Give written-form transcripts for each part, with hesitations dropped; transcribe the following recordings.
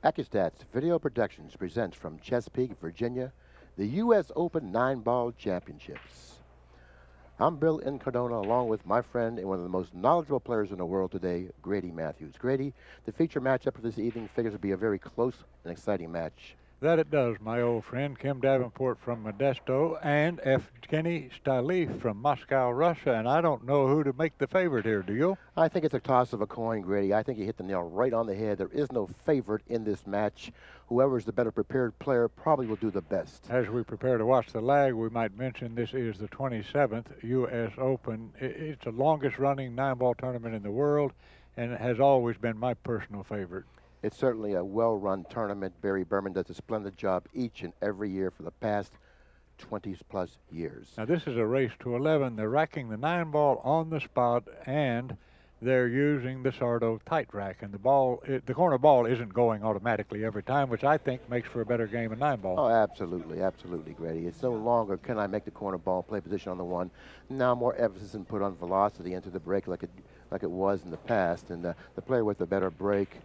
ACCUSTATS Video Productions presents from Chesapeake, Virginia, the U.S. Open 9-Ball Championships. I'm Bill Incardona, along with my friend and one of the most knowledgeable players in the world today, Grady Mathews. Grady, the feature matchup for this evening figures to be a very close and exciting match. That it does, my old friend, Kim Davenport from Modesto and Evgeny Stalev from Moscow, Russia. And I don't know who to make the favorite here, do you? I think it's a toss of a coin, Grady. I think you hit the nail right on the head. There is no favorite in this match. Whoever is the better prepared player probably will do the best. As we prepare to watch the lag, we might mention this is the 27th U.S. Open. It's the longest running 9-ball tournament in the world, and it has always been my personal favorite. It's certainly a well-run tournament. Barry Berman does a splendid job each and every year for the past 20-plus years. Now, this is a race to 11. They're racking the 9-ball on the spot, and they're using the Sardo tight rack. And the ball, the corner ball isn't going automatically every time, which I think makes for a better game of 9-ball. Oh, absolutely, absolutely, Grady. It's no longer can I make the corner ball play position on the one. Now more emphasis is put on velocity into the break like it was in the past. And the player with the better break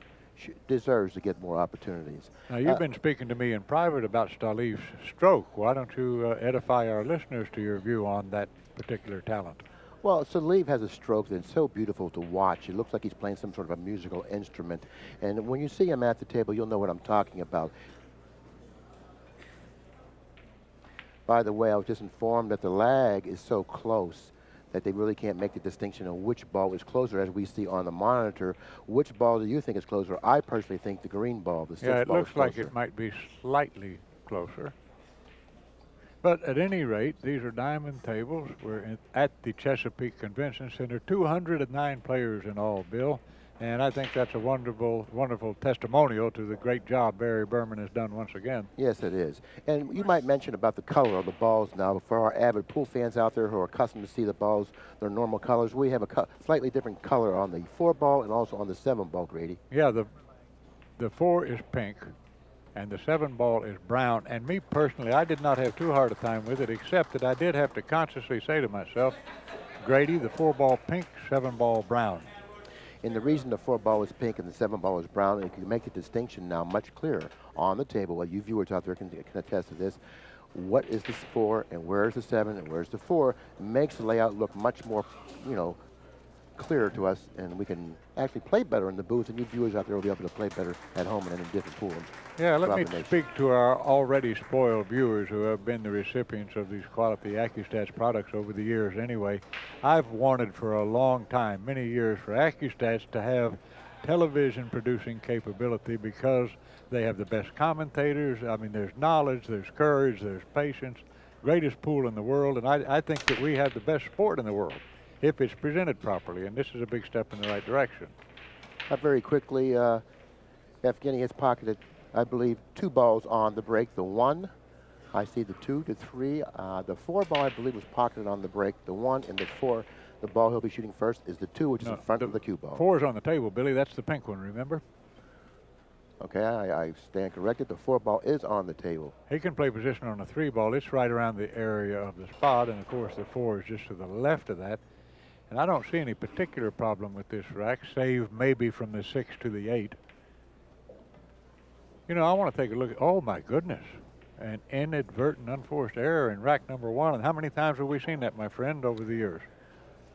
deserves to get more opportunities. Now, you've been speaking to me in private about Stalev's stroke. Why don't you edify our listeners to your view on that particular talent? Well, Stalev has a stroke that's so beautiful to watch. It looks like he's playing some sort of a musical instrument. And when you see him at the table, you'll know what I'm talking about. By the way, I was just informed that the lag is so close that they really can't make the distinction on which ball is closer, as we see on the monitor. Which ball do you think is closer? I personally think the green ball, the 6th ball, yeah, it looks is closer. like it might be slightly closer. But at any rate, these are diamond tables. We're at the Chesapeake Convention Center. 209 players in all, Bill. And I think that's a wonderful, wonderful testimonial to the great job Barry Berman has done once again. Yes, it is. And you might mention about the color of the balls now. For our avid pool fans out there who are accustomed to see the balls, their normal colors, we have a slightly different color on the 4-ball and also on the 7-ball, Grady. Yeah, the 4 is pink, and the 7-ball is brown. And me personally, I did not have too hard a time with it, except that I did have to consciously say to myself, Grady, the 4-ball pink, 7-ball brown. And the reason the 4-ball is pink and the 7-ball is brown, and you can make the distinction now much clearer on the table. Well, you viewers out there can attest to this. What is the 4 and where's the 7 and where's the 4 makes the layout look much more, clearer to us, and we can actually play better in the booth, and you viewers out there will be able to play better at home and in different pools. Yeah, let me speak to our already spoiled viewers who have been the recipients of these quality ACCUSTATS products over the years anyway. I've wanted for a long time, many years, for ACCUSTATS to have television producing capability because they have the best commentators. I mean, there's knowledge, there's courage, there's patience, greatest pool in the world, and I think that we have the best sport in the world if it's presented properly, and this is a big step in the right direction. Very quickly, Evgeny has pocketed, I believe, 2 balls on the break. The 1, I see the 2, the 3. The 4-ball, I believe, was pocketed on the break. The 1 and the 4, the ball he'll be shooting first is the 2, which is in front of the cue ball. 4 is on the table, Billy. That's the pink one, remember? Okay, I stand corrected. The 4-ball is on the table. He can play position on the 3-ball. It's right around the area of the spot, and of course the 4 is just to the left of that. And I don't see any particular problem with this rack, save maybe from the 6 to the 8. I want to take a look at, oh my goodness, an inadvertent unforced error in rack number 1. And how many times have we seen that, my friend, over the years?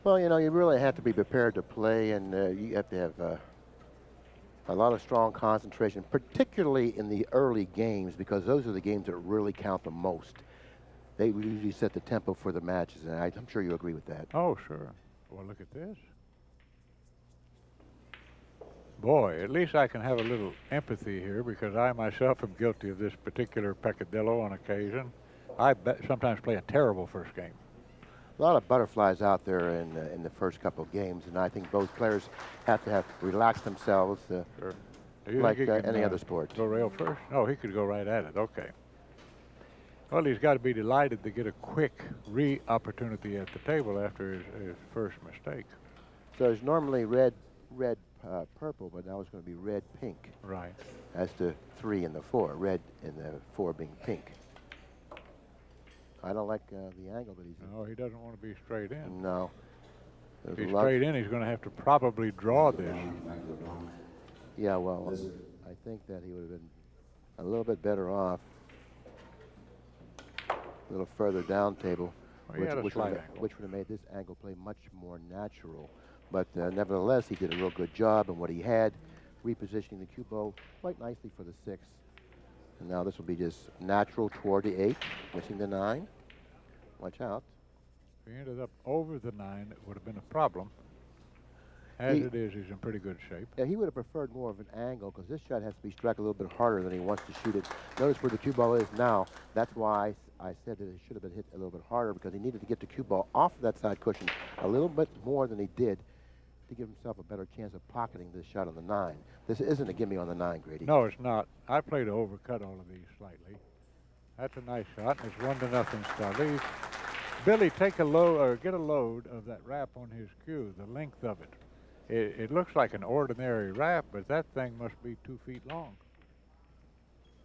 Well, you really have to be prepared to play, and you have to have a lot of strong concentration, particularly in the early games, because those are the games that really count the most. They usually set the tempo for the matches, and I'm sure you agree with that. Oh, sure. Well, look at this. Boy, at least I can have a little empathy here because I myself am guilty of this particular peccadillo on occasion. I sometimes play a terrible first game. A lot of butterflies out there in the first couple of games, and I think both players have to relax themselves Sure. like any other sport. Go rail first? No, he could go right at it. Okay. Well, he's got to be delighted to get a quick opportunity at the table after his first mistake. So it's normally red, purple, but now it's going to be red, pink. Right. That's the 3 and the 4. Red and the 4 being pink. I don't like the angle that he's in. No, he doesn't want to be straight in. No. If he's straight in, he's going to have to probably draw this. Yeah, well, I I think that he would have been a little bit better off a little further down table, which would have made this angle play much more natural. But nevertheless, he did a real good job in what he had, repositioning the cue ball quite nicely for the 6. And now this will be just natural toward the 8, missing the 9. Watch out. If he ended up over the 9, it would have been a problem. As it is, he's in pretty good shape. Yeah, he would have preferred more of an angle because this shot has to be struck a little bit harder than he wants to shoot it. Notice where the cue ball is now. That's why I said that it should have been hit a little bit harder because he needed to get the cue ball off of that side cushion a little bit more than he did to give himself a better chance of pocketing this shot on the 9. This isn't a gimme on the 9, Grady. No, it's not. I play to overcut all of these slightly. That's a nice shot, and it's 1-0 Stalev. Billy, take a load or get a load of that wrap on his cue, the length of it. It looks like an ordinary wrap, but that thing must be 2 feet long.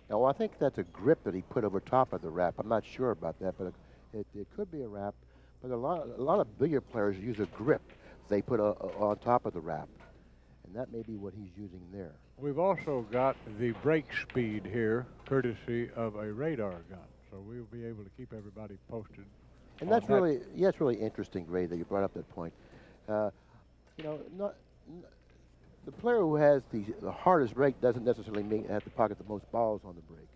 Now, I think that's a grip that he put over top of the wrap. I'm not sure about that, but it could be a wrap. But a lot of billiard players use a grip they put on top of the wrap, and that may be what he's using there. We've also got the break speed here, courtesy of a radar gun, so we'll be able to keep everybody posted. And that's really interesting, Grady, that you brought up that point. You know, the player who has the hardest break doesn't necessarily have to pocket the most balls on the break.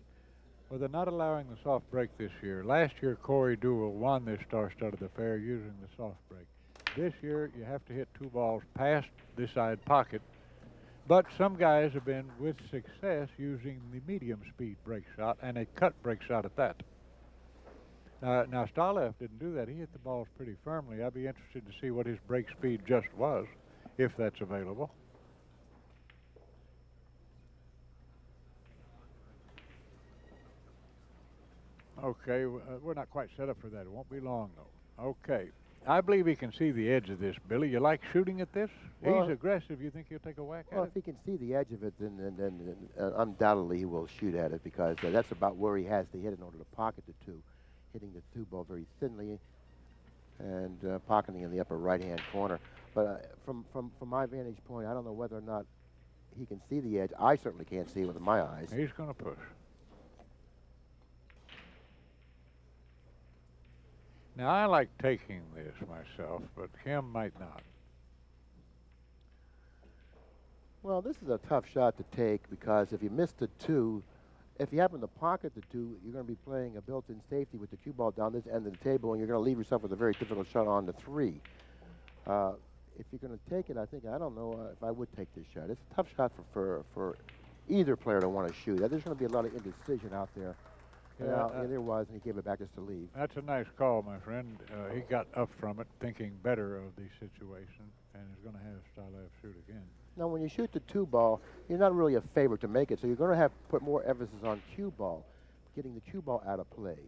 Well, they're not allowing the soft break this year. Last year, Corey Duell won this star-studded affair using the soft break. This year, you have to hit 2 balls past this side pocket. But some guys have been, with success, using the medium-speed break shot and a cut break shot at that. Now, Stalev didn't do that. He hit the balls pretty firmly. I'd be interested to see what his break speed just was, if that's available. Okay, we're not quite set up for that. It won't be long, though. Okay. I believe he can see the edge of this, Billy. You like shooting at this? Well, he's aggressive. You think he'll take a whack at it? Well, if he can see the edge of it, then undoubtedly he will shoot at it because that's about where he has to hit in order to pocket the 2. Hitting the 2 ball very thinly and pocketing in the upper right-hand corner. But from my vantage point, I don't know whether or not he can see the edge. I certainly can't see it with my eyes. He's going to push. Now, I like taking this myself, but Kim might not. Well, this is a tough shot to take because if you miss the 2, if you happen to pocket the 2, you're going to be playing a built-in safety with the cue ball down this end of the table, and you're going to leave yourself with a very difficult shot on the 3. If you're going to take it, I don't know if I would take this shot. It's a tough shot for either player to want to shoot. There's going to be a lot of indecision out there. Yeah, there was, and he gave it back just to leave. That's a nice call, my friend. He got up from it, thinking better of the situation, and is going to have Stalev shoot again. Now, when you shoot the 2 ball, you're not really a favorite to make it, so you're going to have to put more emphasis on cue ball, getting the cue ball out of play.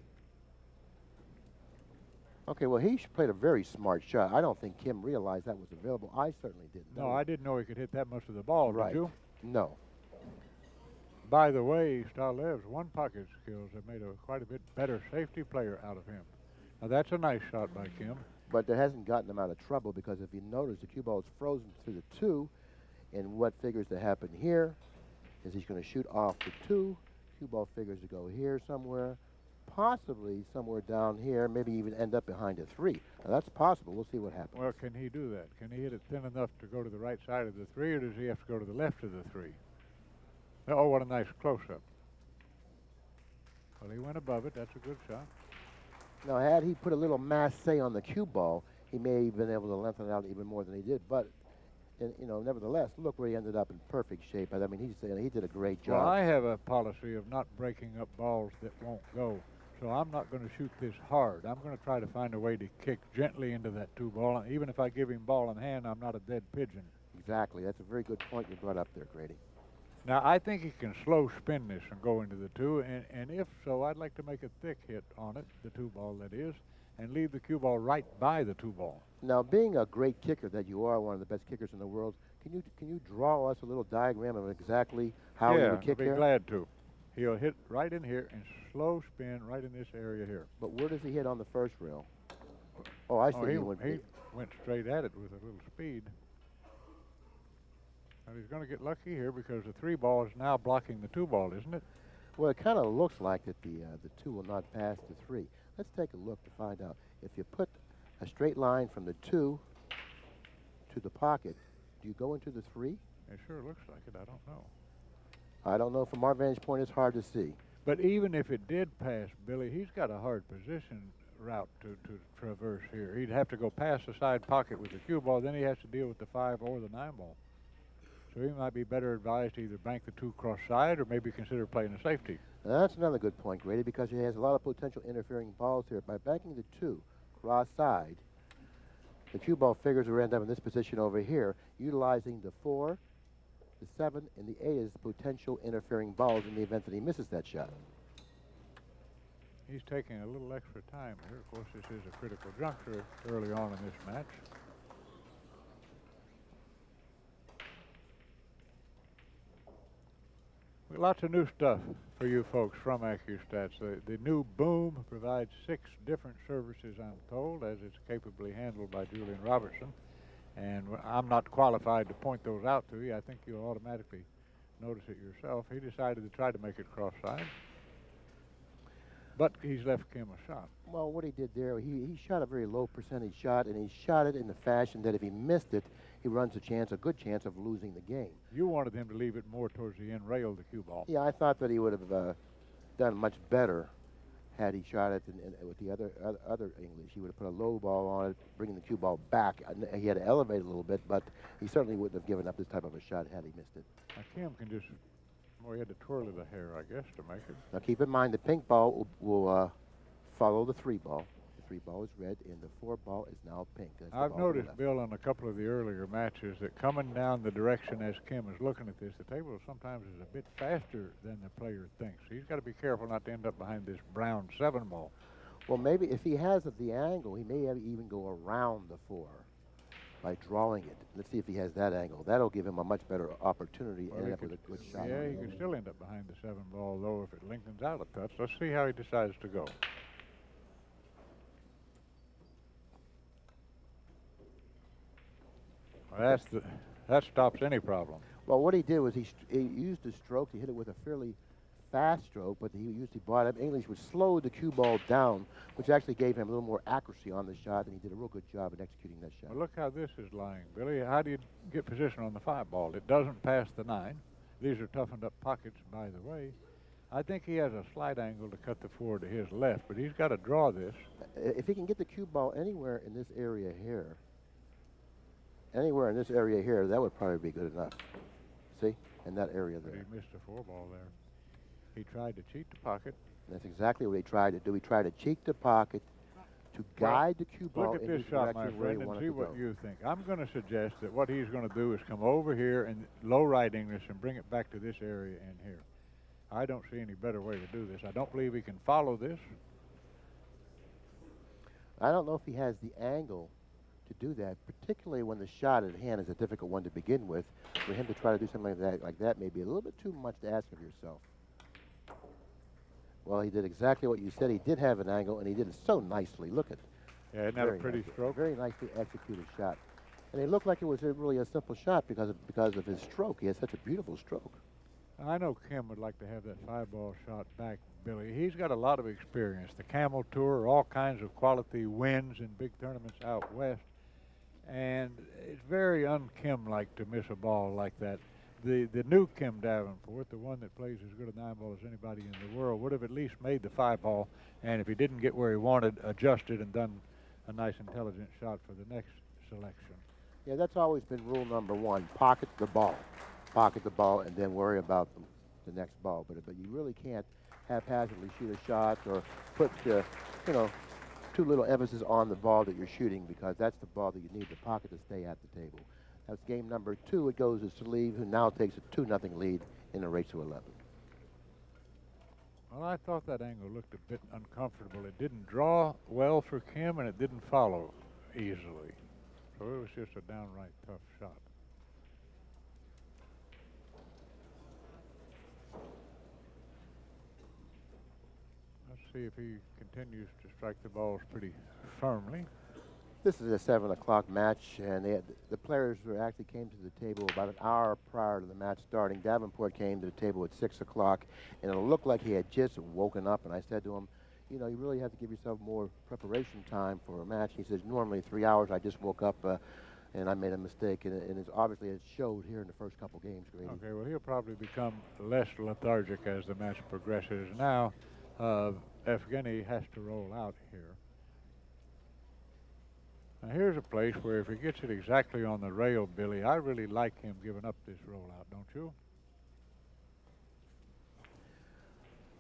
Okay, well, he played a very smart shot. I don't think Kim realized that was available. I certainly didn't. No, I didn't know he could hit that much of the ball, right. Did you? No. By the way, Stalev's one-pocket skills have made quite a bit better safety player out of him. Now, that's a nice shot by Kim. But that hasn't gotten him out of trouble because if you notice, the cue ball is frozen through the 2, and what figures to happen here is he's going to shoot off the 2. Cue ball figures to go here somewhere, possibly somewhere down here, maybe even end up behind a 3. Now, that's possible. We'll see what happens. Well, can he do that? Can he hit it thin enough to go to the right side of the 3, or does he have to go to the left of the 3? Oh, what a nice close-up. Well, he went above it. That's a good shot. Now, had he put a little masse on the cue ball, he may have been able to lengthen it out even more than he did. But, you know, nevertheless, look where he ended up in perfect shape. I mean, he did a great job. Well, I have a policy of not breaking up balls that won't go. So I'm not going to shoot this hard. I'm going to try to find a way to kick gently into that 2 ball. And even if I give him ball in hand, I'm not a dead pigeon. Exactly. That's a very good point you brought up there, Grady. Now, I think he can slow spin this and go into the 2, and if so, I'd like to make a thick hit on it, the 2 ball that is, and leave the cue ball right by the 2 ball. Now, being a great kicker that you are, one of the best kickers in the world, can you draw us a little diagram of exactly how you would kick here? Yeah, I'd be glad to. He'll hit right in here and slow spin right in this area here. But where does he hit on the first rail? Oh, I see. He went straight at it with a little speed. Well, he's going to get lucky here because the 3 ball is now blocking the 2 ball, isn't it? Well, it kind of looks like that the 2 will not pass the 3. Let's take a look to find out. If you put a straight line from the 2 to the pocket, do you go into the 3? It sure looks like it. I don't know. I don't know. From our vantage point, it's hard to see. But even if it did pass, Billy, he's got a hard position route to traverse here. He'd have to go past the side pocket with the cue ball, then he has to deal with the 5 or the 9 ball. So he might be better advised to either bank the 2 cross side or maybe consider playing a safety. Now, that's another good point, Grady, because he has a lot of potential interfering balls here. By banking the 2 cross side, the cue ball figures will end up in this position over here, utilizing the 4, the 7, and the 8 as potential interfering balls in the event that he misses that shot. He's taking a little extra time here. Of course, this is a critical juncture early on in this match. Lots of new stuff for you folks from ACCUSTATS. The new boom provides 6 different services, I'm told, as it's capably handled by Julian Robertson. And I'm not qualified to point those out to you. I think you'll automatically notice it yourself. He decided to try to make it cross-side, but he's left Kim a shot. Well, what he did there, he shot a very low percentage shot, and he shot it in the fashion that if he missed it, he runs a good chance of losing the game. You wanted him to leave it more towards the end rail of the cue ball. Yeah, I thought that he would have done much better had he shot it with the other English. He would have put a low ball on it, bringing the cue ball back. He had to elevate a little bit, but he certainly wouldn't have given up this type of a shot had he missed it. Now, Kim can just, well, he had to twirl the hair, I guess, to make it. Now, keep in mind the pink ball will follow the 3 ball. The 3 ball is red, and the 4 ball is now pink. I've noticed, Bill, in a couple of the earlier matches that coming down the direction as Kim is looking at this, the table sometimes is a bit faster than the player thinks. He's got to be careful not to end up behind this brown 7 ball. Well, maybe if he has the angle, he may even go around the 4 by drawing it. Let's see if he has that angle. That'll give him a much better opportunity to end up with a good shot. Yeah, he could still end up behind the 7 ball, though, if it lengthens out a touch. Let's see how he decides to go. Well, that stops any problem. Well, what he did was he used the stroke. He hit it with a fairly fast stroke, but he used the bottom English, which slowed the cue ball down, which actually gave him a little more accuracy on the shot, and he did a real good job in executing that shot. Well, look how this is lying, Billy. How do you get position on the 5 ball? It doesn't pass the 9. These are toughened up pockets, by the way. I think he has a slight angle to cut the 4 to his left, but he's got to draw this. If he can get the cue ball anywhere in this area here, that would probably be good enough. See? In that area there. But he missed a 4 ball there. He tried to cheat the pocket. That's exactly what he tried to do. He tried to cheat the pocket to guide the cue ball. Look at this shot, my friend, and see what you think. I'm going to suggest that what he's going to do is come over here and low right English and bring it back to this area in here. I don't see any better way to do this. I don't believe he can follow this. I don't know if he has the angle to do that, particularly when the shot at hand is a difficult one to begin with. For him to try to do something like that may be a little bit too much to ask of yourself. Well, he did exactly what you said. He did have an angle, and he did it so nicely. Look at it. Yeah, isn't that a pretty stroke? Very nicely executed shot. And it looked like it was really a simple shot because of his stroke. He has such a beautiful stroke. I know Kim would like to have that 5 ball shot back, Billy. He's got a lot of experience. The Camel Tour, all kinds of quality wins in big tournaments out west. And it's very un-Kim-like to miss a ball like that. The new Kim Davenport, the one that plays as good a 9 ball as anybody in the world, would have at least made the 5 ball, and if he didn't get where he wanted, adjusted and done a nice intelligent shot for the next selection. Yeah, that's always been rule number 1. Pocket the ball. Pocket the ball and then worry about the next ball. But you really can't haphazardly shoot a shot or put, too little emphasis on the ball that you're shooting, because that's the ball that you need the pocket to stay at the table. That's game number 2. It goes to Stalev, who now takes a 2-0 lead in the race to 11. Well, I thought that angle looked a bit uncomfortable. It didn't draw well for Kim, and it didn't follow easily. So it was just a downright tough shot. Let's see if he continues to strike the balls pretty firmly. This is a 7 o'clock match, and the players actually came to the table about an hour prior to the match starting. Davenport came to the table at 6 o'clock, and it looked like he had just woken up, and I said to him, you know, you really have to give yourself more preparation time for a match. He says, normally 3 hours. I just woke up, and I made a mistake, and it's obviously it showed here in the first couple games, Grady. Okay, well, he'll probably become less lethargic as the match progresses. Now, Evgeny has to roll out here. Now, here's a place where if he gets it exactly on the rail, Billy, I really like him giving up this rollout, don't you?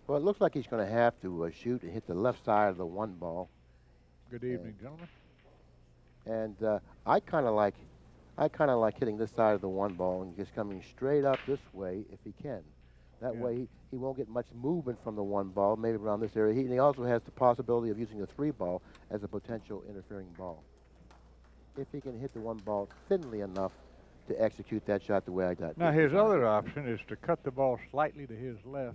Well, it looks like he's going to have to shoot and hit the left side of the 1 ball. Good evening, gentlemen. And I kind of like hitting this side of the 1 ball and just coming straight up this way if he can. That way he won't get much movement from the 1 ball, maybe around this area. He also has the possibility of using the 3 ball as a potential interfering ball. If he can hit the 1 ball thinly enough to execute that shot the way I did. Now his other option is to cut the ball slightly to his left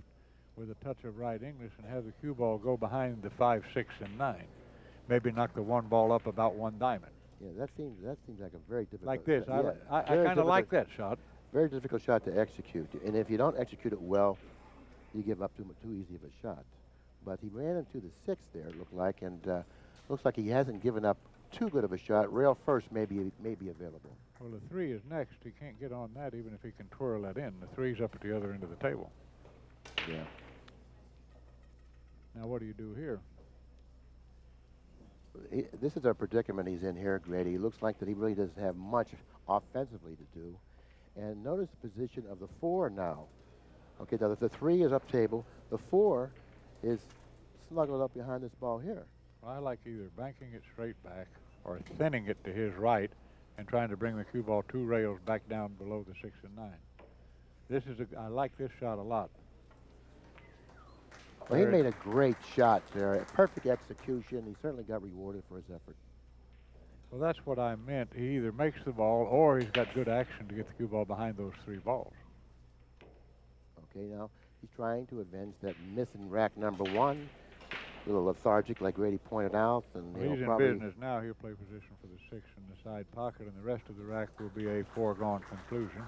with a touch of right English and have the cue ball go behind the 5, 6, and 9. Maybe knock the 1 ball up about 1 diamond. Yeah, that seems like a very difficult. Like this, yeah, I kind of like that shot. Very difficult shot to execute, and if you don't execute it well, you give up too easy of a shot. But he ran into the 6 there, it looked like, and looks like he hasn't given up too good of a shot. Rail first may be available. Well, the 3 is next. He can't get on that even if he can twirl that in. The 3's up at the other end of the table. Yeah. Now what do you do here? This is a predicament he's in here, Grady. He looks like that he really doesn't have much offensively to do. And notice the position of the 4 now. Okay, now the 3 is up table. The 4 is snuggled up behind this ball here. Well, I like either banking it straight back or thinning it to his right and trying to bring the cue ball 2 rails back down below the 6 and 9. I like this shot a lot. Well, he made a great shot there. A perfect execution. He certainly got rewarded for his effort. Well, that's what I meant. He either makes the ball or he's got good action to get the cue ball behind those 3 balls. Okay, now he's trying to avenge that miss in rack number 1. A little lethargic, like Grady pointed out. And well, he's in business now. He'll play position for the 6 in the side pocket, and the rest of the rack will be a foregone conclusion.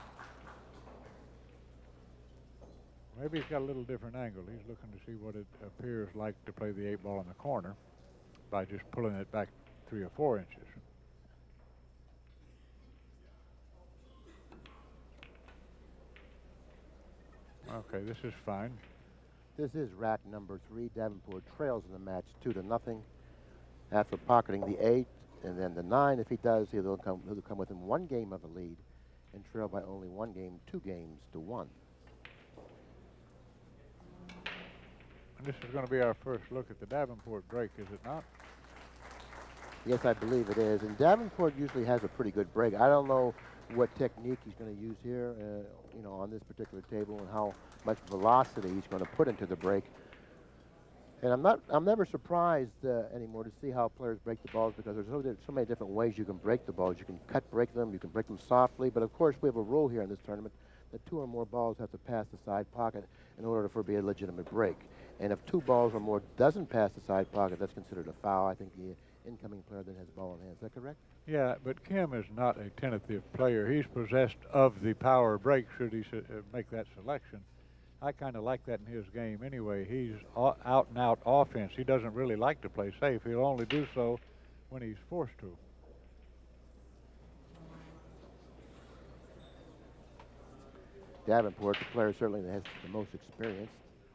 Maybe he's got a little different angle. He's looking to see what it appears like to play the 8 ball in the corner by just pulling it back 3 or 4 inches. Okay, this is fine. This is rack number 3. Davenport trails in the match 2-0 after pocketing the 8 and then the 9. If he does, he'll come within 1 game of the lead and trail by only 1 game, 2 games to 1. This is going to be our first look at the Davenport break, is it not? Yes, I believe it is. And Davenport usually has a pretty good break. I don't know what technique he's going to use here, you know, on this particular table, and how much velocity he's going to put into the break. And I'm never surprised anymore to see how players break the balls, because there's so many different ways you can break the balls. You can break them, you can break them softly, but of course we have a rule here in this tournament that 2 or more balls have to pass the side pocket in order for it to be a legitimate break. And if 2 balls or more doesn't pass the side pocket, that's considered a foul. I think the incoming player then has the ball in hand. Is that correct? Yeah, but Kim is not a tentative player. He's possessed of the power break should he make that selection. I kind of like that in his game anyway. He's out and out offense. He doesn't really like to play safe. He'll only do so when he's forced to. Davenport, the player certainly that has the most experience,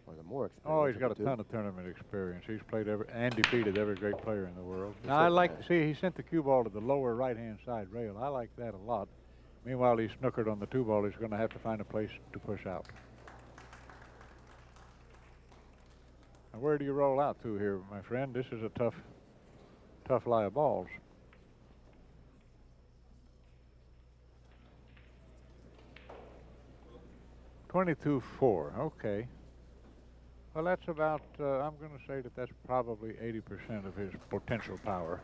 or the more experience. Oh, he's got a ton of tournament experience. He's played and defeated every great player in the world. He Now, I like to see he sent the cue ball to the lower right-hand side rail. I like that a lot. Meanwhile, he's snookered on the 2 ball. He's going to have to find a place to push out. Now, where do you roll out to here, my friend? This is a tough lie of balls. $22-4, okay. Well, that's about, I'm going to say that that's probably 80% of his potential power.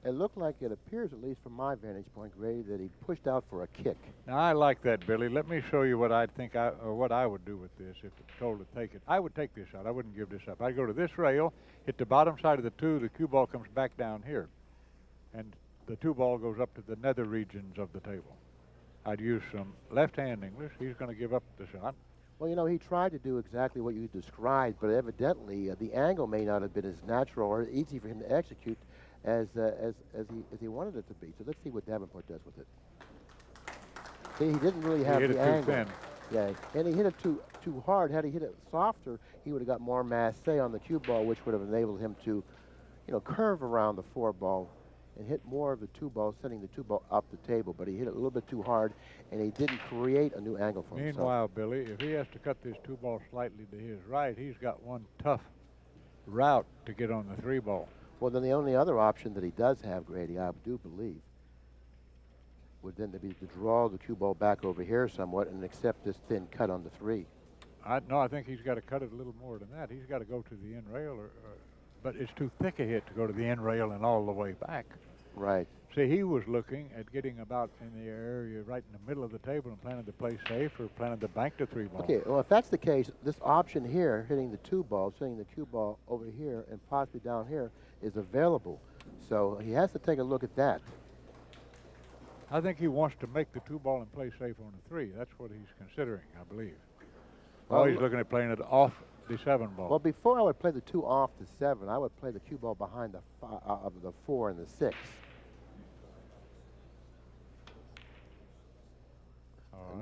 It looked like, it appears, at least from my vantage point, Grady, that he pushed out for a kick. Now, I like that, Billy. Let me show you what I think or what I would do with this if it's told to take it. I would take this out. I wouldn't give this up. I'd go to this rail, hit the bottom side of the 2, the cue ball comes back down here. And the 2 ball goes up to the nether regions of the table. I'd use some left-hand English. He's going to give up the shot. Well, you know, he tried to do exactly what you described, but evidently the angle may not have been as natural or easy for him to execute as he wanted it to be. So let's see what Davenport does with it. See, he didn't really have the angle. Thin. Yeah, and he hit it too hard. Had he hit it softer, he would have got more masse on the cue ball, which would have enabled him to, you know, curve around the 4 ball and hit more of the 2 ball, sending the 2 ball up the table. But he hit it a little bit too hard, and he didn't create a new angle for himself. Meanwhile, Billy, if he has to cut this 2 ball slightly to his right, he's got one tough route to get on the 3 ball. Well, then the only other option that he does have, Grady, I do believe, would then be to draw the cue ball back over here somewhat and accept this thin cut on the 3. No, I think he's got to cut it a little more than that. He's got to go to the end rail, but it's too thick a hit to go to the end rail and all the way back. Right. See, he was looking at getting about in the area right in the middle of the table and planning to play safe or planning to bank the 3 ball. Okay, well, if that's the case, this option here, hitting the 2 ball, sending the cue ball over here and possibly down here, is available. So he has to take a look at that. I think he wants to make the 2 ball and play safe on the 3. That's what he's considering, I believe. Well, he's looking at playing it off the 7 ball. Well, before I would play the 2 off the 7, I would play the cue ball behind the 4 and the 6.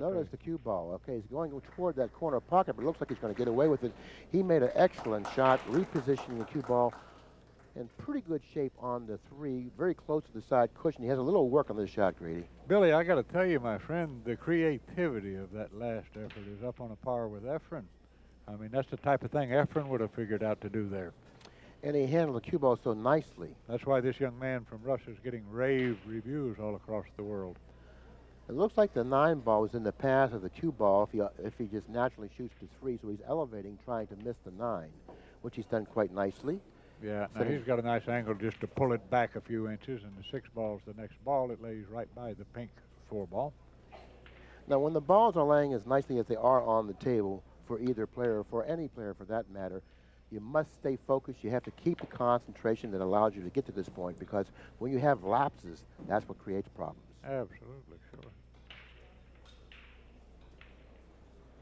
Notice the cue ball. Okay, he's going toward that corner pocket, but it looks like he's going to get away with it. He made an excellent shot, repositioning the cue ball in pretty good shape on the 3, very close to the side cushion. He has a little work on this shot, Grady. Billy, I got to tell you, my friend, the creativity of that last effort is up on a par with Efren. I mean, that's the type of thing Efren would have figured out to do there. And he handled the cue ball so nicely. That's why this young man from Russia is getting rave reviews all across the world. It looks like the 9 ball was in the path of the cue ball if he just naturally shoots the 3, so he's elevating, trying to miss the 9, which he's done quite nicely. Yeah, now he's got a nice angle just to pull it back a few inches, and the 6 ball's the next ball. It lays right by the pink 4 ball. Now, when the balls are laying as nicely as they are on the table for either player or for any player for that matter, you must stay focused. You have to keep the concentration that allows you to get to this point, because when you have lapses, that's what creates problems. Absolutely, sure.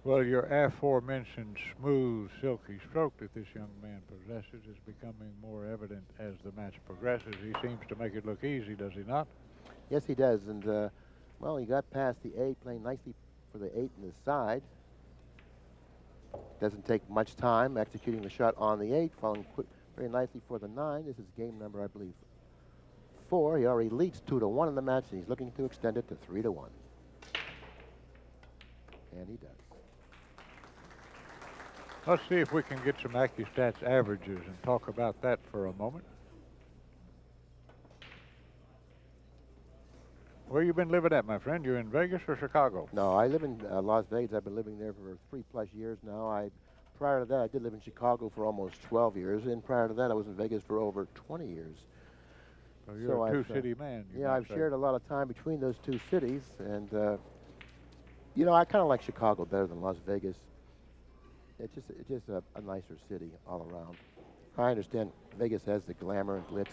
Well, your aforementioned smooth, silky stroke that this young man possesses is becoming more evident as the match progresses. He seems to make it look easy, does he not? Yes, he does. And, well, he got past the 8, playing nicely for the 8 in the side. Doesn't take much time executing the shot on the 8, following very nicely for the 9. This is game number, I believe, 4. He already leads 2-1 in the match, and he's looking to extend it to 3-1. And he does. Let's see if we can get some ACCUSTATS averages and talk about that for a moment. Where you been living at, my friend? You in Vegas or Chicago? No, I live in Las Vegas. I've been living there for 3+ years now. Prior to that, I did live in Chicago for almost 12 years, and prior to that, I was in Vegas for over 20 years. So you're a two-city man. Yeah, I've shared a lot of time between those 2 cities, and you know, I kind of like Chicago better than Las Vegas. It's just a nicer city all around. I understand Vegas has the glamour and glitz,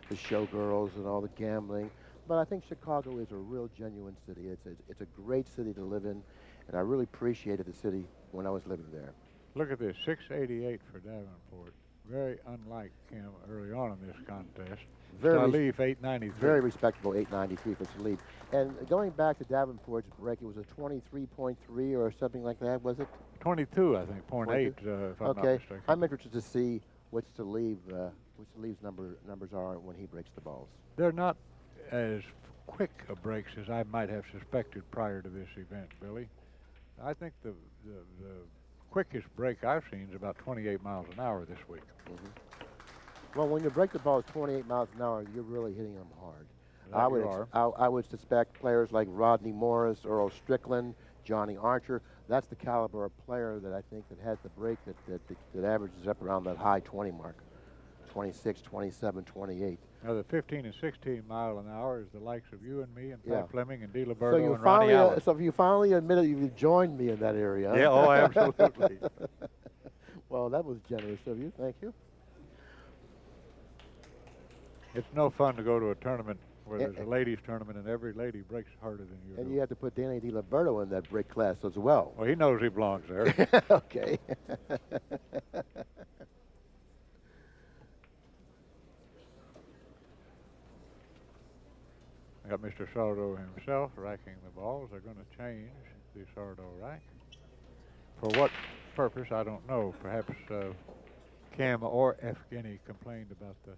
the showgirls and all the gambling, but I think Chicago is a real genuine city. It's a great city to live in, and I really appreciated the city when I was living there. Look at this, 688 for Davenport. Very unlike him early on in this contest. Stalev, 893. Very respectable 893 for Stalev. And going back to Davenport's break, it was a 23.3 or something like that, was it? 22, I think, 0.8, if I'm not mistaken. I'm interested to see what Stalev's numbers are when he breaks the balls. They're not as quick a breaks as I might have suspected prior to this event, Billy. I think the quickest break I've seen is about 28 miles an hour this week. Well, when you break the balls 28 miles an hour, you're really hitting them hard. That I would suspect players like Rodney Morris, Earl Strickland, Johnny Archer. That's the caliber of player that I think that has the break that averages up around that high 20 mark. 26, 27, 28. Now the 15 and 16 mile an hour is the likes of you and me and Pat Fleming and D. So Liberto you and Ronnie finally, Allen. so you finally admitted you've joined me in that area. Huh? Yeah, oh, absolutely. Well, that was generous of you. Thank you. It's no fun to go to a tournament where there's a ladies tournament and every lady breaks harder than you. And you have to put Danny Di Liberto in that break class as well. Well, he knows he belongs there. Okay. I got Mr. Sardo himself racking the balls. They're going to change the Sardo rack. For what purpose, I don't know. Perhaps Cam or Evgeny complained about the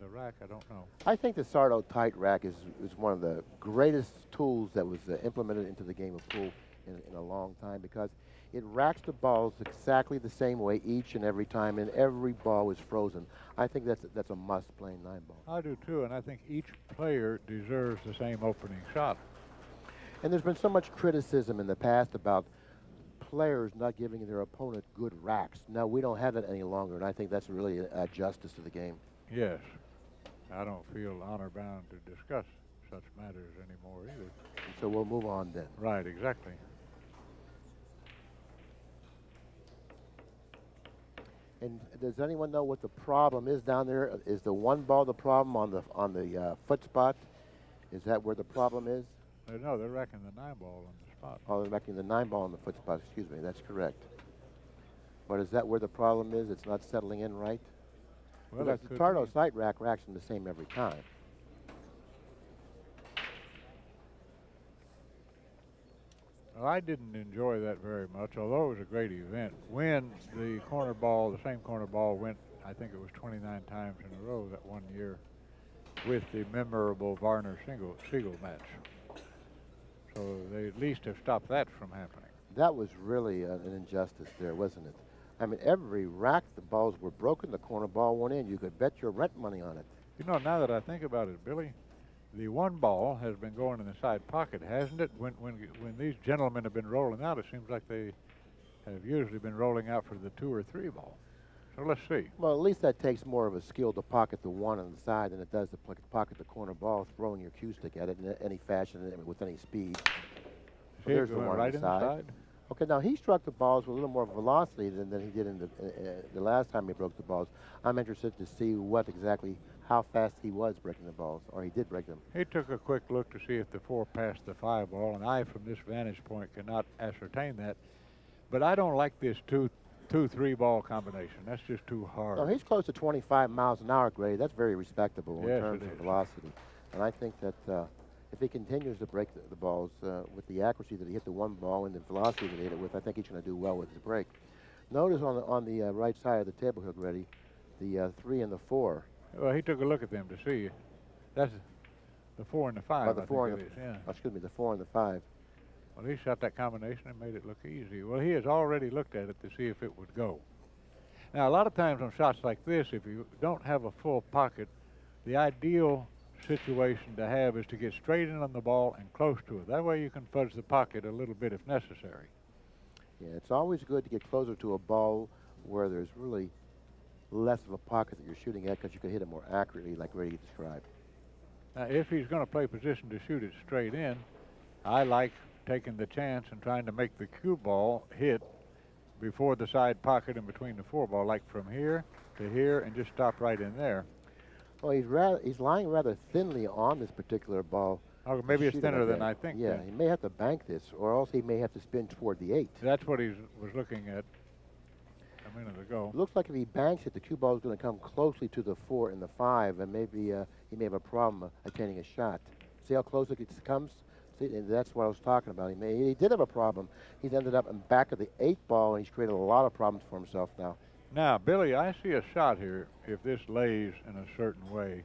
rack. I don't know. I think the Sardo tight rack is one of the greatest tools that was implemented into the game of pool in a long time, because it racks the balls exactly the same way each and every time, and every ball is frozen. I think that's a must playing 9-ball. I do too, and I think each player deserves the same opening shot. And there's been so much criticism in the past about players not giving their opponent good racks. Now we don't have that any longer, and I think that's really a justice to the game. Yes. I don't feel honor bound to discuss such matters anymore either. So we'll move on then. Right, exactly. And does anyone know what the problem is down there? Is the 1 ball the problem on the foot spot? Is that where the problem is? No, they're racking the 9-ball on the spot. Oh, they're racking the 9-ball on the foot spot. Excuse me, that's correct. But is that where the problem is? It's not settling in right? Well, because the Sardo sight rack racks them the same every time. Well, I didn't enjoy that very much, although it was a great event. When the corner ball, the same corner ball went, I think it was 29 times in a row that one year with the memorable Varner-Siegel match. So they at least have stopped that from happening. That was really an injustice there, wasn't it? I mean, every rack, the balls were broken, the corner ball went in. You could bet your rent money on it. You know, now that I think about it, Billy, the 1 ball has been going in the side pocket, hasn't it? When these gentlemen have been rolling out, it seems like they have usually been rolling out for the 2 or 3 ball. So let's see. Well, at least that takes more of a skill to pocket the 1 on the side than it does to pocket the corner ball, throwing your cue stick at it in any fashion with any speed. See, there's the one right on the side. Okay, now he struck the balls with a little more velocity than he did in the last time he broke the balls. I'm interested to see how fast he was breaking the balls, or he did break them. He took a quick look to see if the 4 passed the 5 ball, and I, from this vantage point, cannot ascertain that. But I don't like this 2-3 ball combination. That's just too hard. No, he's close to 25 miles an hour, Grady. That's very respectable in terms of velocity. And I think that if he continues to break the balls with the accuracy that he hit the 1 ball and the velocity that he hit it with, I think he's going to do well with his break. Notice on the right side of the table here, Grady, the 3 and the 4. Well, he took a look at them to see. That's the 4 and the 5. Oh, the 4 and excuse me, the 4 and the 5. Well, he shot that combination and made it look easy. Well, he has already looked at it to see if it would go. Now, a lot of times on shots like this, if you don't have a full pocket, the ideal situation to have is to get straight in on the ball and close to it. That way you can fudge the pocket a little bit if necessary. Yeah, it's always good to get closer to a ball where there's really less of a pocket that you're shooting at, because you can hit it more accurately, like Grady described. Now, if he's going to play position to shoot it straight in, I like taking the chance and trying to make the cue ball hit before the side pocket and between the 4 ball, like from here to here, and just stop right in there. Well, he's lying rather thinly on this particular ball. Oh, maybe it's thinner than I think. Yeah, he may have to bank this, or else he may have to spin toward the 8. That's what he was looking at a minute ago. Looks like if he banks it, the cue ball is going to come closely to the 4 and the 5, and maybe he may have a problem attaining a shot. See how close it comes? See, and that's what I was talking about. He did have a problem. He's ended up in back of the 8 ball, and he's created a lot of problems for himself now. Now, Billy, I see a shot here if this lays in a certain way.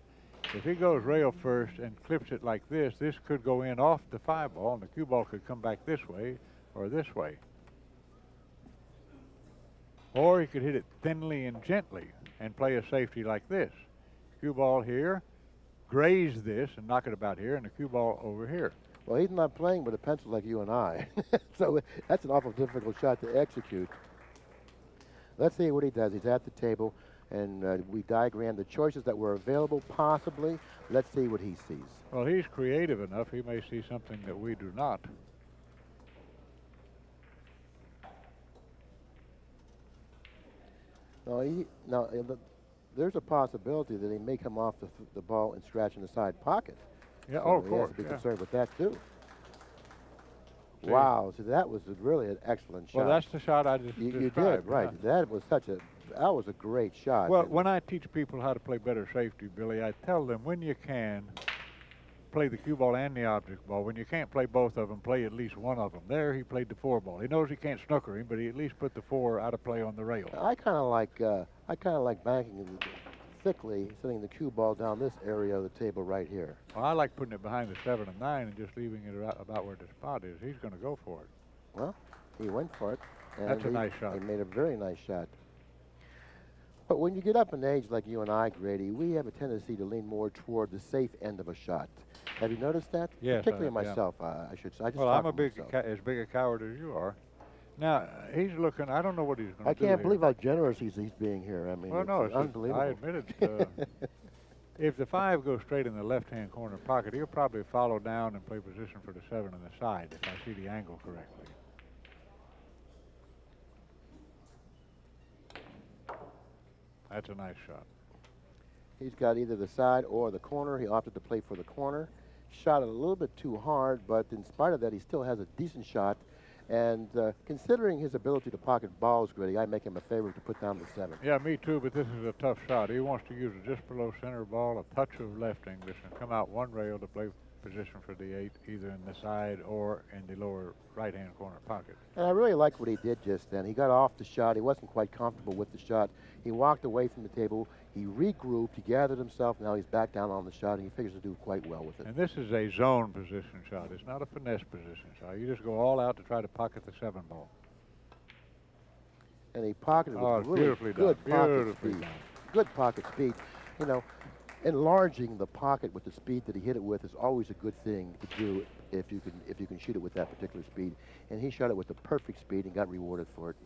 If he goes rail first and clips it like this could go in off the 5 ball, and the cue ball could come back this way or this way. Or he could hit it thinly and gently and play a safety like this. Cue ball here, graze this and knock it about here, and the cue ball over here. Well, he's not playing with a pencil like you and I. So that's an awful difficult shot to execute. Let's see what he does. He's at the table. And we diagrammed the choices that were available, possibly. Let's see what he sees. Well, he's creative enough. He may see something that we do not. Now, there's a possibility that he may come off the ball and scratch in the side pocket. Yeah, so oh, of course. He has to be concerned with that, too. See? Wow, so that was really an excellent shot. Well, that's the shot I just You described. did, right. Yeah. That was a great shot. Well, when I teach people how to play better safety, Billy, I tell them when you can, play the cue ball and the object ball. When you can't play both of them, play at least one of them. There, he played the 4 ball. He knows he can't snooker him, but he at least put the 4 out of play on the rail. I kind of like banking thickly, sending the cue ball down this area of the table right here. Well, I like putting it behind the 7 and 9 and just leaving it about where the spot is. He's going to go for it. Well, he went for it. And that's a nice shot. He made a very nice shot. But when you get up in age like you and I, Grady, we have a tendency to lean more toward the safe end of a shot. Have you noticed that? Yes. Particularly myself, I should say. Well, I'm as big a coward as you are. Now, he's looking, I don't know what he's going to do. I can't believe how generous he's being here. I mean, well, no, it's unbelievable. I admit it. If the 5 goes straight in the left-hand corner pocket, he'll probably follow down and play position for the 7 on the side, if I see the angle correctly. That's a nice shot. He's got either the side or the corner. He opted to play for the corner. Shot it a little bit too hard, but in spite of that, he still has a decent shot. And considering his ability to pocket balls, Grady, I make him a favor to put down the 7. Yeah, me too, but this is a tough shot. He wants to use it just below center ball, a touch of left English, and come out one rail to play position for the 8, either in the side or in the lower right-hand corner pocket. And I really liked what he did just then. He got off the shot. He wasn't quite comfortable with the shot. He walked away from the table. He regrouped. He gathered himself. Now he's back down on the shot, and he figures to do quite well with it. And this is a zone position shot. It's not a finesse position shot. You just go all out to try to pocket the 7 ball. And he pocketed with really good pocket speed. Good pocket speed. You know, enlarging the pocket with the speed that he hit it with is always a good thing to do if you can shoot it with that particular speed. And he shot it with the perfect speed and got rewarded for it.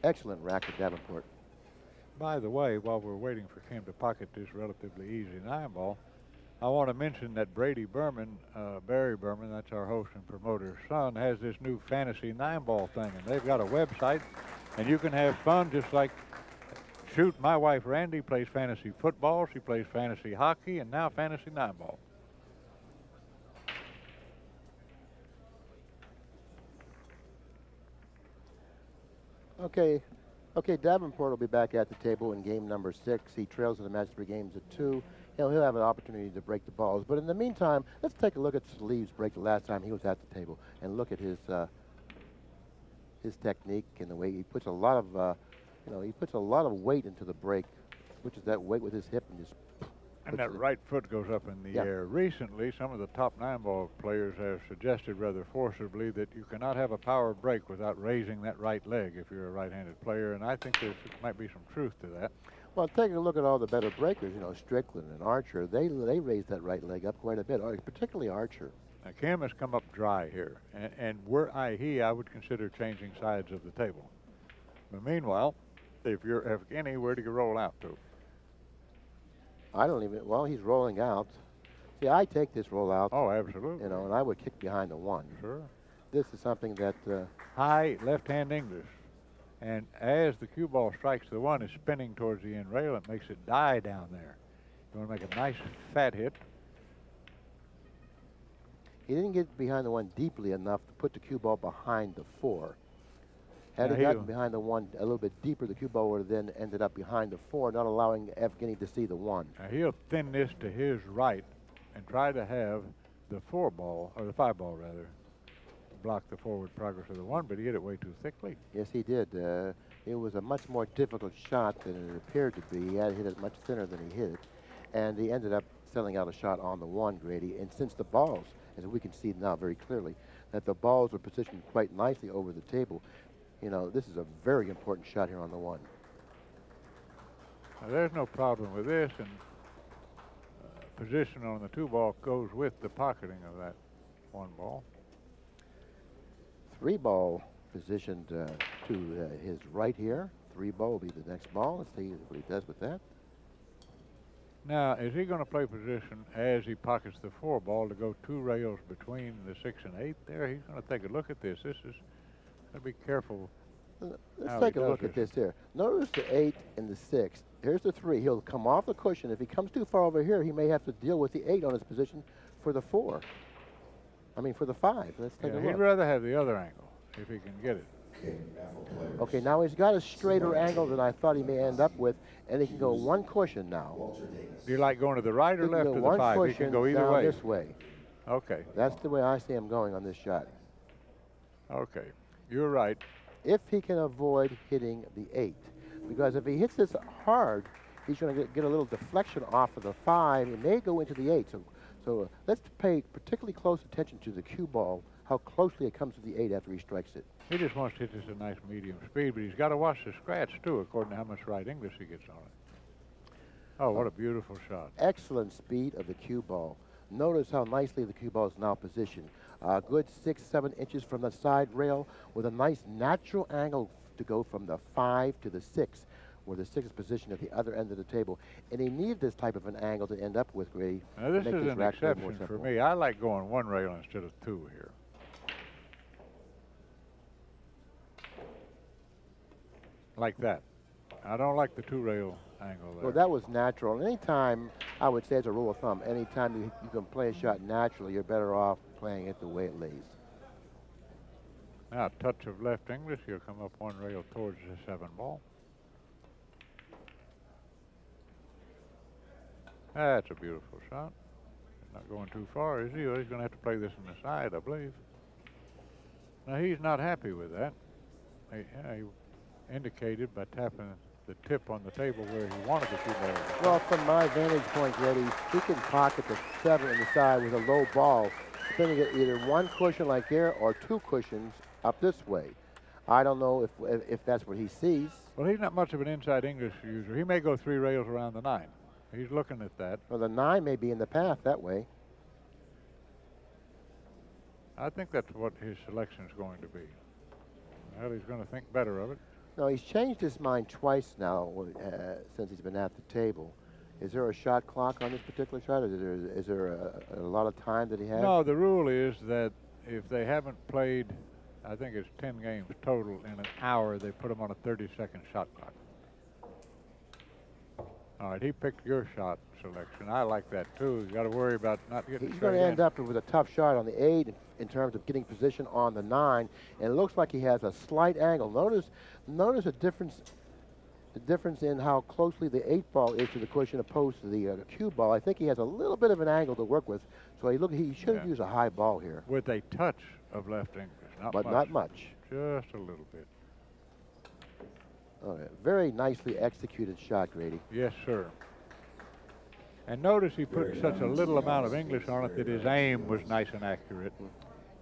Excellent rack at Davenport. By the way, while we're waiting for Kim to pocket this relatively easy 9 ball, I want to mention that Brady Berman, Barry Berman, that's our host and promoter's son, has this new fantasy 9 ball thing, and they've got a website, and you can have fun just like shoot. My wife Randy plays fantasy football, she plays fantasy hockey, and now fantasy 9 ball. Okay, Davenport will be back at the table in game number 6. He trails in the match 3 games at 2. He'll have an opportunity to break the balls. But in the meantime, let's take a look at Staleev's break the last time he was at the table and look at his technique and the way he puts a lot of, he puts a lot of weight into the break, which is that weight with his hip and just. And that right foot goes up in the air. Recently, some of the top 9 ball players have suggested rather forcibly that you cannot have a power break without raising that right leg if you're a right-handed player, and I think there might be some truth to that. Well, taking a look at all the better breakers, Strickland and Archer, they raise that right leg up quite a bit, particularly Archer. Now, Kim has come up dry here, and were I would consider changing sides of the table. But meanwhile, if you're Evgeny, where do you roll out to? I don't even, well, he's rolling out. See, I take this roll out. Oh, absolutely. And I would kick behind the 1. Sure. This is something that... high left-hand English. And as the cue ball strikes the 1, is spinning towards the end rail, it makes it die down there. You want to make a nice fat hit. He didn't get behind the 1 deeply enough to put the cue ball behind the 4. Had he gotten behind the 1 a little bit deeper, the cue ball would have then ended up behind the 4, not allowing Evgeny to see the 1. Now he'll thin this to his right and try to have the 4 ball, or the 5 ball rather, block the forward progress of the 1, but he hit it way too thickly. Yes, he did. It was a much more difficult shot than it appeared to be. He had hit it much thinner than he hit it. And he ended up selling out a shot on the 1, Grady. And since the balls, as we can see now very clearly, that the balls were positioned quite nicely over the table, this is a very important shot here on the 1. Now, there's no problem with this, and position on the 2 ball goes with the pocketing of that 1 ball. 3 ball positioned to his right here. 3 ball will be the next ball. Let's see what he does with that. Now, is he going to play position as he pockets the 4 ball to go 2 rails between the 6 and 8 there? He's going to take a look at this. This is going to be careful. Let's take a look at this here. Notice the 8 and the 6. Here's the 3. He'll come off the cushion. If he comes too far over here, he may have to deal with the 8 on his position for the 4. I mean, for the 5. Let's take a look. He'd rather have the other angle if he can get it. Okay, now he's got a straighter angle than I thought he may end up with, and he can go 1 cushion now. Do you like going to the right or left of the 5? He can go either way. This way. Okay. That's the way I see him going on this shot. Okay, you're right. If he can avoid hitting the 8, because if he hits this hard, he's going to get a little deflection off of the 5. It may go into the 8. So let's pay particularly close attention to the cue ball, how closely it comes to the 8 after he strikes it. He just wants to hit this at a nice medium speed, but he's got to watch the scratch too, according to how much right English he gets on it. Oh, what a beautiful shot. Excellent speed of the cue ball. Notice how nicely the cue ball is now positioned. A good 6-7 inches from the side rail with a nice natural angle to go from the 5 to the 6, where the 6 is positioned at the other end of the table. And he needed this type of an angle to end up with, Grady. Now, this is an exception for me. I like going 1 rail instead of 2 here. Like that. I don't like the 2 rail angle there. Well, that was natural. And anytime, I would say as a rule of thumb, anytime you can play a shot naturally, you're better off playing it the way it lays. Now, a touch of left English, he'll come up 1 rail towards the 7 ball. That's a beautiful shot. He's not going too far, is he? Well, he's going to have to play this on the side, I believe. Now, he's not happy with that. He indicated by tapping the tip on the table where he wanted the 2 balls. Well, from my vantage point, Grady, he can pocket the 7 on the side with a low ball, depending on either 1 cushion like here or 2 cushions up this way. I don't know if that's what he sees. Well, he's not much of an inside English user. He may go 3 rails around the 9. He's looking at that. Well, the 9 may be in the path that way. I think that's what his selection is going to be. Well, he's going to think better of it. No, he's changed his mind twice now since he's been at the table. Is there a shot clock on this particular shot? Is there a lot of time that he has? No, the rule is that if they haven't played, I think it's 10 games total in an hour, they put them on a 30-second shot clock. All right, he picked your shot selection. I like that too. You got to worry about not getting. He's going to end up with a tough shot on the 8 in terms of getting position on the 9, and it looks like he has a slight angle. Notice a difference. The difference in how closely the 8 ball is to the cushion opposed to the cue ball. I think he has a little bit of an angle to work with, so he should have used a high ball here. With a touch of left English, but not much. Just a little bit. All right. Very nicely executed shot, Grady. Yes, sir. And notice he put such a little amount of English on it that his aim was nice and accurate.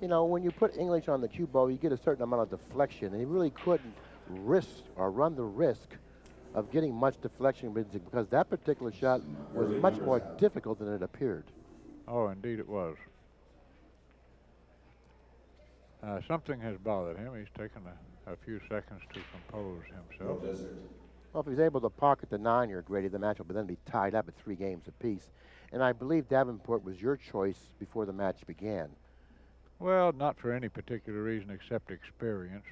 You know, when you put English on the cue ball, you get a certain amount of deflection, and he really couldn't risk or run the risk of getting much deflection because that particular shot was much more difficult than it appeared. Oh, indeed it was. Something has bothered him. He's taken a few seconds to compose himself. Well, if he's able to pocket the 9 here, Grady, the match will then be tied up at 3 games apiece. And I believe Davenport was your choice before the match began. Well, not for any particular reason except experience.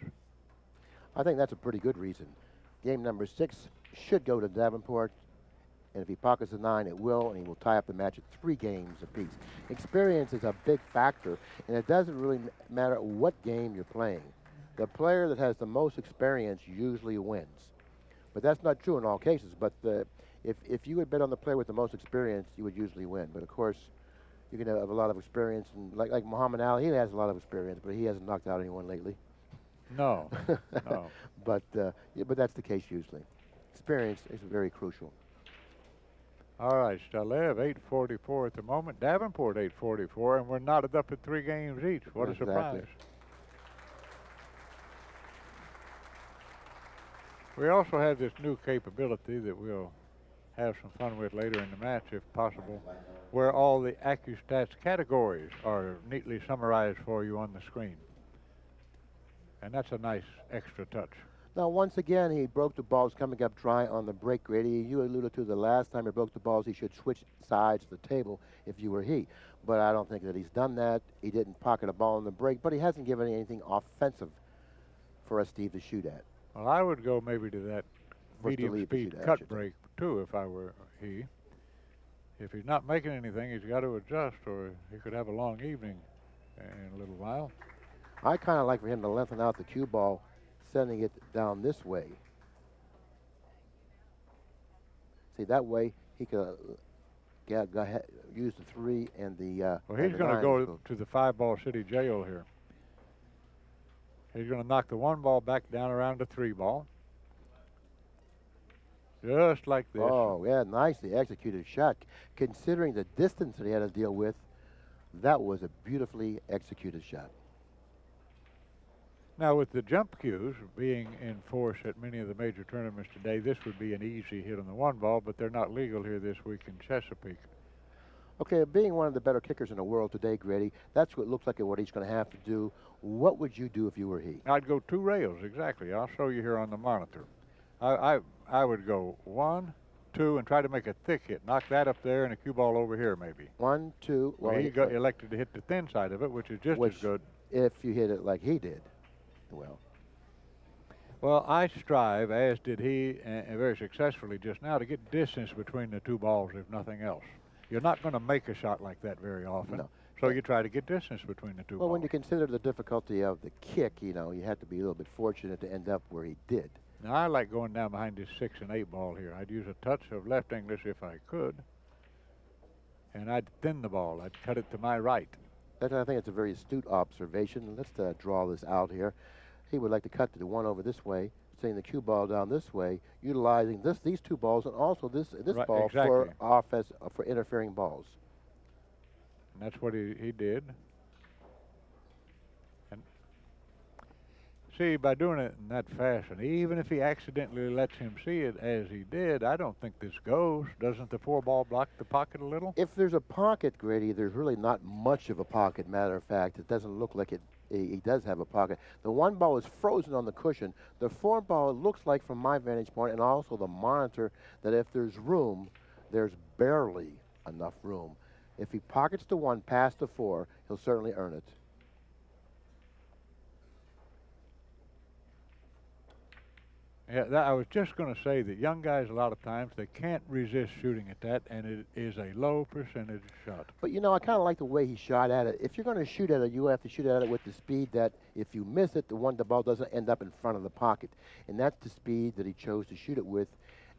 I think that's a pretty good reason. Game number 6 should go to Davenport, and if he pockets the 9, it will, and he will tie up the match at 3 games apiece. Experience is a big factor, and it doesn't really matter what game you're playing. The player that has the most experience usually wins. But that's not true in all cases, but if you would bet on the player with the most experience, you would usually win. But of course, you can have a lot of experience, and like Muhammad Ali, he has a lot of experience, but he hasn't knocked out anyone lately. No, no. But that's the case usually. Experience is very crucial. All right, Stalev, 8:44 at the moment. Davenport, 8:44, and we're knotted up at 3 games each. What a surprise. We also have this new capability that we'll have some fun with later in the match, if possible, where all the ACCUSTATS categories are neatly summarized for you on the screen. And that's a nice extra touch. Now, once again, he broke the balls coming up dry on the break, Grady. You alluded to the last time he broke the balls, he should switch sides of the table if you were he. But I don't think that he's done that. He didn't pocket a ball on the break, but he hasn't given anything offensive for us, Steve, to shoot at. Well, I would go maybe to that medium speed cut break, too, if I were he. If he's not making anything, he's got to adjust, or he could have a long evening in a little while. I kind of like for him to lengthen out the cue ball, sending it down this way. See, that way he could use the 3 and the. Well, he's going to go to the 5-ball city jail here. He's going to knock the 1 ball back down around the 3 ball. Just like this. Oh, yeah, nicely executed shot. Considering the distance that he had to deal with, that was a beautifully executed shot. Now, with the jump cues being in force at many of the major tournaments today, this would be an easy hit on the 1 ball, but they're not legal here this week in Chesapeake. Okay, being one of the better kickers in the world today, Grady, that's what looks like what he's going to have to do. What would you do if you were he? I'd go 2 rails, exactly. I'll show you here on the monitor. I would go 1, 2, and try to make a thick hit. Knock that up there and a cue ball over here, maybe. 1, 2. Well, he got elected to hit the thin side of it, which is just as good. If you hit it like he did. Well, I strive, as did he, and very successfully just now, to get distance between the 2 balls, if nothing else. You're not going to make a shot like that very often. No. So you try to get distance between the 2 balls. Well, when you consider the difficulty of the kick, you know, you have to be a little bit fortunate to end up where he did. Now, I like going down behind this 6 and 8 ball here. I'd use a touch of left English if I could. And I'd thin the ball. I'd cut it to my right. I think it's a very astute observation. Let's draw this out here. He would like to cut the 1 over this way, sending the cue ball down this way, utilizing these 2 balls and also this right, ball exactly. for interfering balls. And that's what he did. And see, by doing it in that fashion, even if he accidentally lets him see it as he did, I don't think this goes. Doesn't the 4 ball block the pocket a little? If there's a pocket, Grady, there's really not much of a pocket. Matter of fact, it doesn't look like he does have a pocket. The 1 ball is frozen on the cushion. The 4 ball looks like, from my vantage point, and also the monitor, that if there's room, there's barely enough room. If he pockets the 1 past the 4, he'll certainly earn it. Yeah, I was just going to say that young guys, a lot of times, they can't resist shooting at that, and it is a low percentage shot. But, you know, I kind of like the way he shot at it. If you're going to shoot at it, you have to shoot at it with the speed that if you miss it, the ball doesn't end up in front of the pocket. And that's the speed that he chose to shoot it with.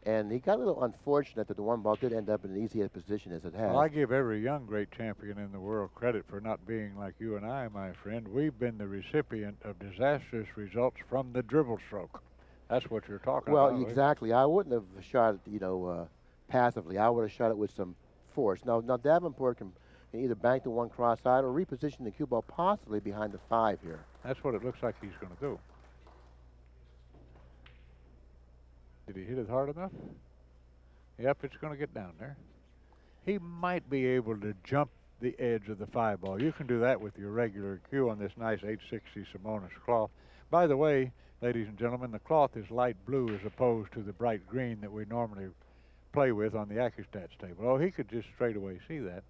And he got a little unfortunate that the 1 ball did end up in an easy position as it has. Well, I give every young great champion in the world credit for not being like you and I, my friend. We've been the recipient of disastrous results from the dribble stroke. That's what you're talking about. Well, exactly. I wouldn't have shot it, you know, passively. I would have shot it with some force. Now Davenport can either bank the 1 cross-side or reposition the cue ball possibly behind the 5 here. That's what it looks like he's going to do. Did he hit it hard enough? Yep, it's going to get down there. He might be able to jump the edge of the 5 ball. You can do that with your regular cue on this nice 860 Simonis cloth. By the way, ladies and gentlemen, the cloth is light blue as opposed to the bright green that we normally play with on the ACCUSTATS table. Oh, he could just straight away see that.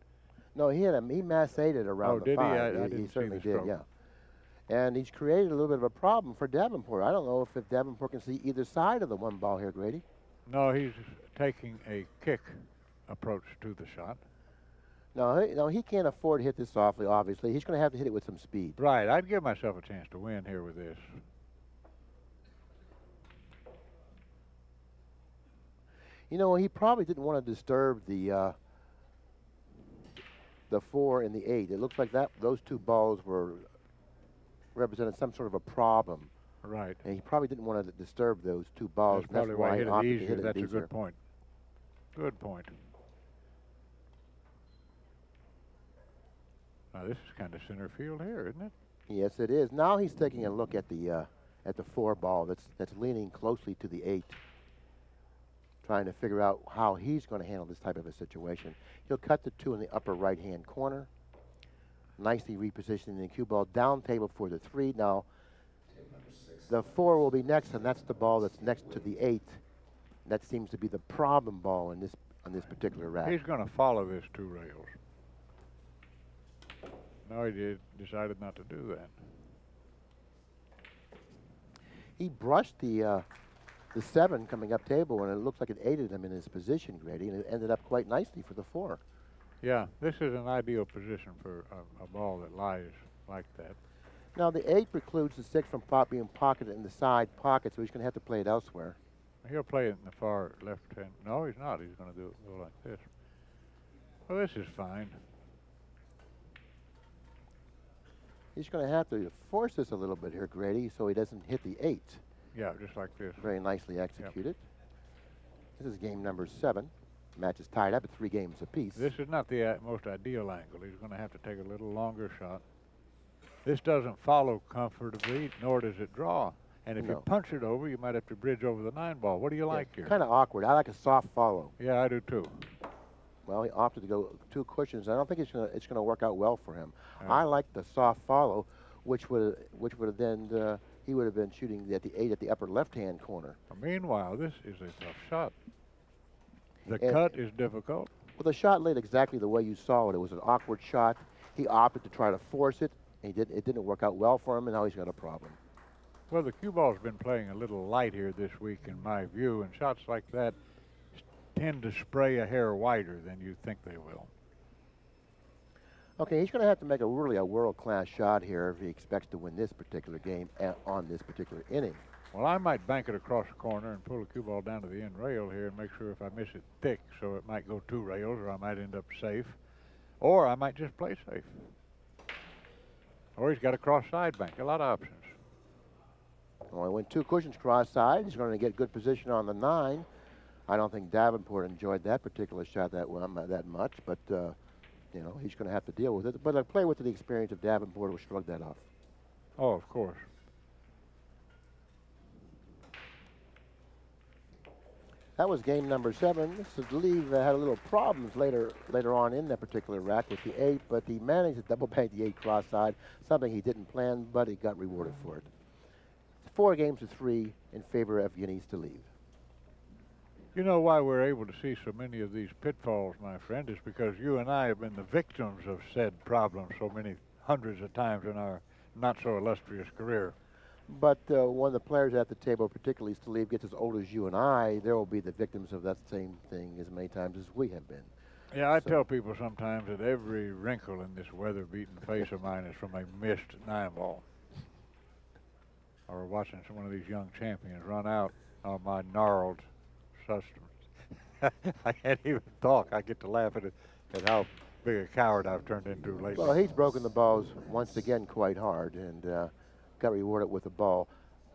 No, he massaged it around the 5. I didn't he certainly see the did, yeah. And he's created a little bit of a problem for Davenport. I don't know if Davenport can see either side of the 1 ball here, Grady. No, he's taking a kick approach to the shot. No, he can't afford to hit this softly, obviously. He's going to have to hit it with some speed. Right. I'd give myself a chance to win here with this. You know, he probably didn't want to disturb the 4 and the 8. It looks like those 2 balls represented some sort of a problem. Right. And he probably didn't want to disturb those 2 balls. That's probably why he hit it easier. That's a good point. Good point. Now this is kind of center field here, isn't it? Yes, it is. Now he's taking a look at the 4 ball that's leaning closely to the 8, trying to figure out how he's going to handle this type of a situation. He'll cut the 2 in the upper right-hand corner, nicely repositioning the cue ball down table for the 3. Now, The 4 will be next, and that's the ball that's next to the 8. That seems to be the problem ball in this on this particular rack. He's going to follow this 2 rails. No, he decided not to do that. He brushed the 7 coming up table, and it looks like it aided him in his position, Grady, and it ended up quite nicely for the 4. Yeah, this is an ideal position for a ball that lies like that. Now, the 8 precludes the 6 from being pocketed in the side pocket, so he's going to have to play it elsewhere. He'll play it in the far left hand. No, he's not. He's going to go like this. Well, this is fine. He's going to have to force this a little bit here, Grady, so he doesn't hit the 8. Yeah, just like this. Very nicely executed. Yep. This is game number 7. Match is tied up at 3 games apiece. This is not the most ideal angle. He's going to have to take a little longer shot. This doesn't follow comfortably, nor does it draw. And if you punch it over, you might have to bridge over the 9 ball. What do you like here? Kind of awkward. I like a soft follow. Yeah, I do too. Well, he opted to go 2 cushions. I don't think it's going to work out well for him. I like the soft follow, which would have then he would have been shooting at the 8 at the upper left-hand corner. Meanwhile, this is a tough shot. The cut is difficult. Well, the shot laid exactly the way you saw it. It was an awkward shot. He opted to try to force it. And it didn't work out well for him, and now he's got a problem. Well, the cue ball's been playing a little light here this week, in my view, and shots like that tend to spray a hair wider than you think they will. Okay, he's going to have to make really a world-class shot here if he expects to win this particular game on this particular inning. Well, I might bank it across the corner and pull the cue ball down to the end rail here and make sure if I miss it thick, so it might go 2 rails, or I might end up safe, or I might just play safe. Or he's got a cross side bank, a lot of options. Well, he went 2 cushions cross side. He's going to get good position on the 9. I don't think Davenport enjoyed that particular shot that much, but you know, he's going to have to deal with it. But a player with the experience of Davenport will shrug that off. Oh, of course. That was game number 7. Stalev had a little problems later on in that particular rack with the 8, but he managed to double bank the 8 cross side, something he didn't plan, but he got rewarded for it. 4 games to 3 in favor of Evgeny Stalev. You know why we're able to see so many of these pitfalls, my friend, is because you and I have been the victims of said problems so many hundreds of times in our not so illustrious career. But when the players at the table, particularly Stalev, gets as old as you and I, they will be the victims of that same thing as many times as we have been. Yeah, I tell people sometimes that every wrinkle in this weather-beaten face of mine is from a missed 9 ball. Or watching one of these young champions run out on my gnarled sustenance. I can't even talk. I get to laugh at how big a coward I've turned into lately. Well, he's broken the balls once again quite hard and got rewarded with the ball.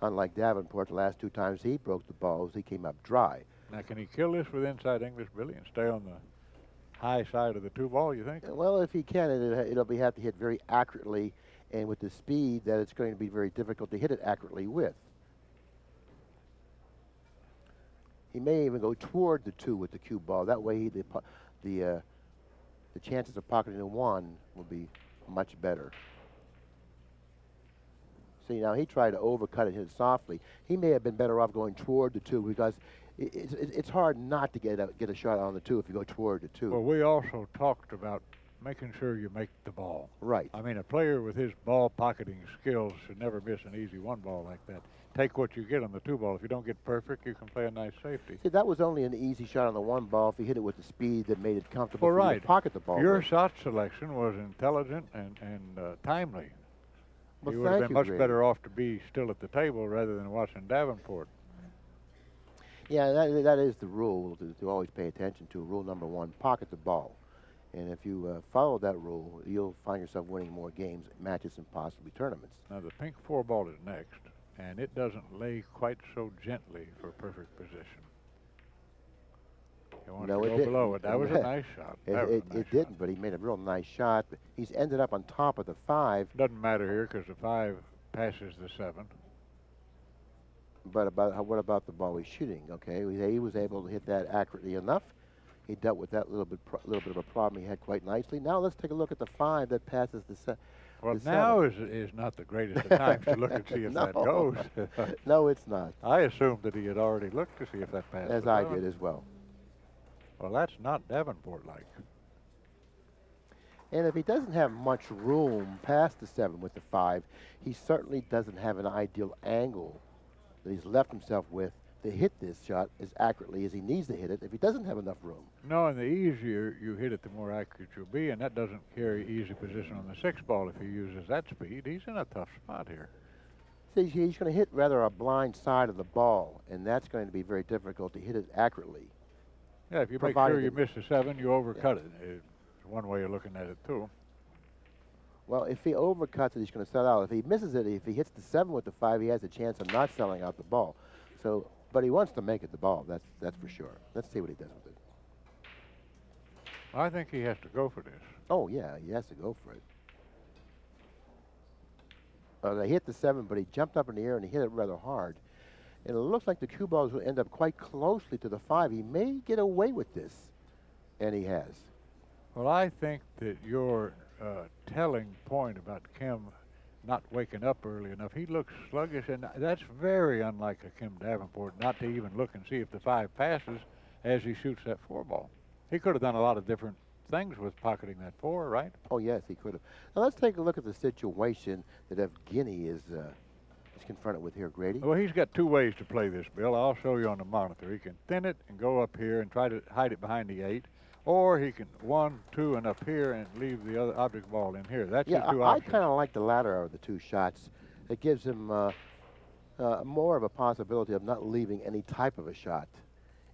Unlike Davenport, the last 2 times he broke the balls, he came up dry. Now, can he kill this with inside English Billy and stay on the high side of the 2 ball, you think? Well, if he can, it'll have to hit very accurately and with the speed that it's going to be very difficult to hit it accurately with. He may even go toward the 2 with the cue ball. That way, the chances of pocketing the 1 will be much better. See, now he tried to overcut it, hit it softly. He may have been better off going toward the 2 because it's hard not to get a shot on the 2 if you go toward the 2. Well, we also talked about making sure you make the ball. Right. I mean, a player with his ball pocketing skills should never miss an easy 1 ball like that. Take what you get on the 2 ball. If you don't get perfect, you can play a nice safety. See, that was only an easy shot on the 1 ball if he hit it with the speed that made it comfortable for you to pocket the ball. Your shot selection was intelligent and timely. Well, you would have been much Grady. better off to be still at the table rather than watching Davenport. Yeah, that is the rule to always pay attention to. Rule number 1, pocket the ball. And if you follow that rule, you'll find yourself winning more games, matches, and possibly tournaments. Now, the pink 4 ball is next, and it doesn't lay quite so gently for perfect position. You want to go below it. That was a nice shot. It didn't, but he made a real nice shot. He's ended up on top of the 5. Doesn't matter here because the 5 passes the 7. But what about the ball he's shooting? Okay, he was able to hit that accurately enough. He dealt with that little bit of a problem he had quite nicely. Now let's take a look at the 5 that passes the Well, the now 7. is not the greatest of times to look and see if that goes. No, it's not. I assumed that he had already looked to see if that passed. As I did as well. Well, that's not Davenport-like. And if he doesn't have much room past the 7 with the 5, he certainly doesn't have an ideal angle that he's left himself with to hit this shot as accurately as he needs to hit it if he doesn't have enough room. No, and the easier you hit it, the more accurate you'll be, and that doesn't carry easy position on the 6 ball if he uses that speed. He's in a tough spot here. See, he's going to hit rather a blind side of the ball, and that's going to be very difficult to hit it accurately. Yeah, if you make sure you miss the 7, you overcut it. It's one way of looking at it, too. Well, if he overcuts it, he's going to sell out. If he misses it, if he hits the 7 with the 5, he has a chance of not selling out the ball. So, but he wants to make it the ball, that's for sure. Let's see what he does with it. I think he has to go for this. Oh, yeah, he has to go for it. They hit the 7, but he jumped up in the air and he hit it rather hard. And it looks like the cue balls will end up quite closely to the 5. He may get away with this, and he has. Well, I think that your telling point about Kim not waking up early enough, he looks sluggish, and that's very unlike a Kim Davenport not to even look and see if the 5 passes as he shoots that 4 ball. He could have done a lot of different things with pocketing that 4, right? Oh, yes, he could have. Now, let's take a look at the situation that Evgeny is confronted with here, Grady. Well, he's got 2 ways to play this, Bill. I'll show you on the monitor. He can thin it and go up here and try to hide it behind the 8, or he can 1, 2, and up here and leave the other object ball in here. That's your 2 options. I kind of like the latter of the 2 shots. It gives him more of a possibility of not leaving any type of a shot,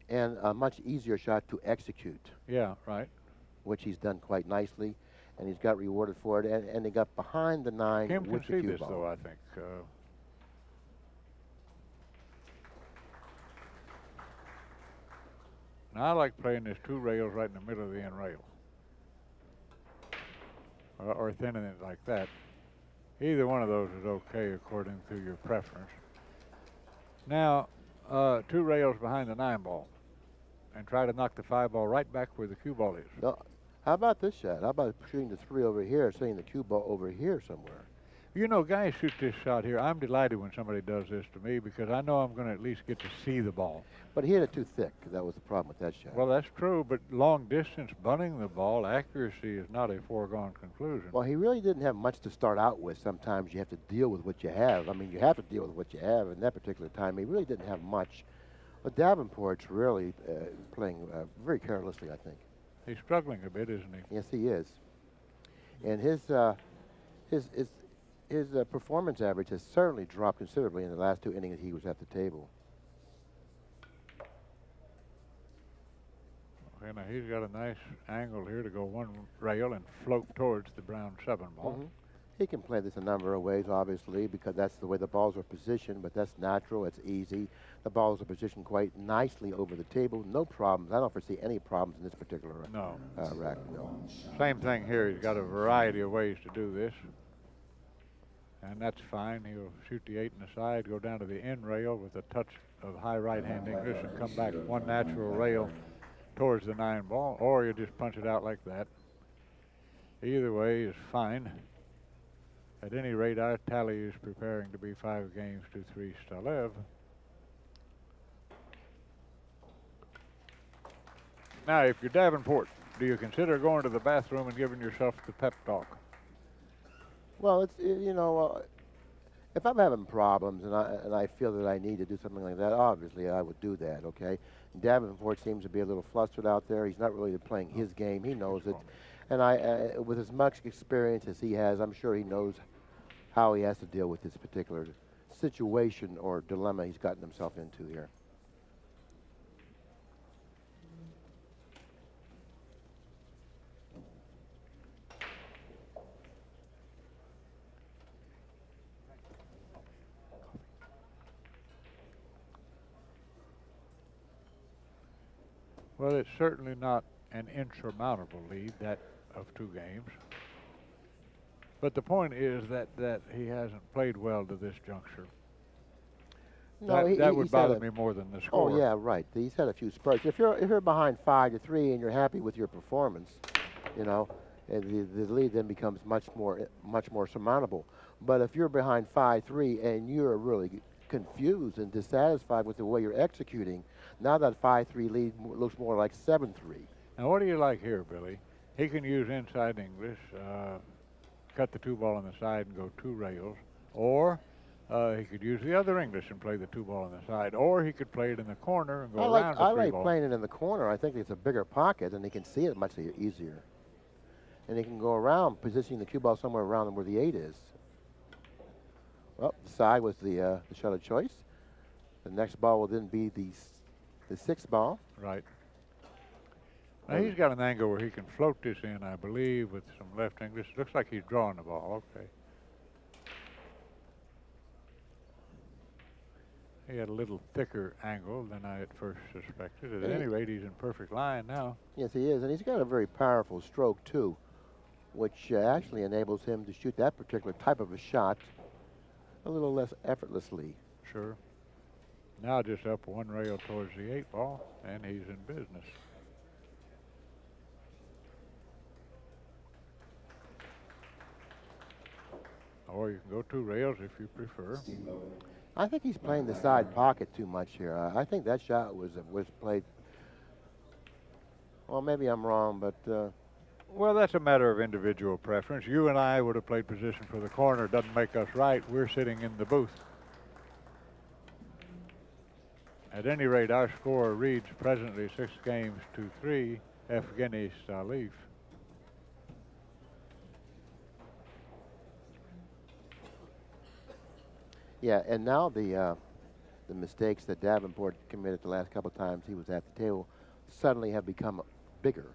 and a much easier shot to execute. Yeah, right. Which he's done quite nicely, and he's got rewarded for it, and he got behind the 9 Kim with can the see cue this, ball. though, I think. Now, I like playing this 2 rails right in the middle of the end rail. Or thinning it like that. Either one of those is okay according to your preference. Now, 2 rails behind the 9 ball. And try to knock the 5 ball right back where the cue ball is. No, how about this shot? How about shooting the 3 over here, setting the cue ball over here somewhere? You know, guys shoot this shot here. I'm delighted when somebody does this to me because I know I'm going to at least get to see the ball. But he hit it too thick. That was the problem with that shot. Well, that's true, but long distance bunting the ball, accuracy is not a foregone conclusion. Well, he really didn't have much to start out with. Sometimes you have to deal with what you have. I mean, you have to deal with what you have. In that particular time, he really didn't have much. But Davenport's really playing very carelessly, I think. He's struggling a bit, isn't he? Yes, he is. And his performance average has certainly dropped considerably in the last 2 innings he was at the table. Okay, now he's got a nice angle here to go 1 rail and float towards the brown 7 ball. Mm-hmm. He can play this a number of ways, obviously, because that's the way the balls are positioned, but that's natural, it's easy. The balls are positioned quite nicely over the table, no problems. I don't foresee any problems in this particular rack. No. Same thing here, he's got a variety of ways to do this. And that's fine. He'll shoot the 8 in the side, go down to the end rail with a touch of high right-hand English and come back 1 natural rail towards the 9 ball, or you just punch it out like that. Either way is fine. At any rate, our tally is preparing to be 5 games to 3 Stalev. Now, if you're Davenport, do you consider going to the bathroom and giving yourself the pep talk? Well, it's, you know, if I'm having problems and I feel that I need to do something like that, obviously I would do that, okay? Davenport seems to be a little flustered out there. He's not really playing his game. He knows it. And with as much experience as he has, I'm sure he knows how he has to deal with this particular situation or dilemma he's gotten himself into here. Well, it's certainly not an insurmountable lead, that of 2 games. But the point is that he hasn't played well to this juncture. No, that would bother me more than the score. Oh yeah, right. He's had a few spurts. If you're behind 5-3 and you're happy with your performance, you know, and the lead then becomes much more surmountable. But if you're behind 5-3 and you're really confused and dissatisfied with the way you're executing, now that 5-3 lead looks more like 7-3. Now, what do you like here, Billy? He can use inside English, cut the 2-ball on the side and go 2 rails, or he could use the other English and play the 2-ball on the side, or he could play it in the corner and go around the 3-ball. I like playing it in the corner. I think it's a bigger pocket and he can see it much easier. And he can go around, positioning the cue ball somewhere around where the 8 is. Well, the side was the shot of choice. The next ball will then be the 6th ball. Right. Now he's got an angle where he can float this in, I believe, with some left English. Looks like he's drawing the ball. Okay. He had a little thicker angle than I at first suspected. At any rate, he's in perfect line now. Yes, he is, and he's got a very powerful stroke too, which actually enables him to shoot that particular type of a shot a little less effortlessly. Sure. Now just up 1 rail towards the 8-ball, and he's in business. Or you can go 2 rails if you prefer. I think he's playing the side pocket too much here. I think that shot was played. Well, maybe I'm wrong, but. Well, that's a matter of individual preference. You and I would have played position for the corner. Doesn't make us right. We're sitting in the booth. At any rate, our score reads presently 6 games to 3, Evgeny Stalev. Yeah, and now the mistakes that Davenport committed the last couple of times he was at the table suddenly have become bigger.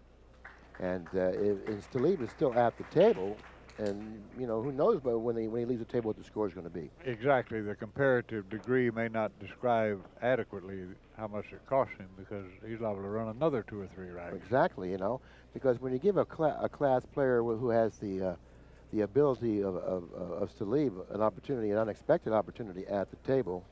And Stalev is still at the table, and you know, who knows, but when he leaves the table, what the score is going to be. Exactly. The comparative degree may not describe adequately how much it costs him, because he's liable to run another 2 or 3 racks. Exactly, you know, because when you give a class player who has the ability of Stalev an opportunity, an unexpected opportunity at the table.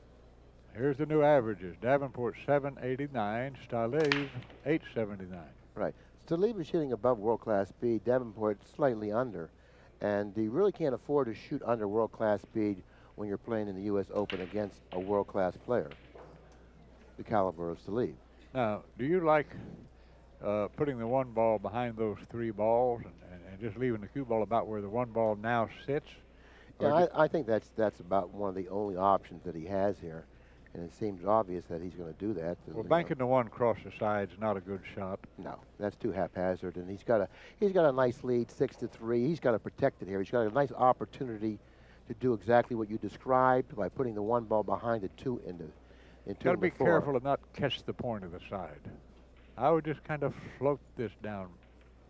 Here's the new averages. Davenport 789, Stalev 879. Right. Stalev is shooting above world-class speed, Davenport slightly under, and you really can't afford to shoot under world-class speed when you're playing in the U.S. Open against a world-class player, the caliber of Stalev. Now, do you like putting the 1 ball behind those 3 balls and just leaving the cue ball about where the 1 ball now sits? Yeah, I think that's about one of the only options that he has here. And it seems obvious that he's going to do that. Well, banking the 1 across the side is not a good shot. No, that's too haphazard. And he's got a nice lead, 6-3. He's got to protect it here. He's got a nice opportunity to do exactly what you described by putting the 1 ball behind the 2 into got to be careful to not catch the point of the side. I would just kind of float this down,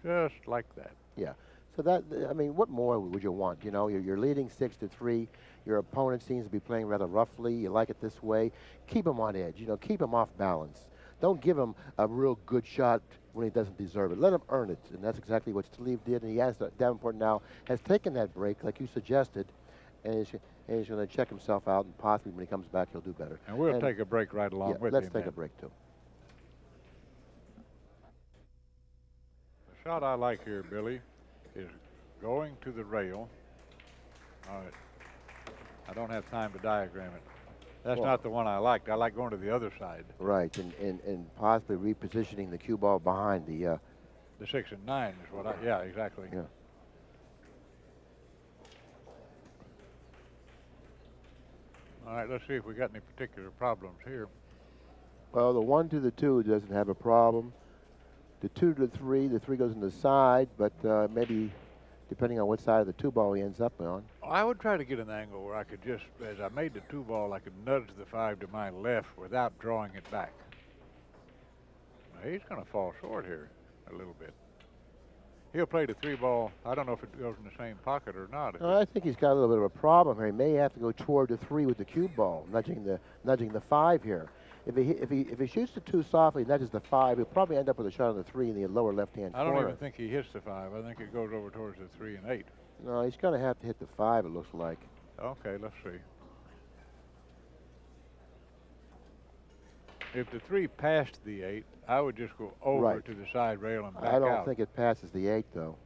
just like that. Yeah. So that, I mean, what more would you want? You know, you're leading 6-3. Your opponent seems to be playing rather roughly. You like it this way. Keep him on edge. You know, keep him off balance. Don't give him a real good shot when he doesn't deserve it. Let him earn it, and that's exactly what Stalev did. And he has Davenport now has taken that break, like you suggested, and he's going to check himself out, and possibly when he comes back, he'll do better. And we'll take a break right along with him. Let's take a break too. The shot I like here, Billy, is going to the rail. All right. I don't have time to diagram it. That's not the one I liked. I like going to the other side. Right, and possibly repositioning the cue ball behind the 6 and 9 is what yeah, exactly. Yeah. All right, let's see if we got any particular problems here. Well, the 1 to the 2 doesn't have a problem. The 2 to the 3 goes in the side, but maybe depending on what side of the 2 ball he ends up on. I would try to get an angle where I could just, as I made the 2 ball, I could nudge the 5 to my left without drawing it back. Now, he's going to fall short here a little bit. He'll play the 3 ball. I don't know if it goes in the same pocket or not. I think he's got a little bit of a problem here. He may have to go toward the 3 with the cue ball, nudging the 5 here. If he shoots the 2 softly, nudges the 5, he'll probably end up with a shot on the 3 in the lower left-hand corner. I don't even think he hits the 5. I think it goes over towards the 3 and 8. No, he's going to have to hit the 5, it looks like. Okay, let's see. If the 3 passed the 8, I would just go over to the side rail and back out. I don't think it passes the 8, though.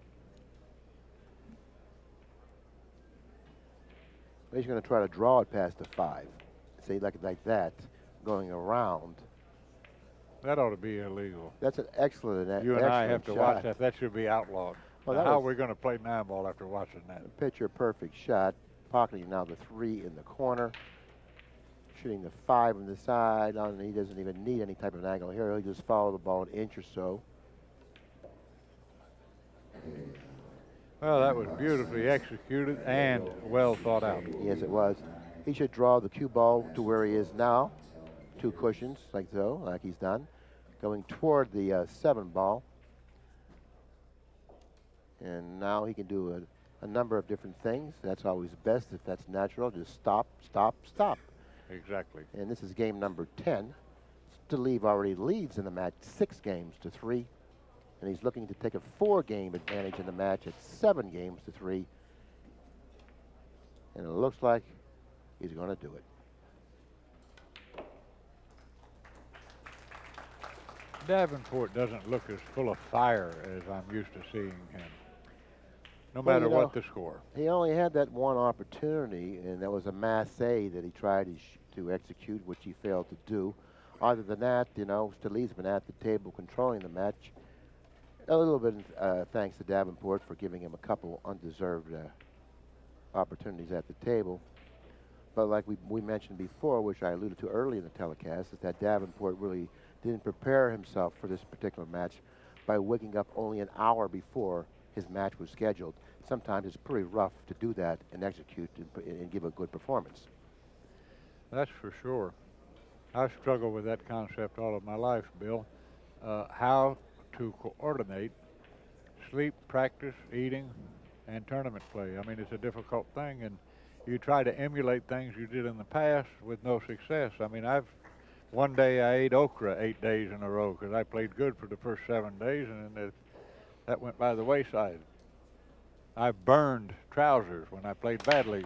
He's going to try to draw it past the 5. See, like that, going around. That ought to be illegal. That's an excellent shot. You and I have to watch that. That should be outlawed. Well, how are we going to play 9-ball after watching that? Picture perfect shot. Pocketing now the 3 in the corner. Shooting the 5 on the side. He doesn't even need any type of angle here. He'll just follow the ball an inch or so. Well, that was beautifully executed and well thought out. Yes, it was. He should draw the cue ball to where he is now. 2 cushions, like so, like he's done. Going toward the 7 ball. And now he can do a number of different things. That's always best if that's natural. Just stop, stop, stop. Exactly. And this is game number 10. Stalev already leads in the match 6 games to 3. And he's looking to take a 4-game advantage in the match at 7 games to 3. And it looks like he's going to do it. Davenport doesn't look as full of fire as I'm used to seeing him, no matter what the score. He only had that one opportunity, and that was a masse that he tried to execute, which he failed to do. Other than that, Stalev's been at the table controlling the match. A little bit thanks to Davenport for giving him a couple undeserved opportunities at the table. But like we mentioned before, which I alluded to early in the telecast, is that Davenport really didn't prepare himself for this particular match by waking up only an hour before his match was scheduled. Sometimes it's pretty rough to do that and execute and give a good performance. That's for sure. I've struggled with that concept all of my life, Bill. How to coordinate sleep, practice, eating, and tournament play. I mean, it's a difficult thing, and you try to emulate things you did in the past with no success. I mean, one day I ate okra 8 days in a row because I played good for the first 7 days, and then that went by the wayside. I burned trousers when I played badly,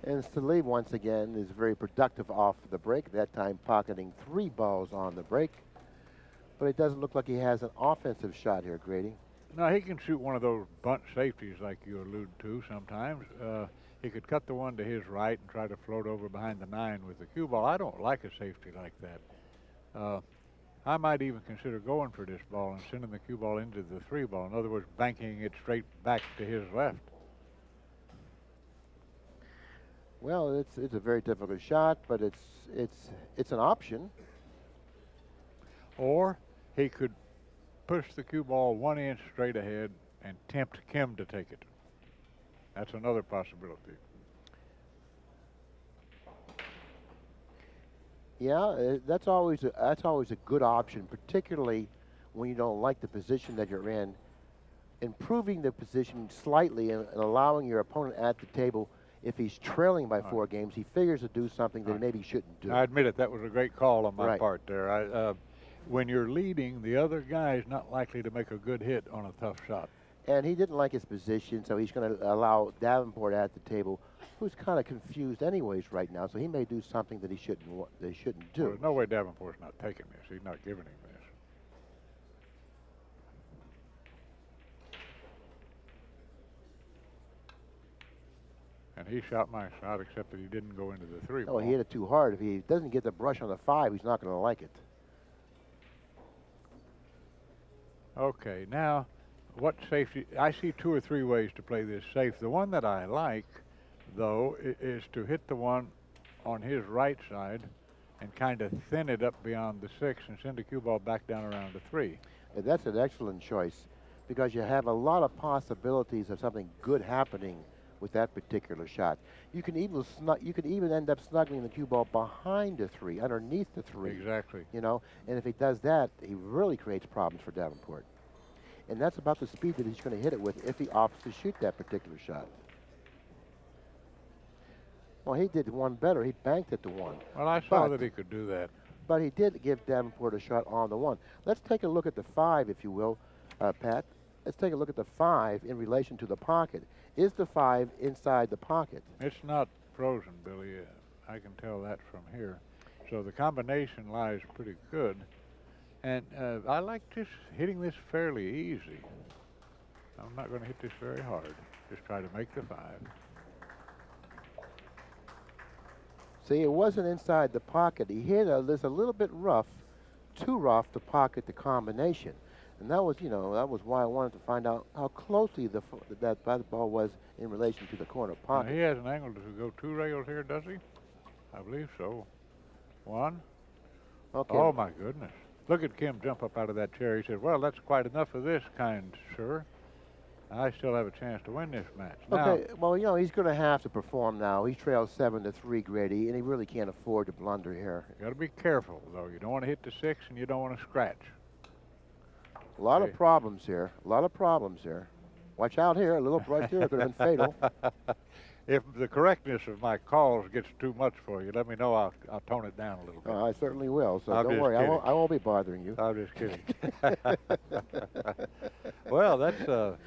And Stalev, once again, is very productive off the break, that time pocketing 3 balls on the break. But it doesn't look like he has an offensive shot here, Grady. No, he can shoot one of those bunt safeties like you allude to sometimes. He could cut the one to his right and try to float over behind the 9 with the cue ball. I don't like a safety like that. I might even consider going for this ball and sending the cue ball into the 3 ball. In other words, banking it straight back to his left. Well, it's a very difficult shot, but it's an option. Or he could push the cue ball 1 inch straight ahead and tempt Kim to take it. That's another possibility. Yeah, that's always a good option, particularly when you don't like the position that you're in. Improving the position slightly and allowing your opponent at the table, if he's trailing by 4 games, he figures to do something that maybe he shouldn't do. I admit it. That was a great call on my part there. When you're leading, the other guy is not likely to make a good hit on a tough shot. And he didn't like his position, so he's going to allow Davenport at the table, who's kind of confused anyways right now, so he may do something that he shouldn't do. Well, there's no way Davenport's not taking this. He's not giving him this. And he shot my shot, except that he didn't go into the 3 ball. Oh, he hit it too hard. If he doesn't get the brush on the 5, he's not going to like it. Okay, now, what safety? I see 2 or 3 ways to play this safe. The one that I like, though, is to hit the one on his right side and kind of thin it up beyond the 6 and send the cue ball back down around the 3. And that's an excellent choice because you have a lot of possibilities of something good happening with that particular shot. You can even end up snuggling the cue ball behind the 3, underneath the 3. Exactly. And if he does that, he really creates problems for Davenport. And that's about the speed that he's going to hit it with if he opts to shoot that particular shot. Well, he did one better. He banked it to 1. Well, I saw that he could do that. But he did give Davenport a shot on the 1. Let's take a look at the 5, if you will, Pat. Let's take a look at the 5 in relation to the pocket. Is the 5 inside the pocket? It's not frozen, Billy. I can tell that from here. So the combination lies pretty good. And I like just hitting this fairly easy. I'm not going to hit this very hard. Just try to make the 5. See, it wasn't inside the pocket. He hit this a little bit rough, too rough to pocket the combination. And that was, you know, that was why I wanted to find out how closely that ball was in relation to the corner pocket. Now he has an angle to go 2 rails here, does he? I believe so. 1. Okay. Oh, my goodness. Look at Kim jump up out of that chair. He said, well, that's quite enough of this kind, sir. I still have a chance to win this match. Okay, now, well, you know, he's going to have to perform now. He trails 7-3, Grady, and he really can't afford to blunder here. You got to be careful, though. You don't want to hit the 6, and you don't want to scratch. A lot of problems here. A lot of problems here. Watch out here. A little right there could have been fatal. If the correctness of my calls gets too much for you, let me know. I'll tone it down a little bit. I certainly will. So I'm don't worry. kidding. I won't be bothering you. I'm just kidding. Well, that's a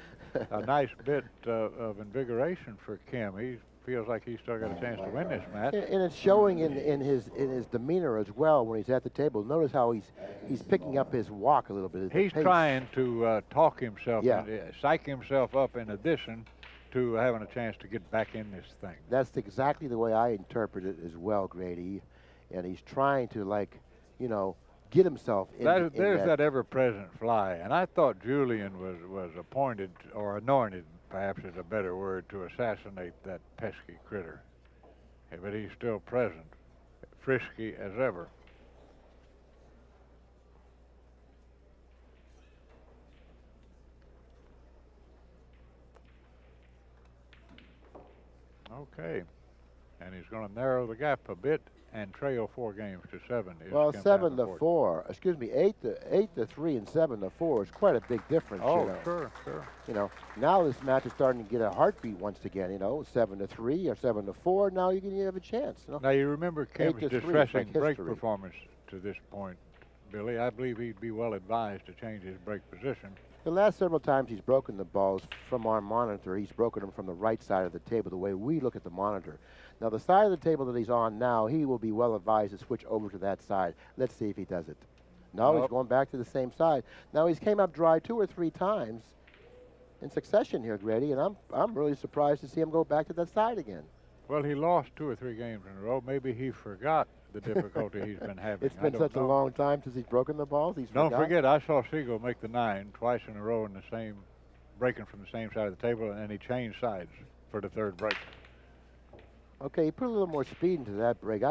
nice bit of invigoration for Kim. He feels like he's still got a chance to win this match. And it's showing in his demeanor as well when he's at the table. Notice how he's picking up his walk a little bit. He's trying to talk himself, psych himself up in addition to having a chance to get back in this thing. That's exactly the way I interpret it as well, Grady. And he's trying to, like, you know, get himself in. There's that ever-present fly. And I thought Julian was appointed, or anointed, perhaps is a better word, to assassinate that pesky critter. But he's still present, frisky as ever. Okay, and he's going to narrow the gap a bit and trail 4 games to 7. Well, 7-4. Excuse me, 8-3 and 7-4 is quite a big difference. Oh, you know. sure. You know, now this match is starting to get a heartbeat once again. You know, 7-3 or 7-4. Now you can have a chance. You know? Now you remember Kim's distressing like break performance to this point, Billy. I believe he'd be well advised to change his break position. The last several times he's broken the balls from our monitor, he's broken them from the right side of the table, the way we look at the monitor. Now, the side of the table that he's on now, he will be well advised to switch over to that side. Let's see if he does it. No, he's going back to the same side. Now, he's came up dry 2 or 3 times in succession here, Grady, and I'm really surprised to see him go back to that side again. Well, he lost 2 or 3 games in a row. Maybe he forgot the difficulty he's been having. It's been such a long time since he's broken the balls. Don't forget, I saw Siegel make the 9 twice in a row in the same, breaking from the same side of the table, and he changed sides for the 3rd break. Okay, he put a little more speed into that break.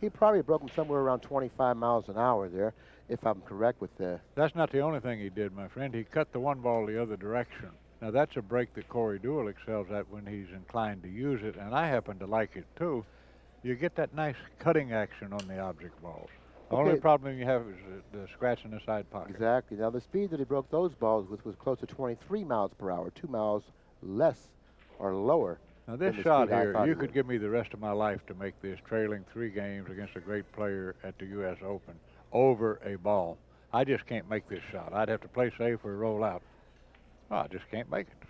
He probably broke him somewhere around 25 miles an hour there, if I'm correct with the... That's not the only thing he did, my friend. He cut the 1 ball the other direction. Now, that's a break that Corey Deuel excels at when he's inclined to use it, and I happen to like it, too. You get that nice cutting action on the object balls. The only problem you have is the scratch in the side pocket. Exactly. Now, the speed that he broke those balls with was close to 23 miles per hour, 2 miles less or lower. Now, this shot here, you could give me the rest of my life to make this, trailing 3 games against a great player at the U.S. Open over a ball. I just can't make this shot. I'd have to play safe or roll out. Oh, I just can't make it.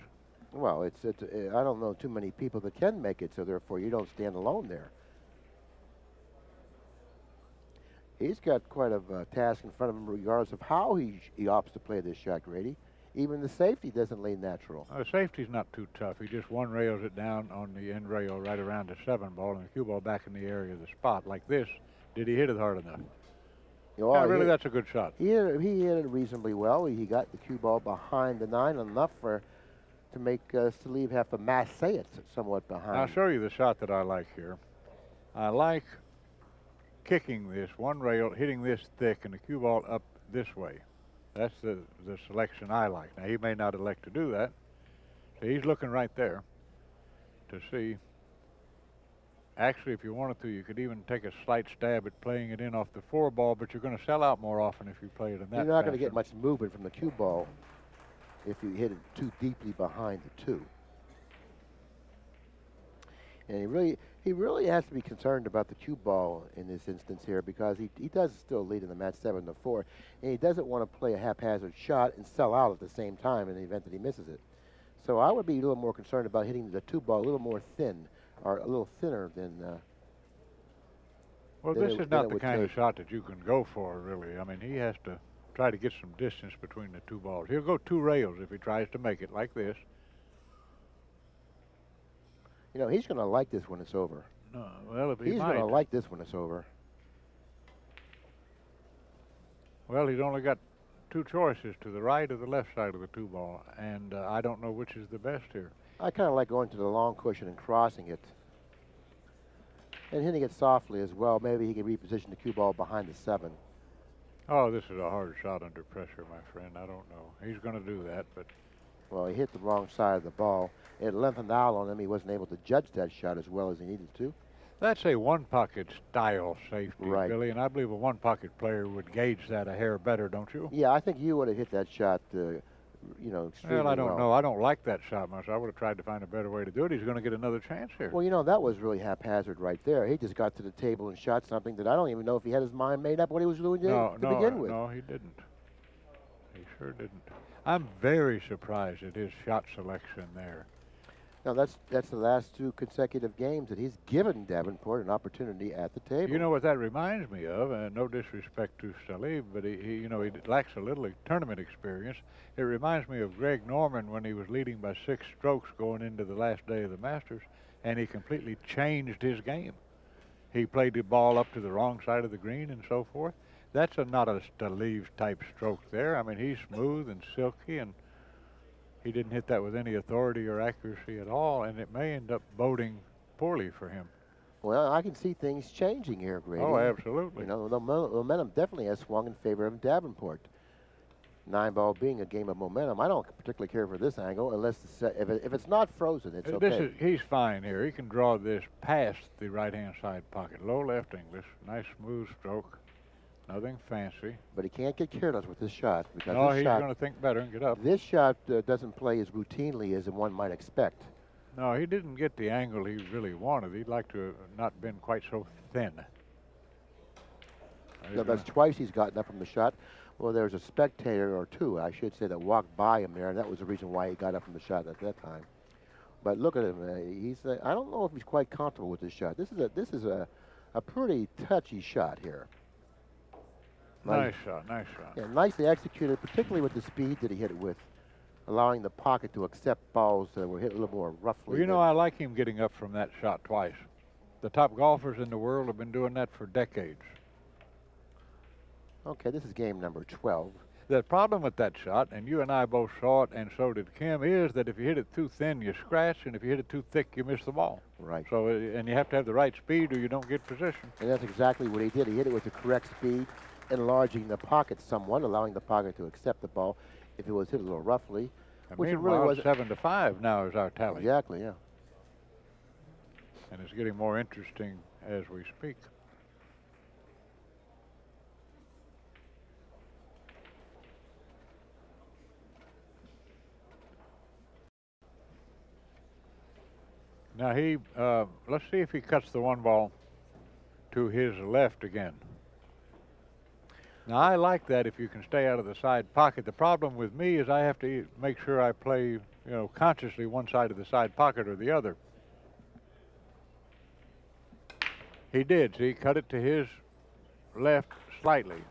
Well, I don't know too many people that can make it, so therefore you don't stand alone there. He's got quite a task in front of him regardless of how he opts to play this shot, Grady. Even the safety doesn't lay natural. The safety's not too tough. He just 1 rails it down on the end rail right around the 7 ball and the cue ball back in the area of the spot. Like this, did he hit it hard enough? Oh, really, that's a good shot. He hit it reasonably well. He got the cue ball behind the 9 enough to make Stalev have to massé it somewhat behind. I'll show you the shot that I like here. I like kicking this 1 rail, hitting this thick, and the cue ball up this way. That's the selection I like. Now, he may not elect to do that. So he's looking right there to see. Actually, if you wanted to, you could even take a slight stab at playing it in off the 4 ball, but you're going to sell out more often if you play it in that You're not going to get much movement from the cue ball if you hit it too deeply behind the 2. And he really has to be concerned about the cue ball in this instance here, because he does still lead in the match 7-4, and he doesn't want to play a haphazard shot and sell out at the same time in the event that he misses it. So I would be a little more concerned about hitting the 2 ball a little more thin, or a little thinner than. Well, this is not the kind of shot that you can go for, really. I mean, he has to try to get some distance between the 2 balls. He'll go 2 rails if he tries to make it like this. You know, he's going to like this when it's over. No, well, if He's going to like this when it's over. Well, he's only got two choices, to the right or the left side of the two ball, and I don't know which is the best here. I kind of like going to the long cushion and crossing it. And hitting it softly as well. Maybe he can reposition the cue ball behind the 7. Oh, this is a hard shot under pressure, my friend. I don't know. He's going to do that, but... Well, he hit the wrong side of the ball. It lengthened out on him. He wasn't able to judge that shot as well as he needed to. That's a one-pocket style safety, right, Billy, and I believe a one-pocket player would gauge that a hair better, don't you? Yeah, I think you would have hit that shot, you know, extremely well. Well, I don't know. I don't like that shot much. I would have tried to find a better way to do it. He's going to get another chance here. Well, you know, that was really haphazard right there. He just got to the table and shot something that I don't even know if he had his mind made up what he was doing to begin with. No, he didn't. He sure didn't. I'm very surprised at his shot selection there. Now, that's the last 2 consecutive games that he's given Davenport an opportunity at the table. You know what that reminds me of, and no disrespect to Stalev, but he lacks a little tournament experience. It reminds me of Greg Norman when he was leading by 6 strokes going into the last day of the Masters, and he completely changed his game. He played the ball up to the wrong side of the green and so forth. That's not a Stalev type stroke there. I mean, he's smooth and silky, and he didn't hit that with any authority or accuracy at all, and it may end up boding poorly for him. Well, I can see things changing here, Grady. Oh, absolutely. You know, the momentum definitely has swung in favor of Davenport. 9-ball being a game of momentum. I don't particularly care for this angle unless if it's not frozen, it's okay. He's fine here. He can draw this past the right-hand side pocket. Low left English, nice smooth stroke. Nothing fancy. But he can't get careless with this shot. Because no, he's going to think better and get up. This shot doesn't play as routinely as one might expect. No, he didn't get the angle he really wanted. He'd like to have not been quite so thin. No, that's twice he's gotten up from the shot. Well, there's a spectator or 2, I should say, that walked by him there, and that was the reason why he got up from the shot at that time. But look at him. I don't know if he's quite comfortable with this shot. This is a pretty touchy shot here. Nice shot, nice shot. Yeah, nicely executed, particularly with the speed that he hit it with, allowing the pocket to accept balls that were hit a little more roughly. Well, you know, I like him getting up from that shot twice. The top golfers in the world have been doing that for decades. Okay, this is game number 12. The problem with that shot, and you and I both saw it, and so did Kim, is that if you hit it too thin, you scratch, and if you hit it too thick, you miss the ball. Right. So, and you have to have the right speed or you don't get position. And that's exactly what he did. He hit it with the correct speed, enlarging the pocket somewhat, allowing the pocket to accept the ball if it was hit a little roughly. Which it really was 7-5 now is our tally. Exactly, yeah. And it's getting more interesting as we speak. Now let's see if he cuts the 1 ball to his left again. Now, I like that if you can stay out of the side pocket. The problem with me is I have to make sure I play, you know, consciously one side of the side pocket or the other. He did. See, he cut it to his left slightly.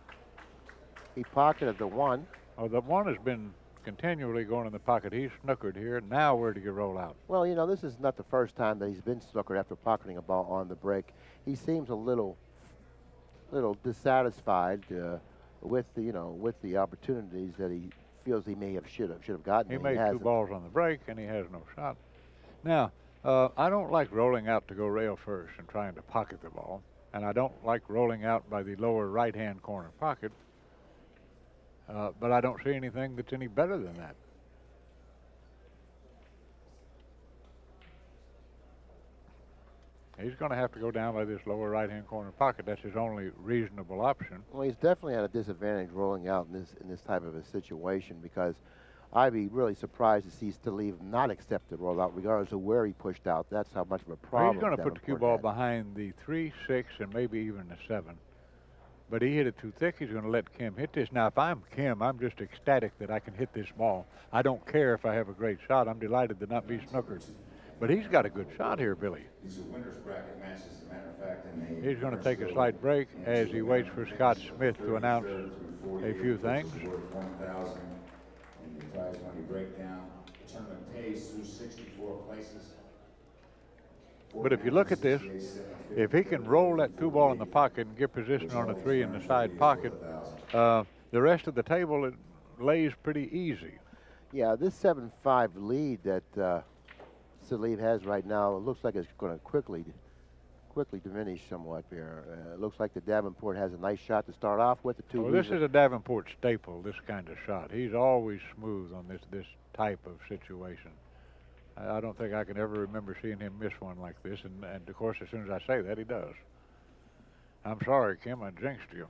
He pocketed the 1. Oh, the 1 has been continually going in the pocket. He's snookered here. Now where do you roll out? Well, you know, this is not the first time that he's been snookered after pocketing a ball on the break. He seems a little dissatisfied with the opportunities that he feels he may have should have gotten. He made 2 balls on the break and he has no shot. Now, I don't like rolling out to go rail first and trying to pocket the ball, and I don't like rolling out by the lower right-hand corner pocket. But I don't see anything that's any better than that. He's going to have to go down by this lower right-hand corner pocket. That's his only reasonable option. Well, he's definitely at a disadvantage rolling out in this type of a situation, because I'd be really surprised to see Stalev not accept the rollout, regardless of where he pushed out. That's how much of a problem. Well, he's going to put the cue ball behind the 3, 6, and maybe even the 7. But he hit it too thick. He's going to let Kim hit this. Now, if I'm Kim, I'm just ecstatic that I can hit this ball. I don't care if I have a great shot. I'm delighted to not be snookered. But he's got a good shot here, Billy. These are winners bracket matches, as a matter of fact. And he's going to take a slight break as he waits for Scott Smith to announce a few things. In the prize money breakdown, the tournament pays through 64 places. But if you look at this, if he can roll that 2-ball in the pocket and get position on a 3 in the side pocket, the rest of the table, it lays pretty easy. Yeah, this 7-5 lead that Stalev has right now, it looks like it's going to quickly diminish somewhat here. It looks like the Davenport has a nice shot to start off with. The two. Well, this is a Davenport staple, this kind of shot. He's always smooth on this type of situation. I don't think I can ever remember seeing him miss one like this, and of course, as soon as I say that, he does. I'm sorry, Kim, I jinxed you.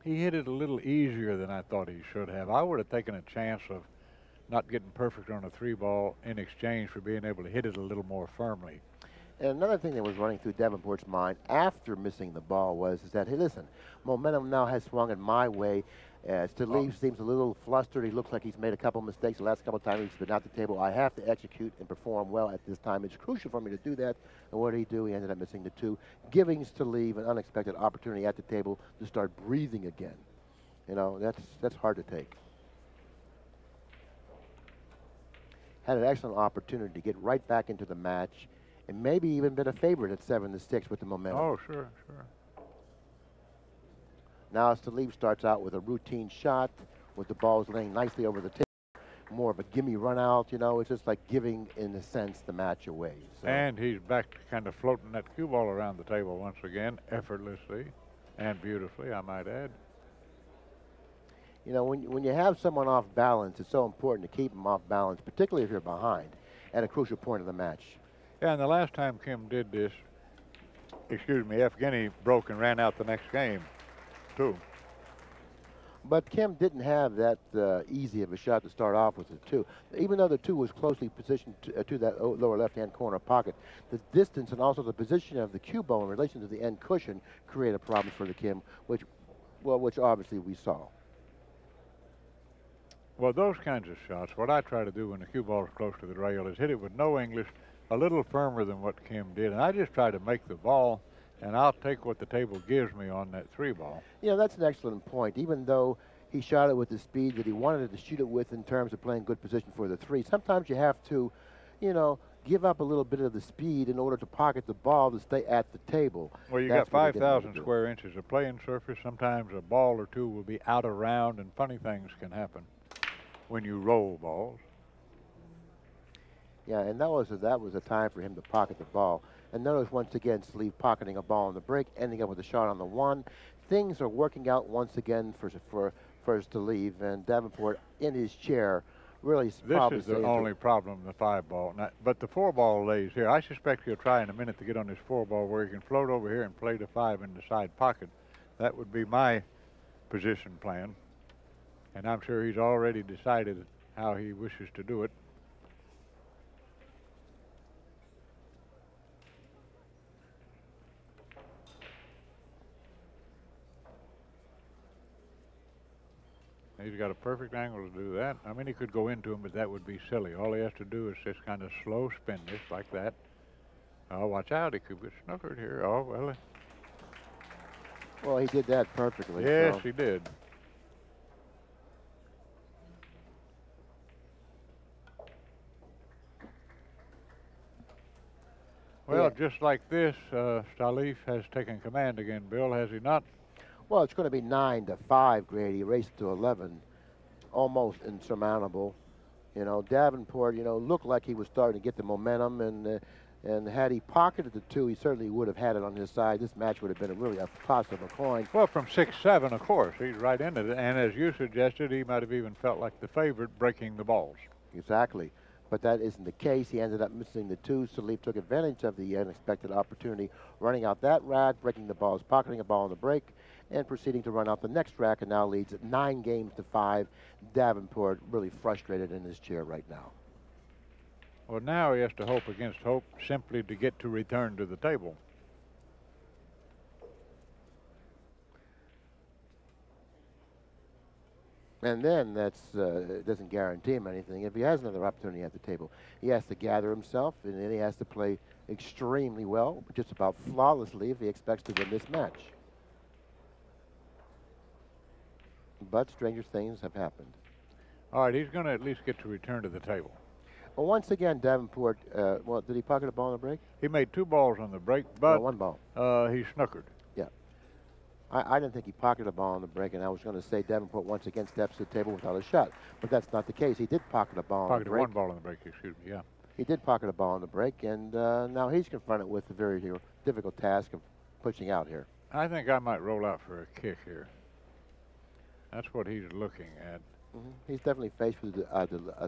He hit it a little easier than I thought he should have. I would have taken a chance of not getting perfect on a 3-ball in exchange for being able to hit it a little more firmly. And another thing that was running through Davenport's mind after missing the ball was that, hey, listen, momentum now has swung in my way. Stalev seems a little flustered. He looks like he's made a couple mistakes the last couple of times he's been at the table. I have to execute and perform well at this time. It's crucial for me to do that. And what did he do? He ended up missing the 2, giving Stalev an unexpected opportunity at the table to start breathing again. You know, that's hard to take. Had an excellent opportunity to get right back into the match and maybe even been a favorite at 7-6 with the momentum. Oh, sure, sure. Now Stalev starts out with a routine shot with the balls laying nicely over the table. More of a gimme run out, you know, it's just like giving, in a sense, the match away. So. And he's back to kind of floating that cue ball around the table once again, effortlessly and beautifully, I might add. You know, when you have someone off balance, it's so important to keep them off balance, particularly if you're behind at a crucial point of the match. Yeah, and the last time Kim did this, Evgeny broke and ran out the next game, too. But Kim didn't have that easy of a shot to start off with the 2. Even though the 2 was closely positioned to that lower left-hand corner pocket, the distance and also the position of the cue ball in relation to the end cushion created problems for the Kim, which obviously we saw. Well, those kinds of shots, what I try to do when the cue ball is close to the rail is hit it with no English, a little firmer than what Kim did. And I just try to make the ball, and I'll take what the table gives me on that 3-ball. Yeah, that's an excellent point. Even though he shot it with the speed that he wanted to shoot it with in terms of playing good position for the 3, sometimes you have to, you know, give up a little bit of the speed in order to pocket the ball to stay at the table. Well, you got 5,000 square inches of playing surface. Sometimes a ball or 2 will be out of round, and funny things can happen when you roll balls. Yeah, and that was a time for him to pocket the ball. And notice once again, Stalev pocketing a ball on the break, ending up with a shot on the 1. Things are working out once again for Stalev, and Davenport in his chair really probably. This is the only problem, the 5-ball. But the 4-ball lays here. I suspect he'll try in a minute to get on this 4-ball where he can float over here and play the 5 in the side pocket. That would be my position plan. And I'm sure he's already decided how he wishes to do it. He's got a perfect angle to do that. I mean, he could go into him, but that would be silly. All he has to do is just kind of slow spin this like that. Oh, watch out. He could get snookered here. Oh, well. Well, he did that perfectly. Yes, so. He did. Well, yeah. Just like this, Stalev has taken command again, Bill, has he not? Well, it's going to be 9-5, Grady, raced to 11. Almost insurmountable. You know, Davenport, you know, looked like he was starting to get the momentum, and had he pocketed the 2, he certainly would have had it on his side. This match would have been really a toss of a coin. Well, from 6-7, of course, he's right into it. And as you suggested, he might have even felt like the favorite breaking the balls. Exactly. But that isn't the case. He ended up missing the 2. Stalev took advantage of the unexpected opportunity, running out that rack, breaking the balls, pocketing a ball on the break, and proceeding to run out the next rack, and now leads at 9-5. Davenport really frustrated in his chair right now. Well, now he has to hope against hope simply to get to return to the table. And then that's doesn't guarantee him anything. If he has another opportunity at the table, he has to gather himself, and then he has to play extremely well, just about flawlessly, if he expects to win this match. But stranger things have happened. All right, he's going to at least get to return to the table. Well, once again, Davenport, well, did he pocket a ball on the break? He made 2 balls on the break, but no, 1 ball. He snookered. Yeah. I didn't think he pocketed a ball on the break, and I was going to say Davenport once again steps to the table without a shot. But that's not the case. He did pocket a ball on the break. 1 ball on the break, excuse me, yeah. He did pocket a ball on the break, and now he's confronted with the very difficult task of pushing out here. I think I might roll out for a kick here. That's what he's looking at. He's definitely faced with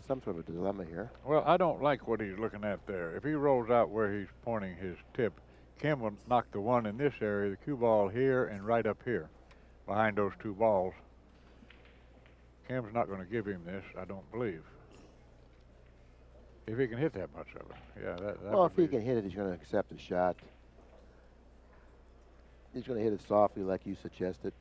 some sort of a dilemma here. Well, I don't like what he's looking at there. If he rolls out where he's pointing his tip, Kim will knock the 1 in this area, the cue ball here and right up here, behind those 2 balls. Kim's not going to give him this, I don't believe. If he can hit that much of it, yeah. That well, if he can hit it, he's going to accept the shot. He's going to hit it softly, like you suggested.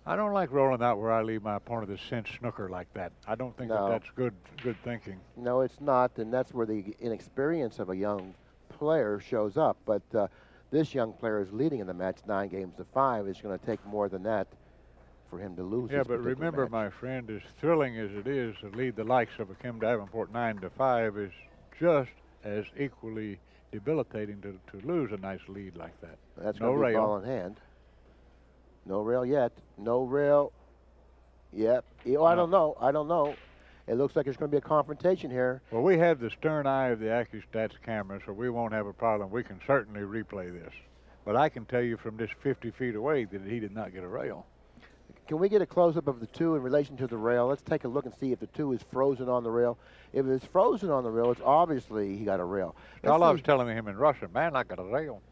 I don't like rolling out where I leave my opponent a cinch snooker like that. I don't think that that's good thinking. No, it's not, and that's where the inexperience of a young player shows up. But this young player is leading in the match 9-5. It's going to take more than that for him to lose. Yeah, but remember, my friend, as thrilling as it is to lead the likes of a Kim Davenport 9-5 is just as equally debilitating to lose a nice lead like that. That's no rail. Ball in hand. No rail yet. No rail. Yep. Oh, I don't know. I don't know. It looks like it's going to be a confrontation here. Well, we have the stern eye of the ACCUSTATS camera, so we won't have a problem. We can certainly replay this. But I can tell you from just 50 feet away that he did not get a rail. Can we get a close-up of the 2 in relation to the rail? Let's take a look and see if the 2 is frozen on the rail. If it's frozen on the rail, it's obviously he got a rail. Stalov's telling him in Russian, man, I got a rail.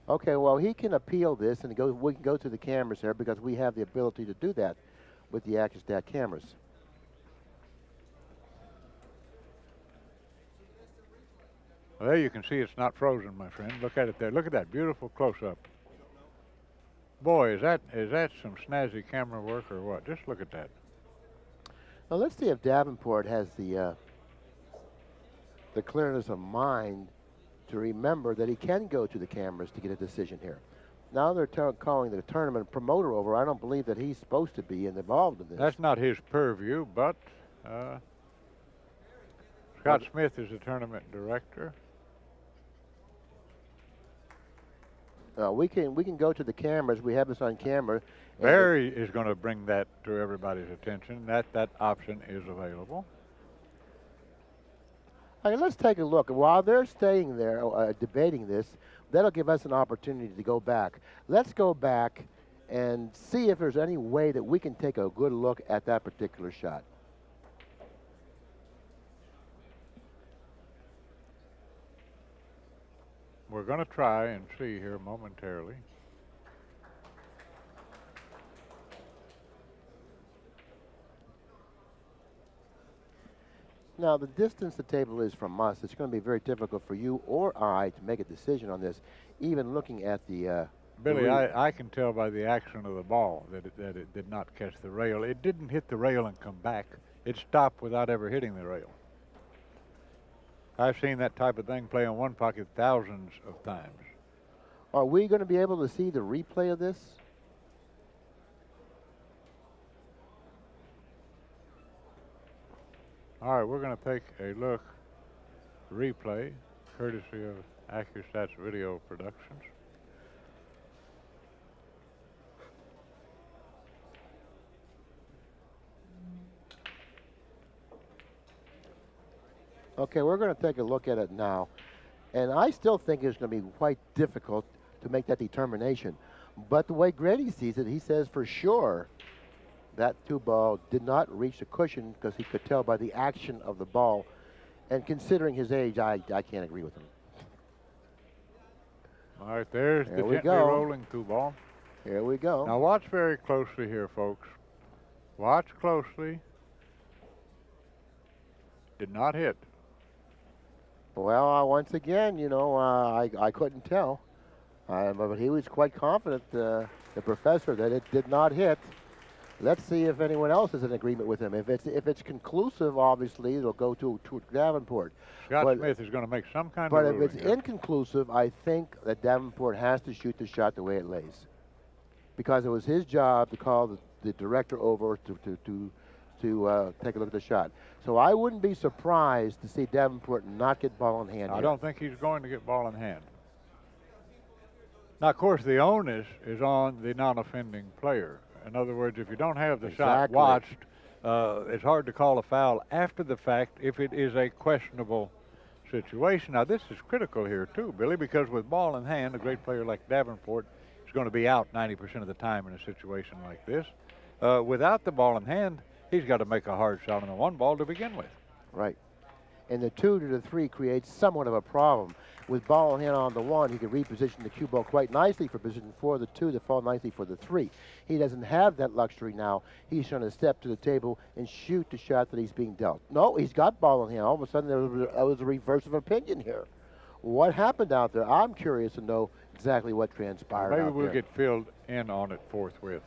Okay, well, he can appeal this, and we can go to the cameras here because we have the ability to do that with the ACCUSTAT cameras. Well, there you can see it's not frozen, my friend. Look at it there. Look at that beautiful close-up. Boy, is that some snazzy camera work or what? Just look at that. Now let's see if Davenport has the clearness of mind to remember that he can go to the cameras to get a decision here. Now they're calling the tournament promoter over. I don't believe that he's supposed to be involved in this. That's not his purview, but Scott Smith is the tournament director. We can go to the cameras. We have this on camera. Barry is going to bring that to everybody's attention. That option is available. Okay, let's take a look. While they're staying there debating this, that'll give us an opportunity to go back. Let's go back and see if there's any way that we can take a good look at that particular shot. We're going to try and see here momentarily. Now, the distance the table is from us, it's going to be very difficult for you or I to make a decision on this, even looking at the... Billy, I can tell by the action of the ball that it did not catch the rail. It didn't hit the rail and come back. It stopped without ever hitting the rail. I've seen that type of thing play on one pocket thousands of times. Are we going to be able to see the replay of this? All right, we're going to take a look, replay, courtesy of ACCUSTATS Video Productions. Okay, we're going to take a look at it now. And I still think it's going to be quite difficult to make that determination. But the way Grady sees it, he says for sure that 2-ball did not reach the cushion because he could tell by the action of the ball. And considering his age, I can't agree with him. All right, there's the gently rolling 2-ball. Here we go. Now watch very closely here, folks. Watch closely. Did not hit. Well, once again, you know, I couldn't tell. But he was quite confident, the professor, that it did not hit. Let's see if anyone else is in agreement with him. If it's conclusive, obviously, it'll go to Davenport. Scott Smith is going to make some kind of ruling. But if it's here. inconclusive, I think that Davenport has to shoot the shot the way it lays. Because it was his job to call the director over to take a look at the shot. So I wouldn't be surprised to see Davenport not get ball in hand. I don't think he's going to get ball in hand. Now, of course, the onus is on the non-offending player. In other words, if you don't have the shot watched, it's hard to call a foul after the fact if it is a questionable situation. Now, this is critical here, too, Billy, because with ball in hand, a great player like Davenport is going to be out 90% of the time in a situation like this. Without the ball in hand, he's got to make a hard shot on the 1 ball to begin with. Right. And the 2 to the 3 creates somewhat of a problem. With ball in hand on the 1, he can reposition the cue ball quite nicely for position 4, the 2 to fall nicely for the 3. He doesn't have that luxury now. He's trying to step to the table and shoot the shot that he's being dealt. No, he's got ball in hand. All of a sudden, there was a reverse of opinion here. What happened out there? I'm curious to know exactly what transpired. Maybe we'll get filled in on it forthwith.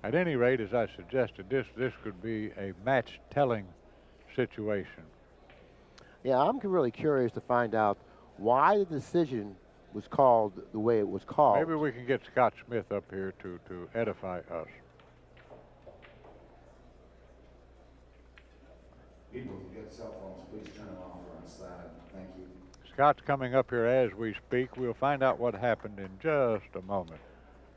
At any rate, as I suggested, this could be a match-telling situation. Yeah, I'm really curious to find out why the decision was called the way it was called. Maybe we can get Scott Smith up here to edify us. People who get cell phones, please turn them off or on silent. Thank you. Scott's coming up here as we speak. We'll find out what happened in just a moment.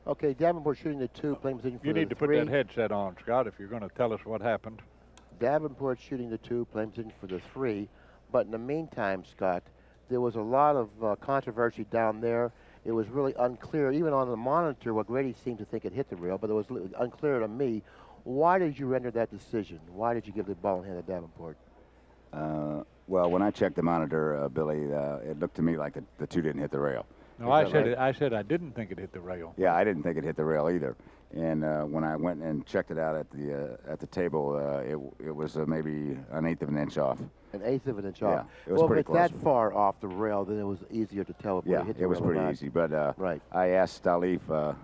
Okay, Davenport shooting the 2, playing position for the 3. You need to put that headset on, Scott, if you're going to tell us what happened. Davenport shooting the 2, playing position for the 3. But in the meantime, Scott, there was a lot of controversy down there. It was really unclear, even on the monitor, what Grady seemed to think it hit the rail, but it was unclear to me. Why did you render that decision? Why did you give the ball in hand to Davenport? Well, when I checked the monitor, Billy, it looked to me like the 2 didn't hit the rail. No, I said I didn't think it hit the rail. Yeah, I didn't think it hit the rail either. And when I went and checked it out at the table, it was maybe an 1/8 of an inch off. An 1/8 of an inch off. Yeah, it was pretty close. Well, if it's that far off the rail, then it was easier to tell if it hit the rail. Yeah, it was pretty easy. But right. I asked Stalev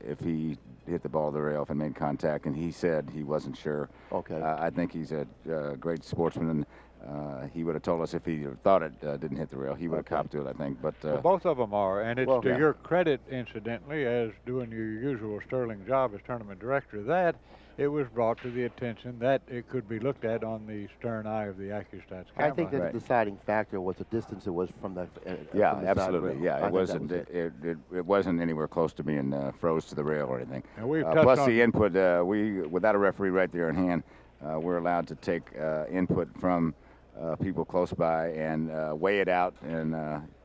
if he hit the ball to the rail, if it made contact, and he said he wasn't sure. Okay. I think he's a great sportsman, and he would have told us if he thought it didn't hit the rail. He would have copped to it, I think. But well, both of them are, and it's to your credit, incidentally, as doing your usual sterling job as tournament director, that it was brought to the attention that it could be looked at on the stern eye of the ACCUSTATS camera. I think that the deciding factor was the distance it was from the yeah, from the absolutely. Yeah, it wasn't. It wasn't anywhere close to being froze to the rail or anything. Plus the input, we without a referee right there in hand, we're allowed to take input from people close by and weigh it out, and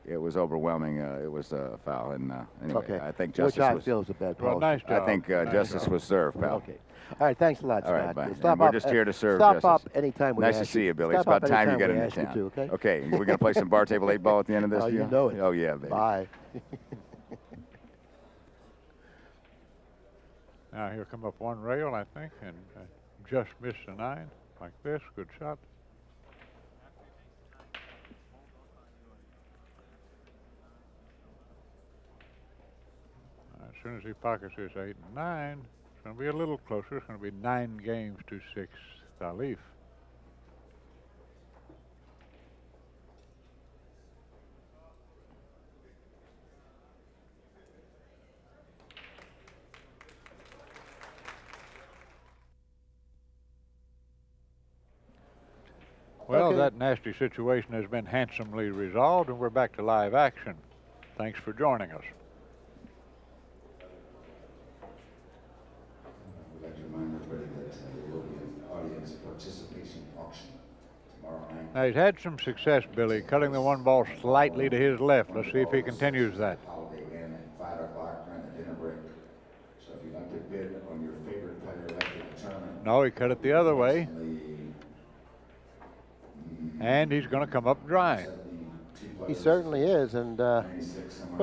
it was overwhelming. It was a foul, and anyway, I think justice which I feel is a bad policy. Well, nice job. I think justice was served, pal. Okay. All right, thanks a lot, Scott. All right, bye. Stop we're up, just here to serve stop justice. Up anytime we nice ask to see you, Billy. Stop It's about up time you anytime get we into ask town. you to, okay? Okay, we're going to play some bar table 8 ball at the end of this? Oh, you know it. Oh, yeah, baby. Bye. Now here come up 1 rail, I think, and just missed the 9, like this. Good shot. As soon as he pockets his 8 and 9, it's going to be a little closer. It's going to be 9 games to 6 Stalev. Well, that nasty situation has been handsomely resolved, and we're back to live action. Thanks for joining us. We'd like to remind everybody that there will be an audience participation auction tomorrow night. Now, he's had some success, Billy, cutting the 1 ball slightly to his left. Let's see if he continues that. Holiday Inn at 5 o'clock during the dinner break. So if you'd like to bid on your favorite player left in the tournament. No, he cut it the other way. And he's going to come up dry. He certainly is, and well,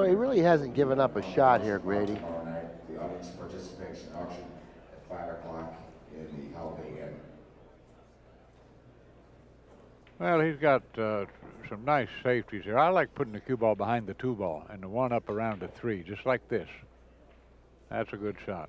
he really hasn't given up a shot here, Grady. Tomorrow night, the audience participation auction at 5 o'clock in the Holiday Inn. Well, he's got some nice safeties here. I like putting the cue ball behind the 2 ball and the 1 up around the 3, just like this. That's a good shot.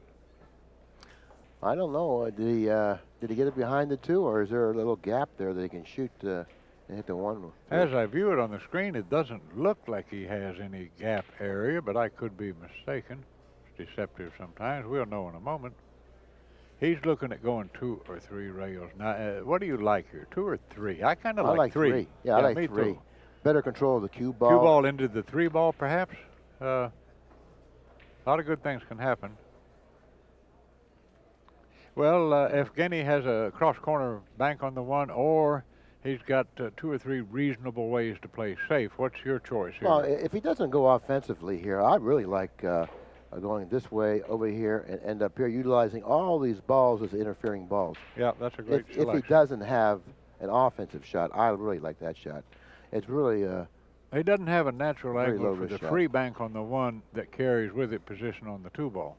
I don't know. Did he get it behind the 2, or is there a little gap there that he can shoot and hit the 1? As I view it on the screen, it doesn't look like he has any gap area, but I could be mistaken. deceptive sometimes. We'll know in a moment. He's looking at going 2 or 3 rails. Now, what do you like here, 2 or 3? I kind of like 3. Yeah, I like 3. Too. Better control of the cue ball. Cue ball into the 3 ball, perhaps. A lot of good things can happen. Well, Evgeny has a cross-corner bank on the 1, or he's got 2 or 3 reasonable ways to play safe. What's your choice here? Well, if he doesn't go offensively here, I really like going this way over here and end up here, utilizing all these balls as interfering balls. Yeah, that's a great selection. If he doesn't have an offensive shot, I really like that shot. It's really he doesn't have a natural angle for the free bank on the 1 that carries with it position on the 2 ball.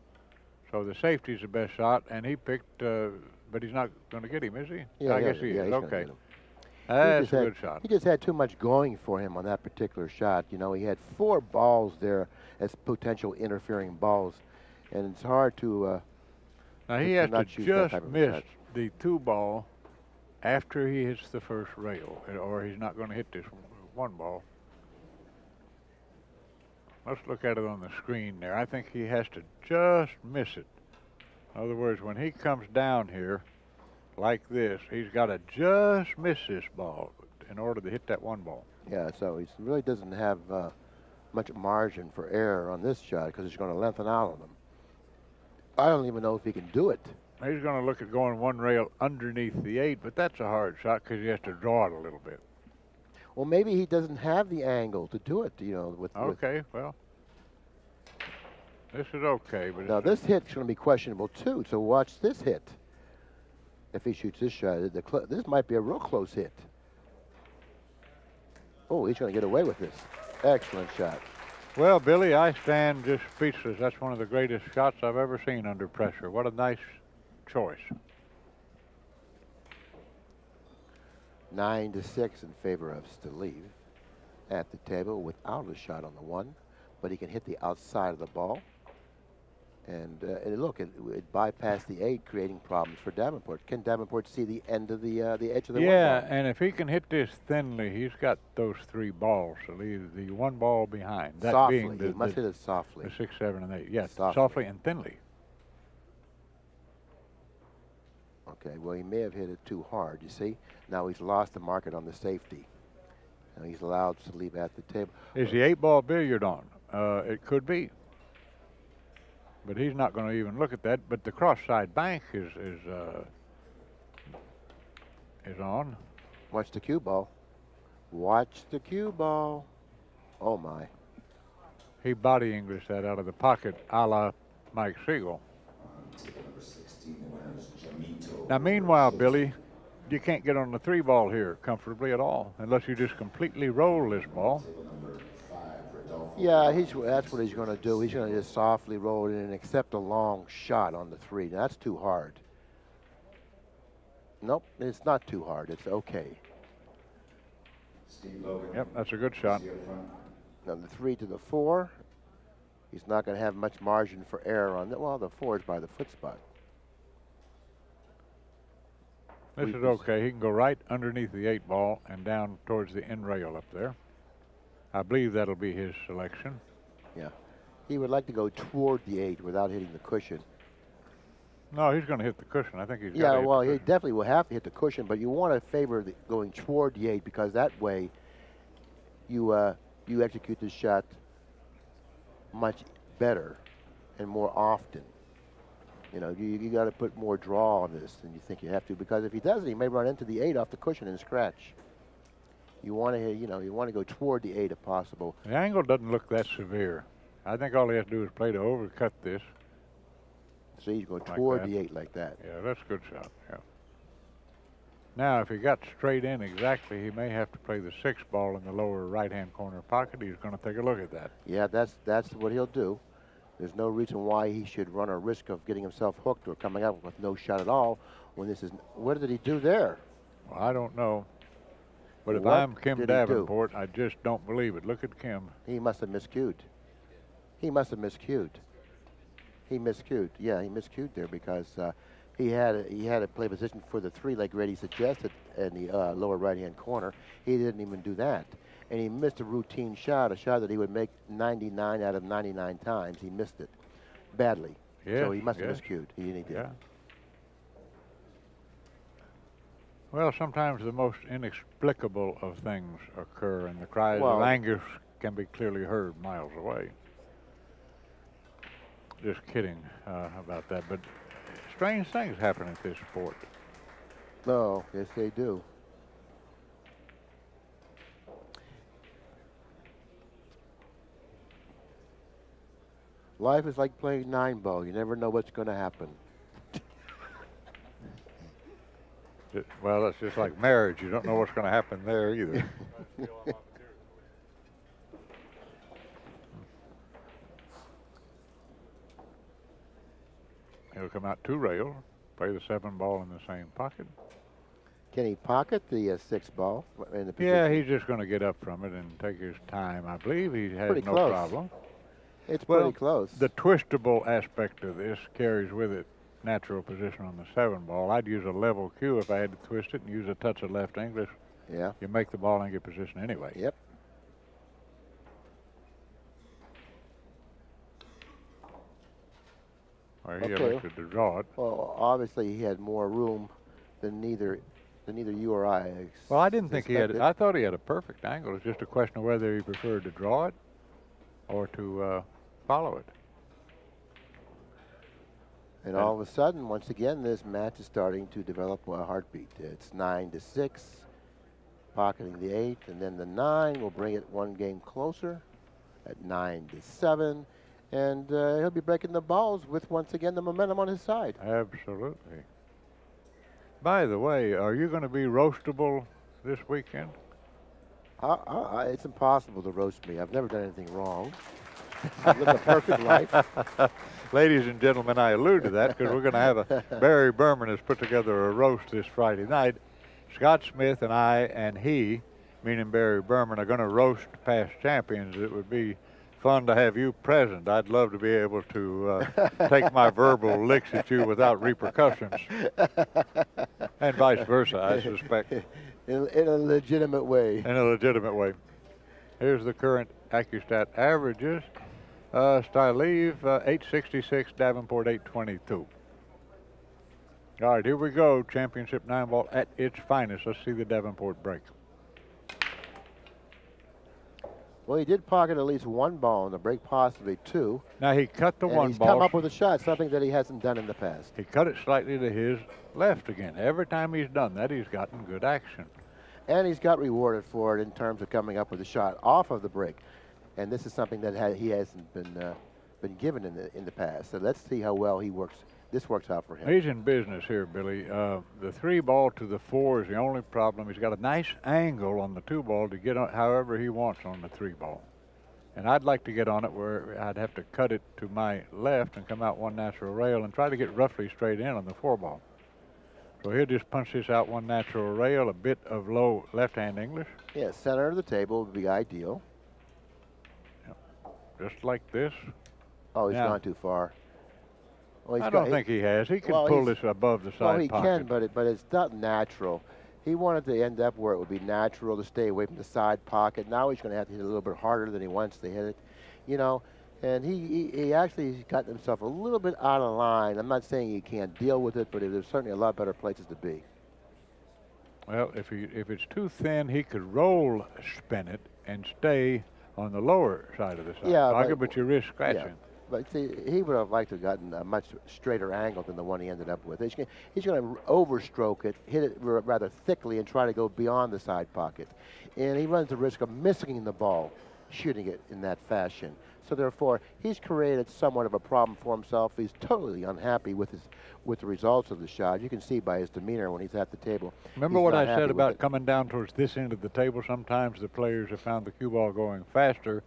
So the safety's the best shot, and he picked, but he's not going to get him, is he? Yeah, I guess he is. Okay. That's a good shot. He just had too much going for him on that particular shot. You know, he had 4 balls there as potential interfering balls, and it's hard to. Now he has to just miss the 2 ball after he hits the first rail, or he's not going to hit this 1 ball. Let's look at it on the screen there. I think he has to just miss it. In other words, when he comes down here like this, he's got to just miss this ball in order to hit that 1 ball. Yeah, so he really doesn't have much margin for error on this shot because he's going to lengthen out on them. I don't even know if he can do it. He's going to look at going 1 rail underneath the 8, but that's a hard shot because he has to draw it a little bit. Well, maybe he doesn't have the angle to do it, you know. Okay, well, this is okay. But now this hit's going to be questionable too, so watch this hit. If he shoots this shot, this might be a real close hit. Oh, he's going to get away with this. Excellent shot. Well, Billy, I stand just speechless. That's one of the greatest shots I've ever seen under pressure. What a nice choice. 9-6 in favor of Stalev at the table without a shot on the 1, but he can hit the outside of the ball. And look, it bypassed the 8, creating problems for Davenport. Can Davenport see the end of the edge of the 1 ball? Yeah, and if he can hit this thinly, he's got those 3 balls to leave the 1 ball behind. That softly, being he must hit it softly. The 6, 7, and 8. Yes, softly and thinly. Okay, well, he may have hit it too hard, you see. Now he's lost the market on the safety. Now he's allowed to leave at the table. Is the 8-ball billiard on? It could be. But he's not going to even look at that. But the cross-side bank is on. Watch the cue ball. Watch the cue ball. Oh, my. He body English that out of the pocket, a la Mike Siegel. Now, meanwhile, Billy, you can't get on the 3 ball here comfortably at all unless you just completely roll this ball. Yeah, that's what he's going to do. He's going to just softly roll it in and accept a long shot on the 3. Now, that's too hard. Nope, it's not too hard. It's okay. Yep, that's a good shot. Now, the 3 to the 4. He's not going to have much margin for error on that. Well, the 4 is by the foot spot. This is okay. He can go right underneath the 8 ball and down towards the end rail up there. I believe that'll be his selection. Yeah. He would like to go toward the 8 without hitting the cushion. No, he's going to hit the cushion. I think he's Yeah, well, he definitely will have to hit the cushion, but you want to favor going toward the 8 because that way you execute the shot much better and more often. You know, you got to put more draw on this than you think you have to, because if he doesn't, he may run into the 8 off the cushion and scratch. You want to, you want to go toward the 8 if possible. The angle doesn't look that severe. I think all he has to do is play to overcut this. So he's going toward the 8 like that. Yeah, that's a good shot. Yeah. Now, if he got straight in exactly, he may have to play the 6 ball in the lower right-hand corner pocket. He's going to take a look at that. Yeah, that's what he'll do. There's no reason why he should run a risk of getting himself hooked or coming up with no shot at all when this is. What did he do there? Well, I don't know. But if I'm Kim Davenport, I just don't believe it. Look at Kim. He must have miscued. He must have miscued. He miscued. Yeah, he miscued there because he had to play position for the 3 like Grady suggested in the lower right-hand corner. He didn't even do that. And he missed a routine shot, a shot that he would make 99 out of 99 times. He missed it. badly. Yeah, so he must have miscued. He did. Yeah. Well, sometimes the most inexplicable of things occur, and the cries of anguish can be clearly heard miles away. Just kidding about that, but strange things happen at this sport. No, yes they do. Life is like playing 9-ball. You never know what's going to happen. Well, it's just like marriage. You don't know what's going to happen there either. He'll come out 2 rail, play the 7-ball in the same pocket. Can he pocket the 6-ball in the position? Yeah, he's just going to get up from it and take his time. I believe he has no problem. It's pretty close. The twistable aspect of this carries with it natural position on the 7-ball. I'd use a level cue if I had to twist it and use a touch of left English. Yeah. You make the ball and get position anyway. Yep. Well, he elected to draw it. Well, obviously he had more room than neither you or I. Well, I didn't think he had it. I thought he had a perfect angle. It's just a question of whether he preferred to draw it or to follow it. And all of a sudden, once again, this match is starting to develop a heartbeat. It's 9-6, pocketing the 8, and then the 9 will bring it 1 game closer at 9-7. And he'll be breaking the balls with, once again, the momentum on his side. Absolutely. By the way, are you going to be roastable this weekend? It's impossible to roast me. I've never done anything wrong. I've lived a perfect life. Ladies and gentlemen, I allude to that because we're going to have Barry Berman has put together a roast this Friday night. Scott Smith and I and he, meaning Barry Berman, are going to roast past champions. It would be fun to have you present. I'd love to be able to take my verbal licks at you without repercussions. And vice versa, I suspect. In a legitimate way. In a legitimate way. Here's the current ACCUSTAT averages. Stalev, 866, Davenport, 822. All right, here we go. Championship 9-ball at its finest. Let's see the Davenport break. Well, he did pocket at least 1 ball in the break, possibly 2. Now, he cut the 1 ball. He's come up with a shot, something that he hasn't done in the past. He cut it slightly to his left again. Every time he's done that, he's gotten good action. And he's got rewarded for it in terms of coming up with a shot off of the break. And this is something that he hasn't been given in the past. So let's see how well he works. This works out for him. He's in business here, Billy. The 3-ball to the 4 is the only problem. He's got a nice angle on the 2-ball to get on however he wants on the 3-ball. And I'd like to get on it where I'd have to cut it to my left and come out 1 natural rail and try to get roughly straight in on the 4-ball. So he'll just punch this out 1 natural rail, a bit of low left-hand English. Yeah, center of the table would be ideal. Yep. Just like this. Oh, he's gone too far. Well, I don't think he has. He can pull this above the side pocket. Well, he can, but it's not natural. He wanted to end up where it would be natural to stay away from the side pocket. Now he's going to have to hit it a little bit harder than he wants to hit it, you know. And he actually got himself a little bit out of line. I'm not saying he can't deal with it, but there's certainly a lot better places to be. Well, if it's too thin, he could roll spin it and stay on the lower side of the side pocket, but you risk scratching. Yeah. But see, he would have liked to have gotten a much straighter angle than the one he ended up with. He's going to overstroke it, hit it rather thickly, and try to go beyond the side pocket. And he runs the risk of missing the ball, shooting it in that fashion. So therefore, he's created somewhat of a problem for himself. He's totally unhappy with the results of the shot. You can see by his demeanor when he's at the table. Remember what I said about coming down towards this end of the table? Sometimes the players have found the cue ball going faster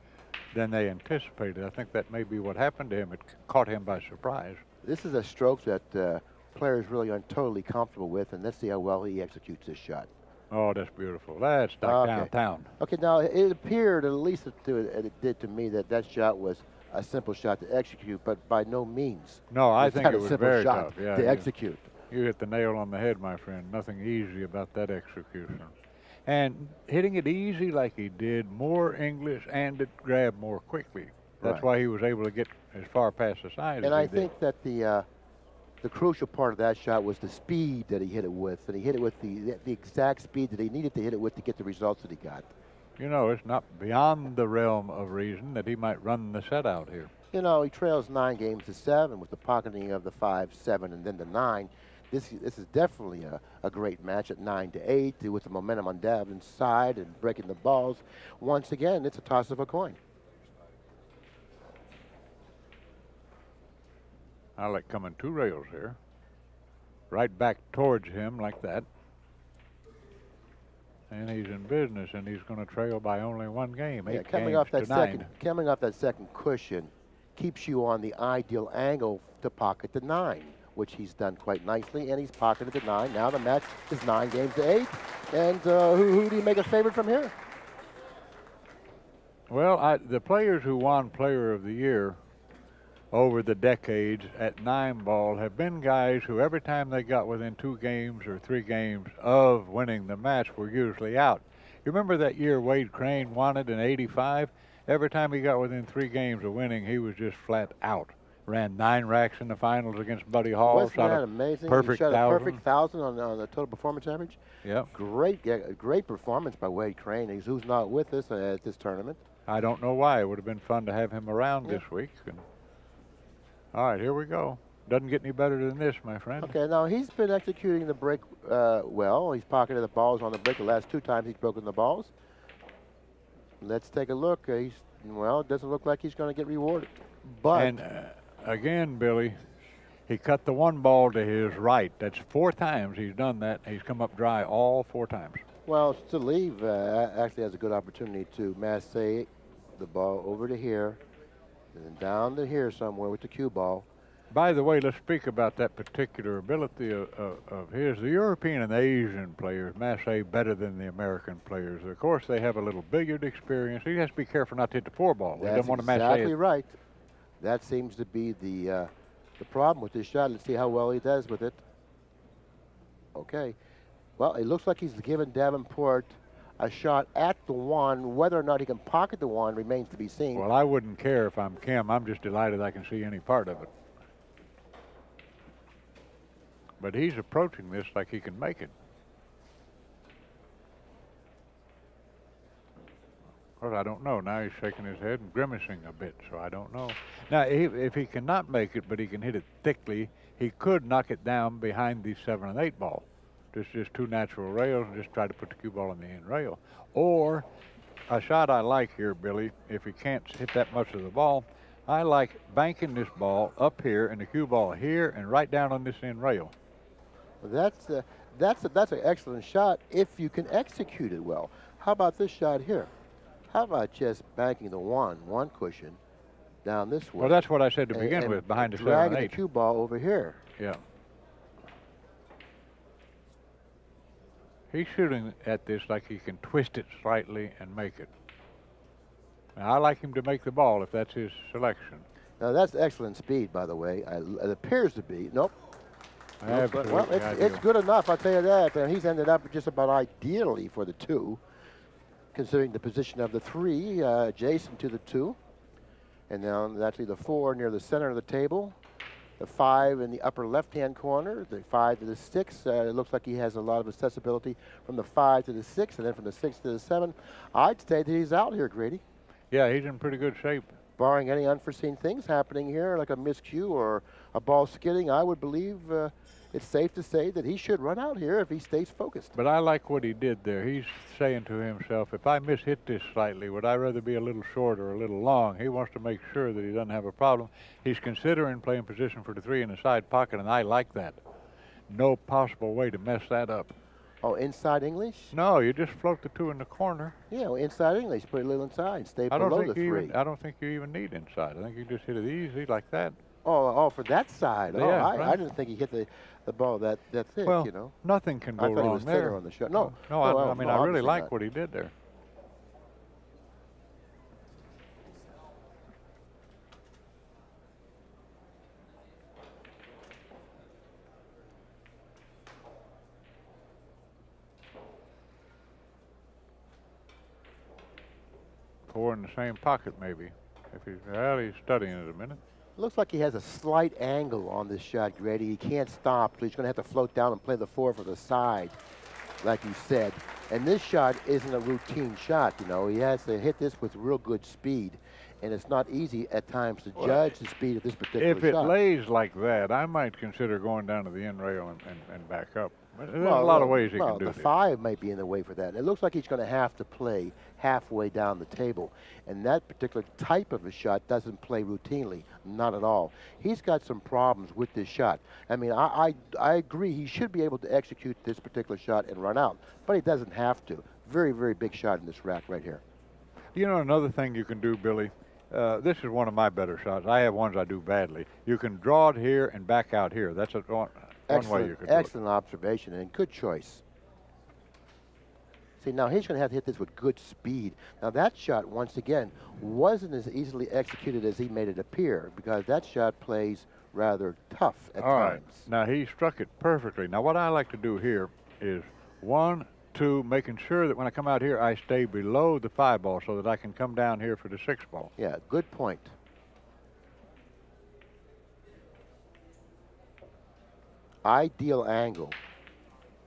than they anticipated. I think that may be what happened to him. It caught him by surprise. This is a stroke that players really aren't totally comfortable with, and let's see how well he executes this shot. Oh, that's beautiful. That's like downtown. Okay, now it appeared, at least it did to me, that shot was a simple shot to execute, but by no means. No, I think it was very tough to execute. You hit the nail on the head, my friend. Nothing easy about that execution. And hitting it easy like he did, more English, and it grabbed more quickly. That's why he was able to get as far past the side. And I think that the crucial part of that shot was the speed that he hit it with, and he hit it with the exact speed that he needed to hit it with to get the results that he got. You know, it's not beyond the realm of reason that he might run the set out here. You know, he trails 9 games to 7 with the pocketing of the 5, 7, and then the 9. This is definitely a great match at 9 to 8 with the momentum on Daven's side and breaking the balls. Once again, it's a toss of a coin. I like coming 2 rails here. Right back towards him like that. And he's in business, and he's going to trail by only 1 game. Yeah, coming off that second cushion keeps you on the ideal angle to pocket the 9, which he's done quite nicely, and he's pocketed the 9. Now the match is 9 games to 8. And who do you make a favorite from here? Well, the players who won Player of the Year over the decades at 9 ball have been guys who every time they got within 2 games or 3 games of winning the match were usually out. You remember that year Wade Crane won it in '85? Every time he got within 3 games of winning, he was just flat out. Ran 9 racks in the finals against Buddy Hall. Wasn't that amazing? Perfect he shot 1,000. A perfect 1,000 on the total performance average. Yeah. Great performance by Wade Crane, who's not with us at this tournament. I don't know why. It would have been fun to have him around this week. All right, here we go. Doesn't get any better than this, my friend. Okay, now he's been executing the break well. He's pocketed the balls on the break. The last 2 times he's broken the balls. Let's take a look. It doesn't look like he's going to get rewarded. But and again, Billy, he cut the 1 ball to his right. That's 4 times he's done that. He's come up dry all 4 times. Well, Stalev actually has a good opportunity to masse the ball over to here, and then down to here somewhere with the cue ball. By the way, let's speak about that particular ability of his. The European and Asian players masse better than the American players. Of course, they have a little billiard experience. He has to be careful not to hit the 4 ball. That's want to masse exactly it. Right. That seems to be the problem with this shot. Let's see how well he does with it. Okay. Well, it looks like he's given Davenport a shot at the 1. Whether or not he can pocket the 1 remains to be seen. Well, I wouldn't care if I'm Kim. I'm just delighted I can see any part of it. But he's approaching this like he can make it. Well, I don't know. Now he's shaking his head and grimacing a bit, so I don't know. Now, if he cannot make it, but he can hit it thickly, he could knock it down behind the 7 and 8 ball. Just 2 natural rails and just try to put the cue ball in the end rail. Or a shot I like here, Billy, if he can't hit that much of the ball, I like banking this ball up here and the cue ball here and right down on this end rail. Well, that's an excellent shot if you can execute it well. How about this shot here? How about just banking the 1 cushion down this way? Well, that's what I said to begin with, behind the 7 and 8. Dragging the cue ball over here. Yeah. He's shooting at this like he can twist it slightly and make it. Now, I like him to make the ball if that's his selection. Now, that's excellent speed, by the way. It appears to be. Nope. Absolutely. Well, it's good enough, I'll tell you that. And he's ended up just about ideally for the 2, considering the position of the 3 adjacent to the 2. And now actually the 4 near the center of the table. The 5 in the upper left-hand corner, the 5 to the 6. It looks like he has a lot of accessibility from the 5 to the 6, and then from the 6 to the 7. I'd say that he's out here, Grady. Yeah, he's in pretty good shape. Barring any unforeseen things happening here, like a miscue or a ball skidding, I would believe it's safe to say that he should run out here if he stays focused. But I like what he did there. He's saying to himself, if I mishit this slightly, would I rather be a little short or a little long? He wants to make sure that he doesn't have a problem. He's considering playing position for the 3 in the side pocket, and I like that. No possible way to mess that up. Oh, inside English? No, you just float the 2 in the corner. Yeah, well, inside English, put a little inside, stay below the 3. I don't think you even need inside. I think you just hit it easy like that. Oh, for that side. Yeah, right. right. I didn't think he hit the ball that thick, well, you know. Nothing can go I thought wrong he was there. thinner on the shot. No, I mean, I really like not. what he did there. Four in the same pocket, maybe, if He's studying it a minute. Looks like he has a slight angle on this shot, Grady. He can't stop, so he's going to have to float down and play the 4 for the side, like you said. And this shot isn't a routine shot, you know. He has to hit this with real good speed, and it's not easy at times to judge the speed of this particular shot. If it lays like that, I might consider going down to the end rail and back up. But there's a lot of ways he can do the this. 5 might be in the way for that. And it looks like he's going to have to play halfway down the table. And that particular type of a shot doesn't play routinely, not at all. He's got some problems with this shot. I mean, I agree he should be able to execute this particular shot and run out, but he doesn't have to. Very, very big shot in this rack right here. You know, another thing you can do, Billy, this is one of my better shots. I have ones I do badly. You can draw it here and back out here. That's one way you can do it. Excellent observation and good choice. See, now he's going to have to hit this with good speed. Now that shot, once again, wasn't as easily executed as he made it appear, because that shot plays rather tough at times. Now he struck it perfectly. Now what I like to do here is 1, 2, making sure that when I come out here, I stay below the 5 ball so that I can come down here for the 6 ball. Yeah, good point. Ideal angle.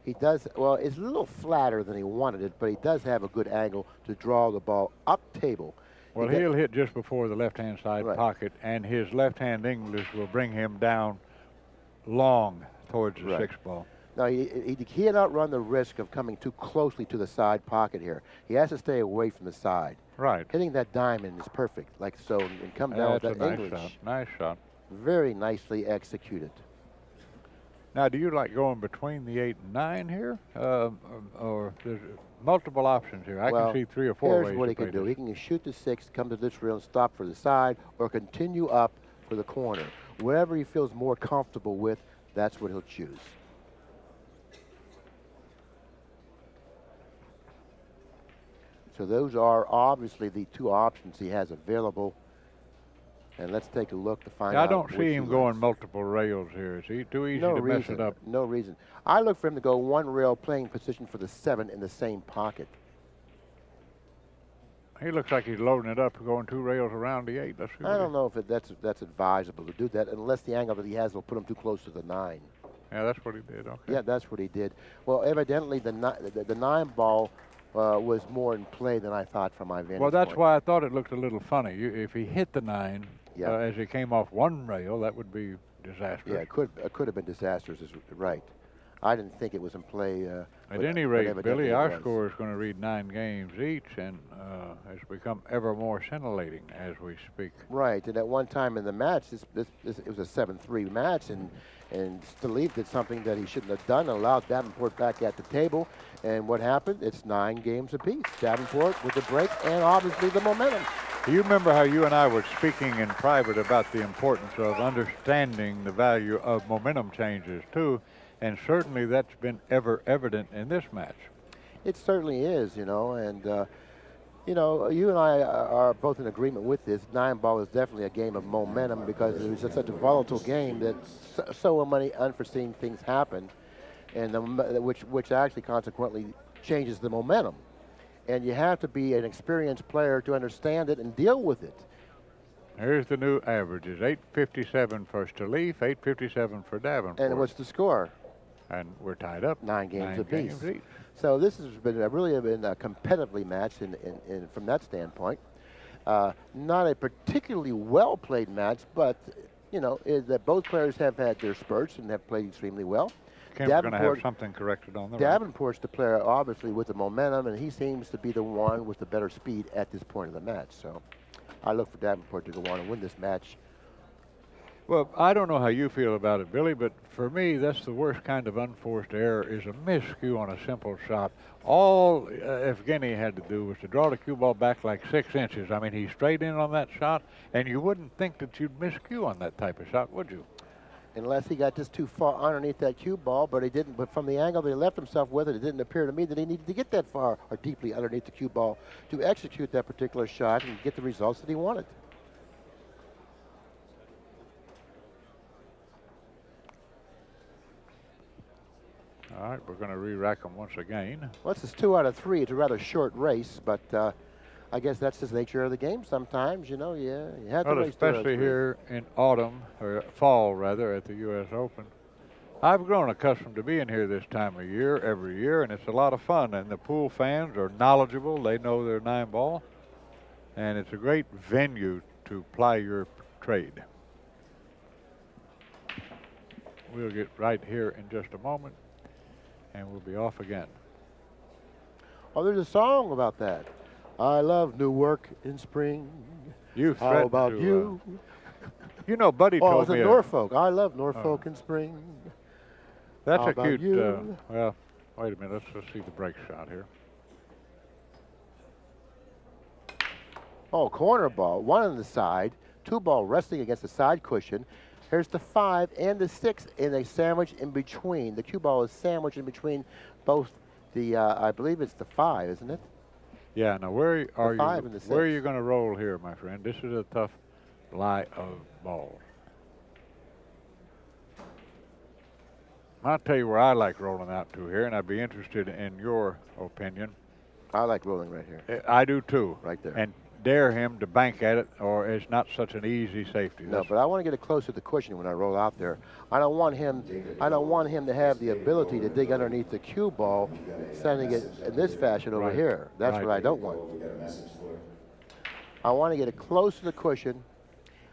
He does, well, it's a little flatter than he wanted it, but he does have a good angle to draw the ball up table. Well, he'll hit just before the left-hand side pocket, and his left-hand English will bring him down long towards the 6 ball. Now, he cannot run the risk of coming too closely to the side pocket here. He has to stay away from the side. Right. Hitting that diamond is perfect, like so, and come down with that English. Nice shot. Nice shot. Very nicely executed. Now, do you like going between the 8 and 9 here? Or there's multiple options here. I can see 3 or 4 ways. Here's what he can do. He can shoot the 6, come to this rail and stop for the side, or continue up for the corner. Wherever he feels more comfortable with, that's what he'll choose. So those are obviously the 2 options he has available. And let's take a look to find out. I don't see him going multiple rails here. Is he too easy to mess it up? No reason. I look for him to go 1 rail playing position for the 7 in the same pocket. He looks like he's loading it up, going 2 rails around the 8. I don't know if that's advisable to do that, unless the angle that he has will put him too close to the 9. Yeah, that's what he did. Okay. Yeah, that's what he did. Well, evidently the 9 ball was more in play than I thought from my vantage Well, that's point. why I thought it looked a little funny. If he hit the 9 as he came off 1 rail, that would be disastrous. Yeah, it could have been disastrous, right. I didn't think it was in play. At any rate, Billy, our score is going to read 9 games each, and has become ever more scintillating as we speak. Right, and at one time in the match, it was a 7-3 match, and Stalev did something that he shouldn't have done, allowed Davenport back at the table, and what happened? It's 9 games apiece. Davenport with the break, and obviously the momentum. You remember how you and I were speaking in private about the importance of understanding the value of momentum changes, too, and certainly that's been ever evident in this match. It certainly is, you know, and, you know, you and I are both in agreement with this. 9 ball is definitely a game of momentum because it was such a volatile game that so many unforeseen things happen, and which actually consequently changes the momentum. And you have to be an experienced player to understand it and deal with it. Here's the new averages: 857 for Stalev, 857 for Davenport. And what's the score? And we're tied up. 9 games apiece. Games each. So this has been really been a competitively match from that standpoint. Not a particularly well played match, but you know that both players have had their spurts and have played extremely well. Kemp's going to have something corrected on the Davenport's the player, obviously, with the momentum, and he seems to be the one with the better speed at this point of the match. So I look for Davenport to go on and win this match. Well, I don't know how you feel about it, Billy, but for me, that's the worst kind of unforced error, is a miscue on a simple shot. All Evgeny had to do was to draw the cue ball back like 6 inches. I mean, he's straight in on that shot, and you wouldn't think that you'd miscue on that type of shot, would you? Unless he got just too far underneath that cue ball, but he didn't. But from the angle that he left himself with it didn't appear to me that he needed to get that far or deeply underneath the cue ball to execute that particular shot and get the results that he wanted. All right, we're going to re-rack them once again. Well, this is 2 out of 3. It's a rather short race, but I guess that's just the nature of the game sometimes, you know. Yeah, you have to well, race to especially here in autumn, or fall rather, at the U.S. Open. I've grown accustomed to being here this time of year, every year, and it's a lot of fun. And the pool fans are knowledgeable. They know their 9-ball. And it's a great venue to ply your trade. We'll get right here in just a moment, and we'll be off again. Oh, there's a song about that. I love Newark in spring. How about you? You know, Buddy told me. Oh, it's Norfolk. I love Norfolk in spring. That's How a about cute. you? Well, wait a minute. Let's see the break shot here. Oh, corner ball. One on the side. 2-ball resting against the side cushion. Here's the 5 and the 6 in a sandwich in between. The cue ball is sandwiched in between both the. I believe it's the 5, isn't it? Yeah. Now, where are you? And the 6. Where are you going to roll here, my friend? This is a tough lie of ball. I'll tell you where I like rolling out to here, and I'd be interested in your opinion. I like rolling right here. I do too. Right there. And dare him to bank at it, or it's not such an easy safety. No, but I want to get it close to the cushion when I roll out there. I don't want him to have the ability to dig underneath the cue ball, sending it in this fashion over here. That's what I don't want. I want to get it close to the cushion.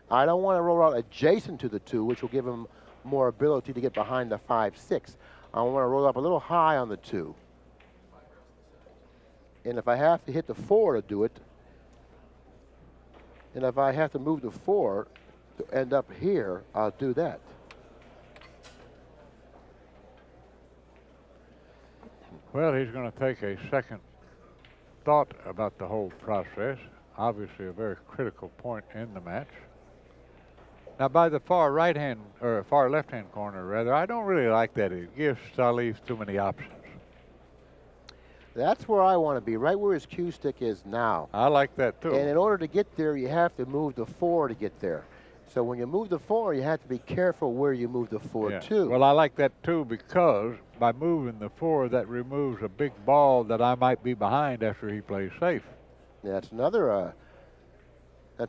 I don't want to roll out adjacent to the 2, which will give him more ability to get behind the 5-6. I want to roll up a little high on the 2. And if I have to hit the 4 to do it, and if I have to move the 4 to end up here, I'll do that. Well, he's going to take a second thought about the whole process. Obviously a very critical point in the match. Now, by the far right-hand, or far left-hand corner, rather, I don't really like that. It gives Stalev too many options. That's where I want to be, right where his cue stick is now. I like that, too. And in order to get there, you have to move the 4 to get there. So when you move the 4, you have to be careful where you move the 4 to. Well, I like that, too, because by moving the 4, that removes a big ball that I might be behind after he plays safe. Yeah, that's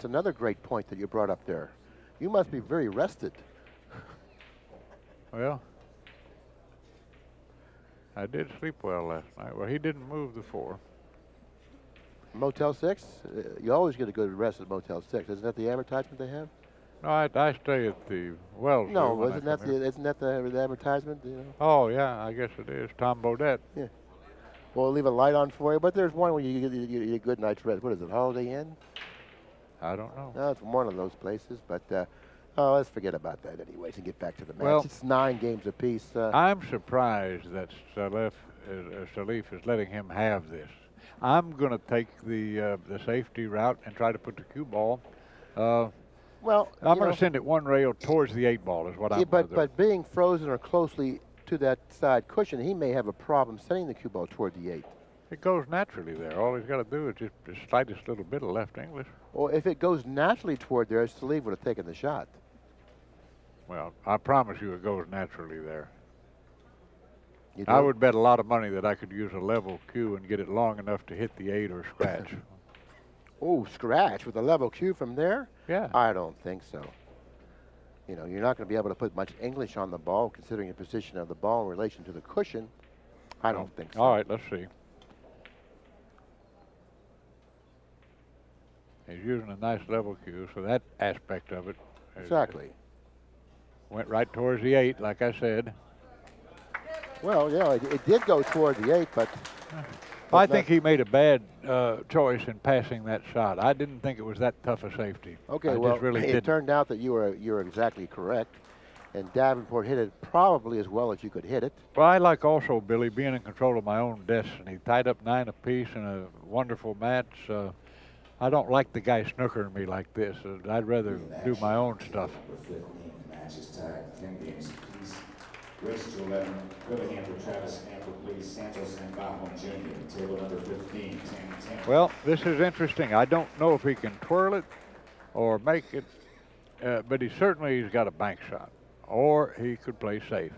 another great point that you brought up there. You must be very rested. Well, I did sleep well last night. Well, he didn't move the 4. Motel 6? You always get a good rest at Motel 6. Isn't that the advertisement they have? No, I stay at the Wells. No, isn't that the advertisement? You know? Oh, yeah, I guess it is. Tom Bodette. Yeah. We'll leave a light on for you, but there's one where you get a good night's rest. What is it, Holiday Inn? I don't know. No, it's one of those places, but let's forget about that anyways and get back to the match. Well, it's 9 games apiece. I'm surprised that Stalev is letting him have this. I'm going to take the safety route and try to put the cue ball. Well, I'm going to send it one rail towards the 8-ball is what I'm going to do. But being frozen or closely to that side cushion, he may have a problem sending the cue ball toward the 8. It goes naturally there. All he's got to do is just the slightest little bit of left English. Well, if it goes naturally toward there, Stalev would have taken the shot. Well, I promise you it goes naturally there. I would bet a lot of money that I could use a level cue and get it long enough to hit the 8 or scratch. Oh, scratch with a level cue from there? Yeah. I don't think so. You know, you're not going to be able to put much English on the ball considering the position of the ball in relation to the cushion. I don't think so. All right, let's see. He's using a nice level cue, so that aspect of it exactly went right towards the 8, like I said. Well, yeah, it did go toward the 8, but I think he made a bad choice in passing that shot. I didn't think it was that tough a safety. Okay, well, it turned out that you were exactly correct, and Davenport hit it probably as well as you could hit it. Well, I like also, Billy, being in control of my own destiny. Tied up 9 apiece in a wonderful match. I don't like the guy snookering me like this. I'd rather do my own stuff. Match is tied 10 games apiece. Race to 11. Willingham for Travis Amber, please. Santos and Bauman Jr. Table number 15, 10-10. Well, this is interesting. I don't know if he can twirl it or make it, but he's got a bank shot, or he could play safe.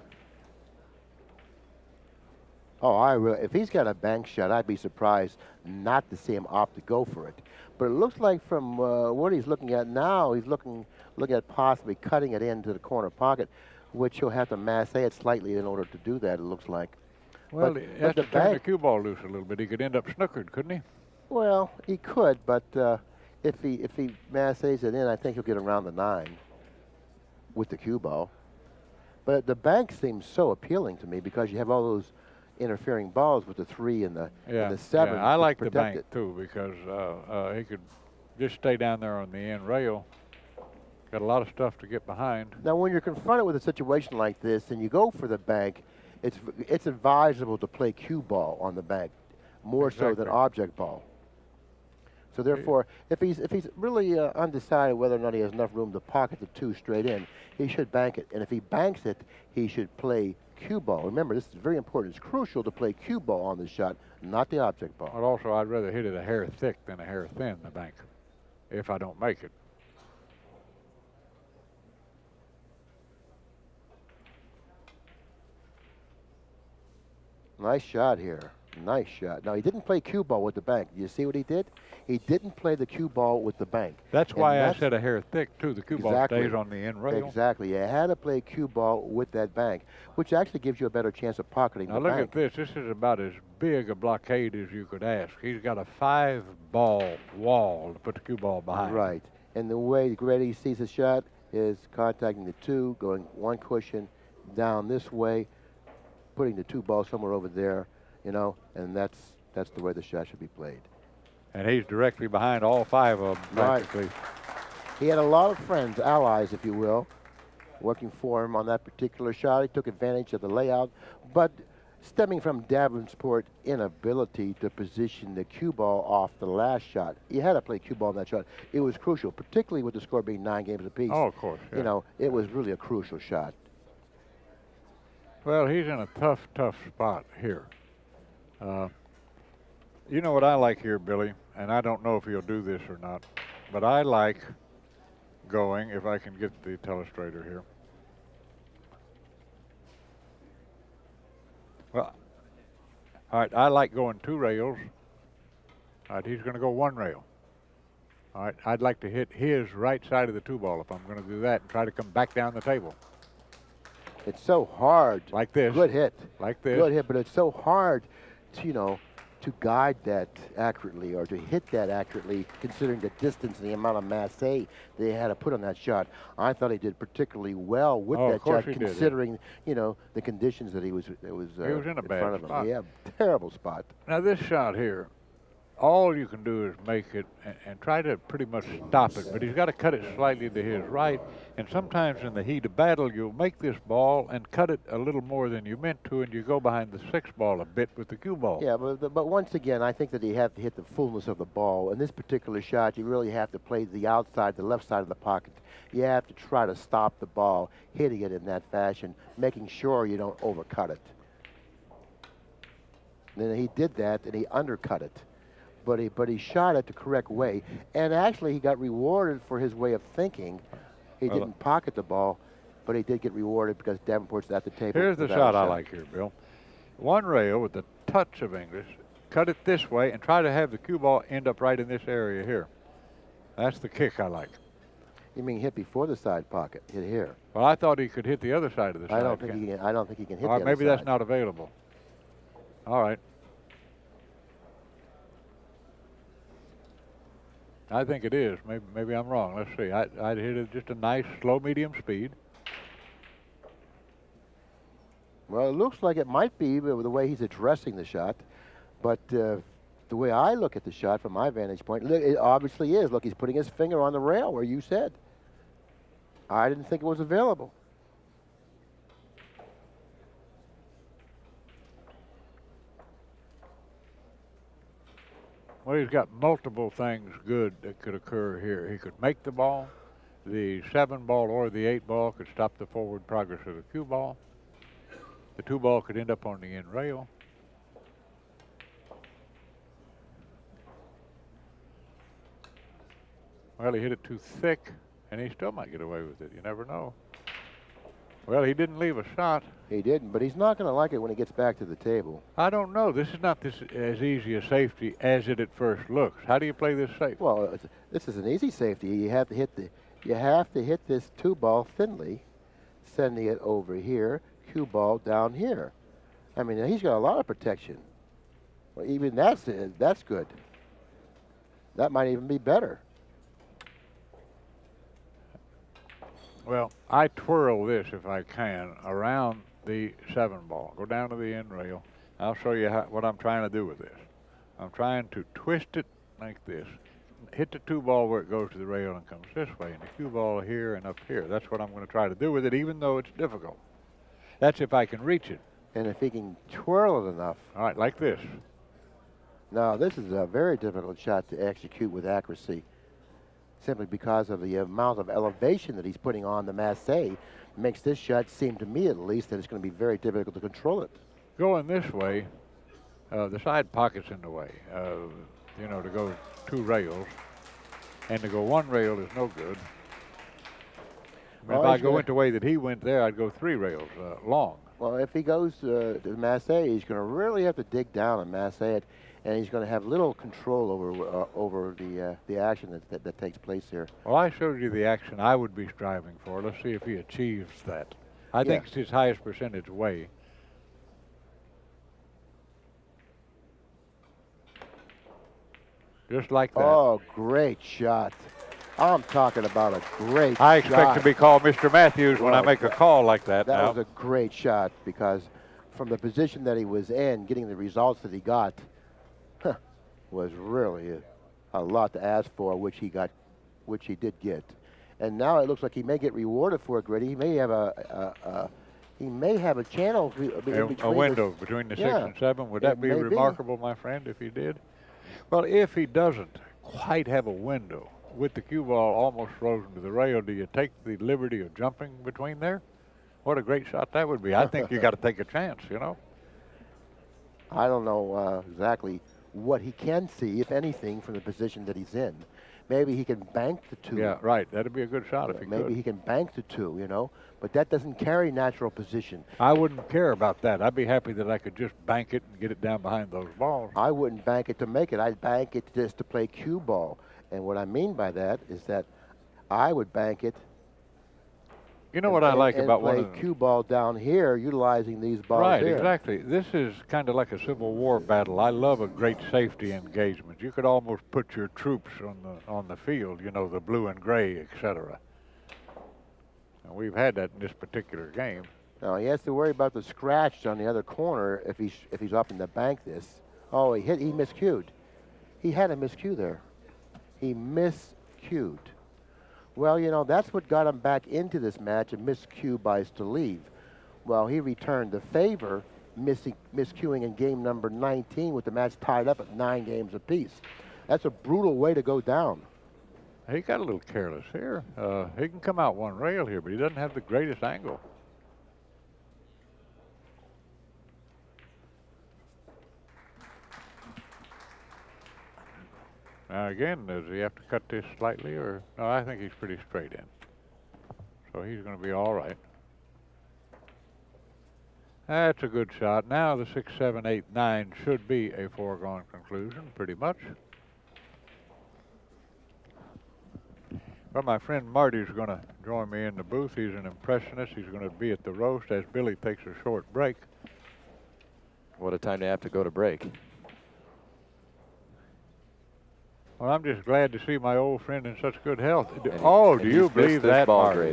Oh, if he's got a bank shot, I'd be surprised not to see him opt to go for it. But it looks like from what he's looking at now, he's looking at possibly cutting it into the corner pocket, which he'll have to masse it slightly in order to do that, it looks like. Well, he has to turn the cue ball loose a little bit. He could end up snookered, couldn't he? Well, he could, but if he masses it in, I think he'll get around the 9 with the cue ball. But the bank seems so appealing to me because you have all those interfering balls with the 3 and the 7. Yeah, I like the bank too because he could just stay down there on the end rail. Got a lot of stuff to get behind. Now, when you're confronted with a situation like this and you go for the bank, it's advisable to play cue ball on the bank more so than object ball. So therefore, if he's really undecided whether or not he has enough room to pocket the 2 straight in, he should bank it. And if he banks it, he should play cue ball. Remember, this is very important. It's crucial to play cue ball on the shot, not the object ball. But also, I'd rather hit it a hair thick than a hair thin, the bank, if I don't make it. Nice shot here. Nice shot. Now, he didn't play cue ball with the bank. Do you see what he did? He didn't play the cue ball with the bank. That's why I said a hair thick, too. The cue ball stays on the end rail. Exactly. You had to play cue ball with that bank, which actually gives you a better chance of pocketing the bank. Now, look at this. This is about as big a blockade as you could ask. He's got a 5-ball wall to put the cue ball behind. Right. And the way Grady sees the shot is contacting the 2, going 1 cushion down this way, putting the 2 balls somewhere over there, you know, and that's the way the shot should be played. And he's directly behind all 5 of them, practically. Right. He had a lot of friends, allies, if you will, working for him on that particular shot. He took advantage of the layout, but stemming from Davenport's inability to position the cue ball off the last shot. You had to play cue ball on that shot. It was crucial, particularly with the score being 9 games apiece. Oh, of course. Yeah. You know, it was really a crucial shot. Well, he's in a tough spot here. You know what I like here, Billy, and I don't know if he'll do this or not, but I like going, if I can get the telestrator here. Well, all right, I like going 2 rails. All right, he's going to go 1 rail. All right, I'd like to hit his right side of the 2 ball if I'm going to do that and try to come back down the table. It's so hard. Like this. Good hit. Like this. Good hit, but it's so hard to, you know, to guide that accurately or to hit that accurately, considering the distance and the amount of masse they had to put on that shot. I thought he did particularly well with that shot, considering you know the conditions that he was in a bad spot. Yeah, terrible spot. Now this shot here, all you can do is make it and try to pretty much stop it, but he's got to cut it slightly to his right, and sometimes in the heat of battle, you'll make this ball and cut it a little more than you meant to, and you go behind the 6 ball a bit with the cue ball. Yeah, but once again, I think that you have to hit the fullness of the ball. In this particular shot, you really have to play the outside, the left side of the pocket. You have to try to stop the ball, hitting it in that fashion, making sure you don't overcut it. And then he did that, and he undercut it. But he shot it the correct way, and actually he got rewarded for his way of thinking. He didn't pocket the ball, but he did get rewarded because Davenport's at the table. Here's the shot I like here, Bill. 1 rail with a touch of English, cut it this way, and try to have the cue ball end up right in this area here. That's the kick I like. You mean hit before the side pocket? Hit here. Well, I thought he could hit the other side of the side. I don't think he can hit the other side. Maybe that's not available. All right. I think it is. Maybe I'm wrong. Let's see. I'd hit it just a nice slow medium speed. Well, it looks like it might be with the way he's addressing the shot, but the way I look at the shot from my vantage point, it obviously is. Look, he's putting his finger on the rail where you said. I didn't think it was available. Well, he's got multiple things good that could occur here. He could make the ball. The 7 ball or the 8 ball could stop the forward progress of the cue ball. The 2 ball could end up on the end rail. Well, he hit it too thick, and he still might get away with it. You never know. Well, he didn't leave a shot. He didn't, but he's not going to like it when he gets back to the table. I don't know. This is not as easy a safety as it at first looks. How do you play this safe? Well, this is an easy safety. You have to hit this 2-ball thinly, sending it over here, cue ball down here. I mean, he's got a lot of protection. Well, even that's good. That might even be better. Well, I twirl this, if I can, around the 7-ball. Go down to the end rail. I'll show you what I'm trying to do with this. I'm trying to twist it like this. Hit the 2-ball where it goes to the rail and comes this way, and the cue ball here and up here. That's what I'm going to try to do with it, even though it's difficult. That's if I can reach it. And if he can twirl it enough. All right, like this. Now, this is a very difficult shot to execute with accuracy, simply because of the amount of elevation that he's putting on the masse. Makes this shot seem, to me at least, that it's going to be very difficult to control it. Going this way, the side pocket's in the way. You know, to go 2 rails, and to go 1 rail is no good. If I go into the way that he went there, I'd go 3 rails long. Well, if he goes to the masse, he's going to really have to dig down and masse it, and he's going to have little control over the action that takes place here. Well, I showed you the action I would be striving for. Let's see if he achieves that. I think it's his highest percentage way. Just like that. Oh, great shot. I'm talking about a great shot. I expect to be called Mr. Mathews when I make a call like that. That was a great shot, because from the position that he was in, getting the results that he got was really a lot to ask for, which he did get. And now it looks like he may get rewarded for it, Grady. He may have a channel between a window between the 6 and 7. Would that be remarkable, my friend, if he did? Well, if he doesn't quite have a window with the cue ball almost frozen to the rail, do you take the liberty of jumping between there? What a great shot that would be. I think you got to take a chance, you know. I don't know exactly what he can see, if anything, from the position that he's in. Maybe he can bank the 2. Yeah, right. That'd be a good shot if he could. Maybe he can bank the 2, you know, but that doesn't carry natural position. I wouldn't care about that. I'd be happy that I could just bank it and get it down behind those balls. I wouldn't bank it to make it. I'd bank it just to play cue ball. And what I mean by that is that I would bank it. You know what I like about one of them? Cue ball down here, utilizing these balls right, here. Exactly. This is kind of like a Civil War battle. I love a great safety engagement. You could almost put your troops on the field, you know, the blue and gray, etc. And we've had that in this particular game. Now he has to worry about the scratch on the other corner if he's up in the bank this. Oh, he miscued. He had a miscue there. He miscued. Well, you know, that's what got him back into this match, a miscue by Stalev. Well, he returned the favor, miscuing in game number 19 with the match tied up at 9 games apiece. That's a brutal way to go down. He got a little careless here. He can come out 1 rail here, but he doesn't have the greatest angle. Now again, does he have to cut this slightly, or no? I think he's pretty straight in, so he's going to be all right. That's a good shot. Now the 6, 7, 8, 9 should be a foregone conclusion, pretty much. Well, my friend Marty's going to join me in the booth. He's an impressionist. He's going to be at the roast as Billy takes a short break. What a time to have to go to break. Well, I'm just glad to see my old friend in such good health. Oh, do you believe that, ball, Marty?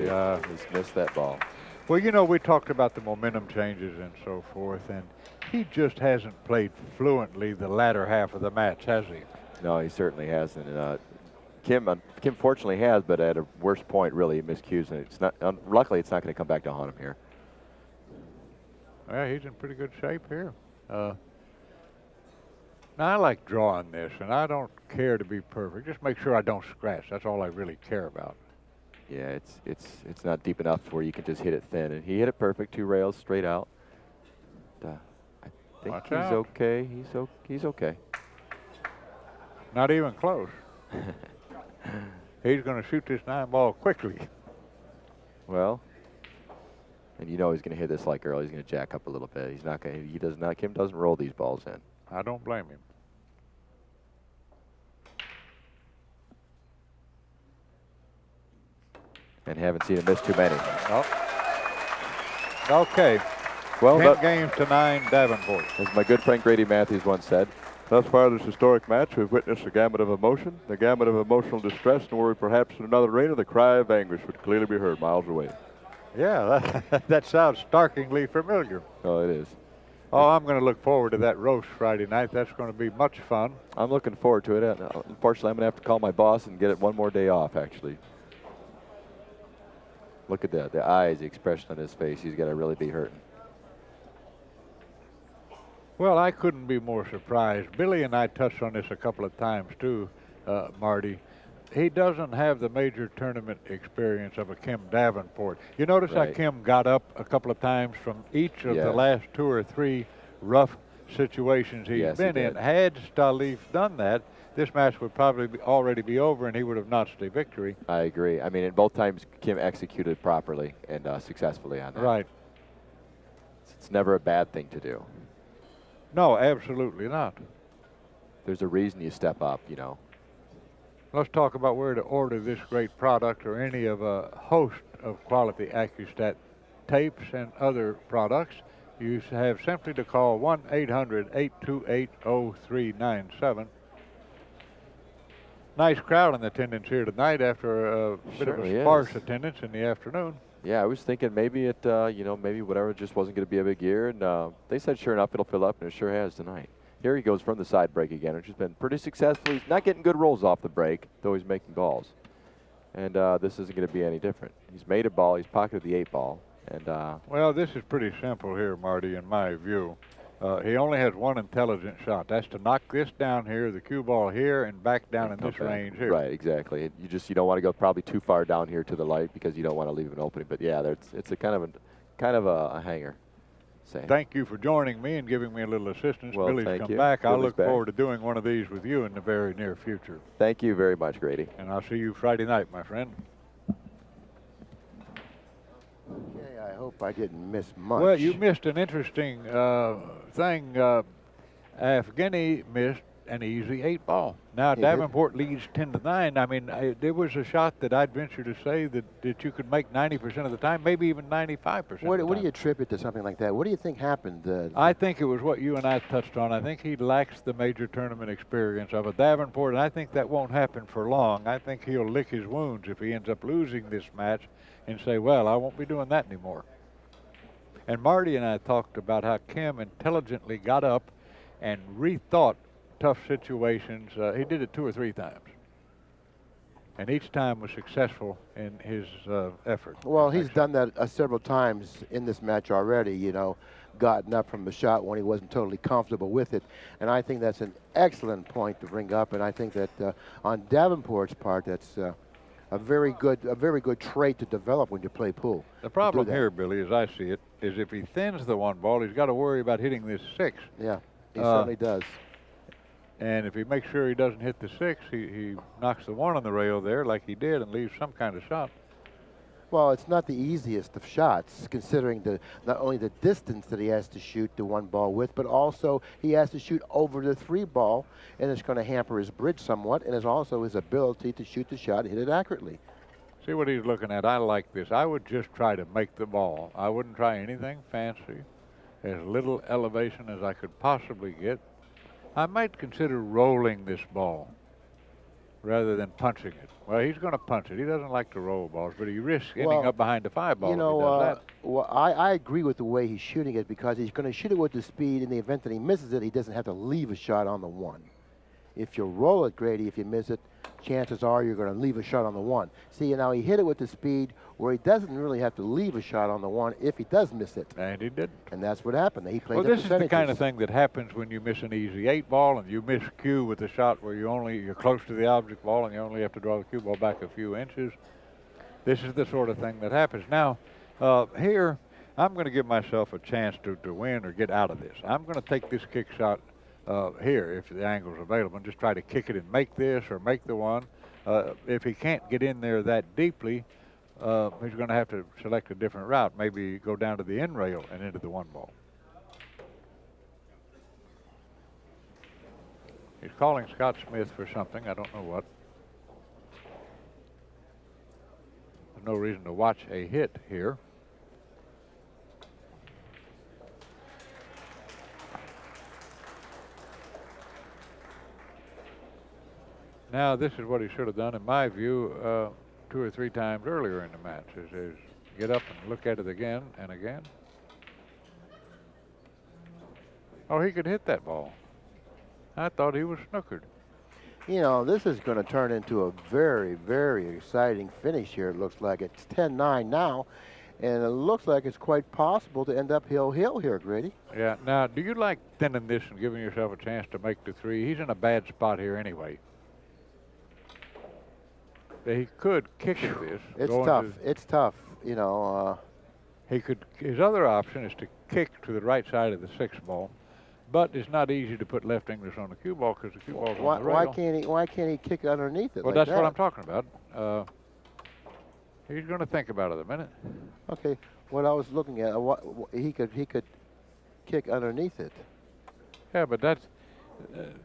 He's missed that ball. Well, you know, we talked about the momentum changes and so forth, and he just hasn't played fluently the latter half of the match, has he? No, he certainly hasn't. Kim fortunately has, but at a worse point, really, miscues, and it's not. Luckily, it's not going to come back to haunt him here. Yeah, he's in pretty good shape here. Now, I like drawing this, and I don't care to be perfect. Just make sure I don't scratch. That's all I really care about. Yeah, it's not deep enough where you can just hit it thin. And he hit it perfect, 2 rails straight out. I think he's okay. He's okay. Not even close. He's going to shoot this 9 ball quickly. Well, And you know he's going to hit this like early. He's going to jack up a little bit. He's not going. He does not. Kim doesn't roll these balls in. I don't blame him. And haven't seen him miss too many. Oh. Okay. Well, 10 games to 9, Davenport. As my good friend Grady Mathews once said, thus far this historic match, we've witnessed a gamut of emotion, the gamut of emotional distress, and were we perhaps in another arena, the cry of anguish would clearly be heard miles away. Yeah, that sounds starkingly familiar. Oh, it is. Oh, I'm going to look forward to that roast Friday night. That's going to be much fun. I'm looking forward to it. Unfortunately, I'm going to have to call my boss and get it one more day off, actually. Look at that, the eyes, the expression on his face. He's got to really be hurting. Well, I couldn't be more surprised. Billy and I touched on this a couple of times too, Marty. He doesn't have the major tournament experience of a Kim Davenport. You notice how Kim got up a couple of times from each of the last 2 or 3 rough situations he's been in. Had Stalev done that, this match would probably already be over and he would have notched a victory. I agree. I mean, in both times, Kim executed properly and successfully on that. Right. It's never a bad thing to do. No, absolutely not. There's a reason you step up, you know. Let's talk about where to order this great product or any of a host of quality ACCUSTAT tapes and other products. You have simply to call 1-800-828-0397. Nice crowd in attendance here tonight after a bit of a sparse attendance in the afternoon. Yeah, I was thinking maybe it, you know, maybe whatever just wasn't going to be a big year, and they said sure enough it'll fill up, and it sure has tonight. Here he goes from the side break again, which has been pretty successful. He's not getting good rolls off the break, though he's making balls. And this isn't going to be any different. He's made a ball. He's pocketed the 8 ball. And well, this is pretty simple here, Marty, in my view. He only has one intelligent shot. That's to knock this down here, the cue ball here, and back down in this range here. Right, exactly. You don't want to go probably too far down here to the light because you don't want to leave an opening. But yeah, it's a kind of a hanger. Thank you for joining me and giving me a little assistance. Well, Billy's come back. I look forward to doing one of these with you in the very near future. Thank you very much, Grady. And I'll see you Friday night, my friend. Okay, I hope I didn't miss much. Well, you missed an interesting thing. Evgeny missed an easy 8 ball. Now Davenport leads 10-9. I mean, there was a shot that I'd venture to say that you could make 90% of the time, maybe even 95%. What do you attribute to something like that? What do you think happened? I think it was what you and I touched on. I think he lacks the major tournament experience of a Davenport, and I think that won't happen for long. I think he'll lick his wounds if he ends up losing this match and say, well, I won't be doing that anymore. And Marty and I talked about how Kim intelligently got up and rethought tough situations. He did it 2 or 3 times. And each time was successful in his effort. Well, he's done that several times in this match already, you know, gotten up from the shot when he wasn't totally comfortable with it. And I think that's an excellent point to bring up. And I think that on Davenport's part, that's a very good trait to develop when you play pool. The problem here, Billy, as I see it, is if he thins the 1 ball, he's got to worry about hitting this 6. Yeah, he certainly does. And if he makes sure he doesn't hit the 6, he knocks the 1 on the rail there like he did and leaves some kind of shot. Well, it's not the easiest of shots, considering not only the distance that he has to shoot the 1 ball with, but also he has to shoot over the 3 ball, and it's going to hamper his bridge somewhat, and it's also his ability to shoot the shot and hit it accurately. See what he's looking at. I like this. I would just try to make the ball. I wouldn't try anything fancy, as little elevation as I could possibly get. I might consider rolling this ball rather than punching it. Well, he's going to punch it. He doesn't like to roll balls, but he risks ending up behind the 5 ball if he does that. Well, I agree with the way he's shooting it because he's going to shoot it with the speed. In the event that he misses it, he doesn't have to leave a shot on the 1. If you roll it, Grady, if you miss it, chances are you're going to leave a shot on the 1. See, now he hit it with the speed where he doesn't really have to leave a shot on the 1 if he does miss it. And he didn't. And that's what happened. He played the percentages. Well, this is the kind of thing that happens when you miss an easy 8 ball and you miss cue with a shot where you're close to the object ball and you only have to draw the cue ball back a few inches. This is the sort of thing that happens. Now, here, I'm going to give myself a chance to win or get out of this. I'm going to take this kick shot here, if the angle's available, and just try to kick it and make this or make the 1. If he can't get in there that deeply, he's going to have to select a different route. Maybe go down to the end rail and into the 1 ball. He's calling Scott Smith for something. I don't know what. There's no reason to watch a hit here. Now, this is what he should have done, in my view, 2 or 3 times earlier in the match, is get up and look at it again and again. Oh, he could hit that ball. I thought he was snookered. You know, this is going to turn into a very, very exciting finish here, it looks like. It's 10-9 now, and it looks like it's quite possible to end up hill here, Grady. Yeah, now, do you like thinning this and giving yourself a chance to make the 3? He's in a bad spot here anyway. He could kick at this. It's tough. It's tough, you know. He could. His other option is to kick to the right side of the 6 ball. But it's not easy to put left English on the cue ball because the cue ball's on the rail. Why can't he kick underneath it? Well, like that's what I'm talking about. He's going to think about it a minute. Okay. What I was looking at, he could kick underneath it. Yeah, but that's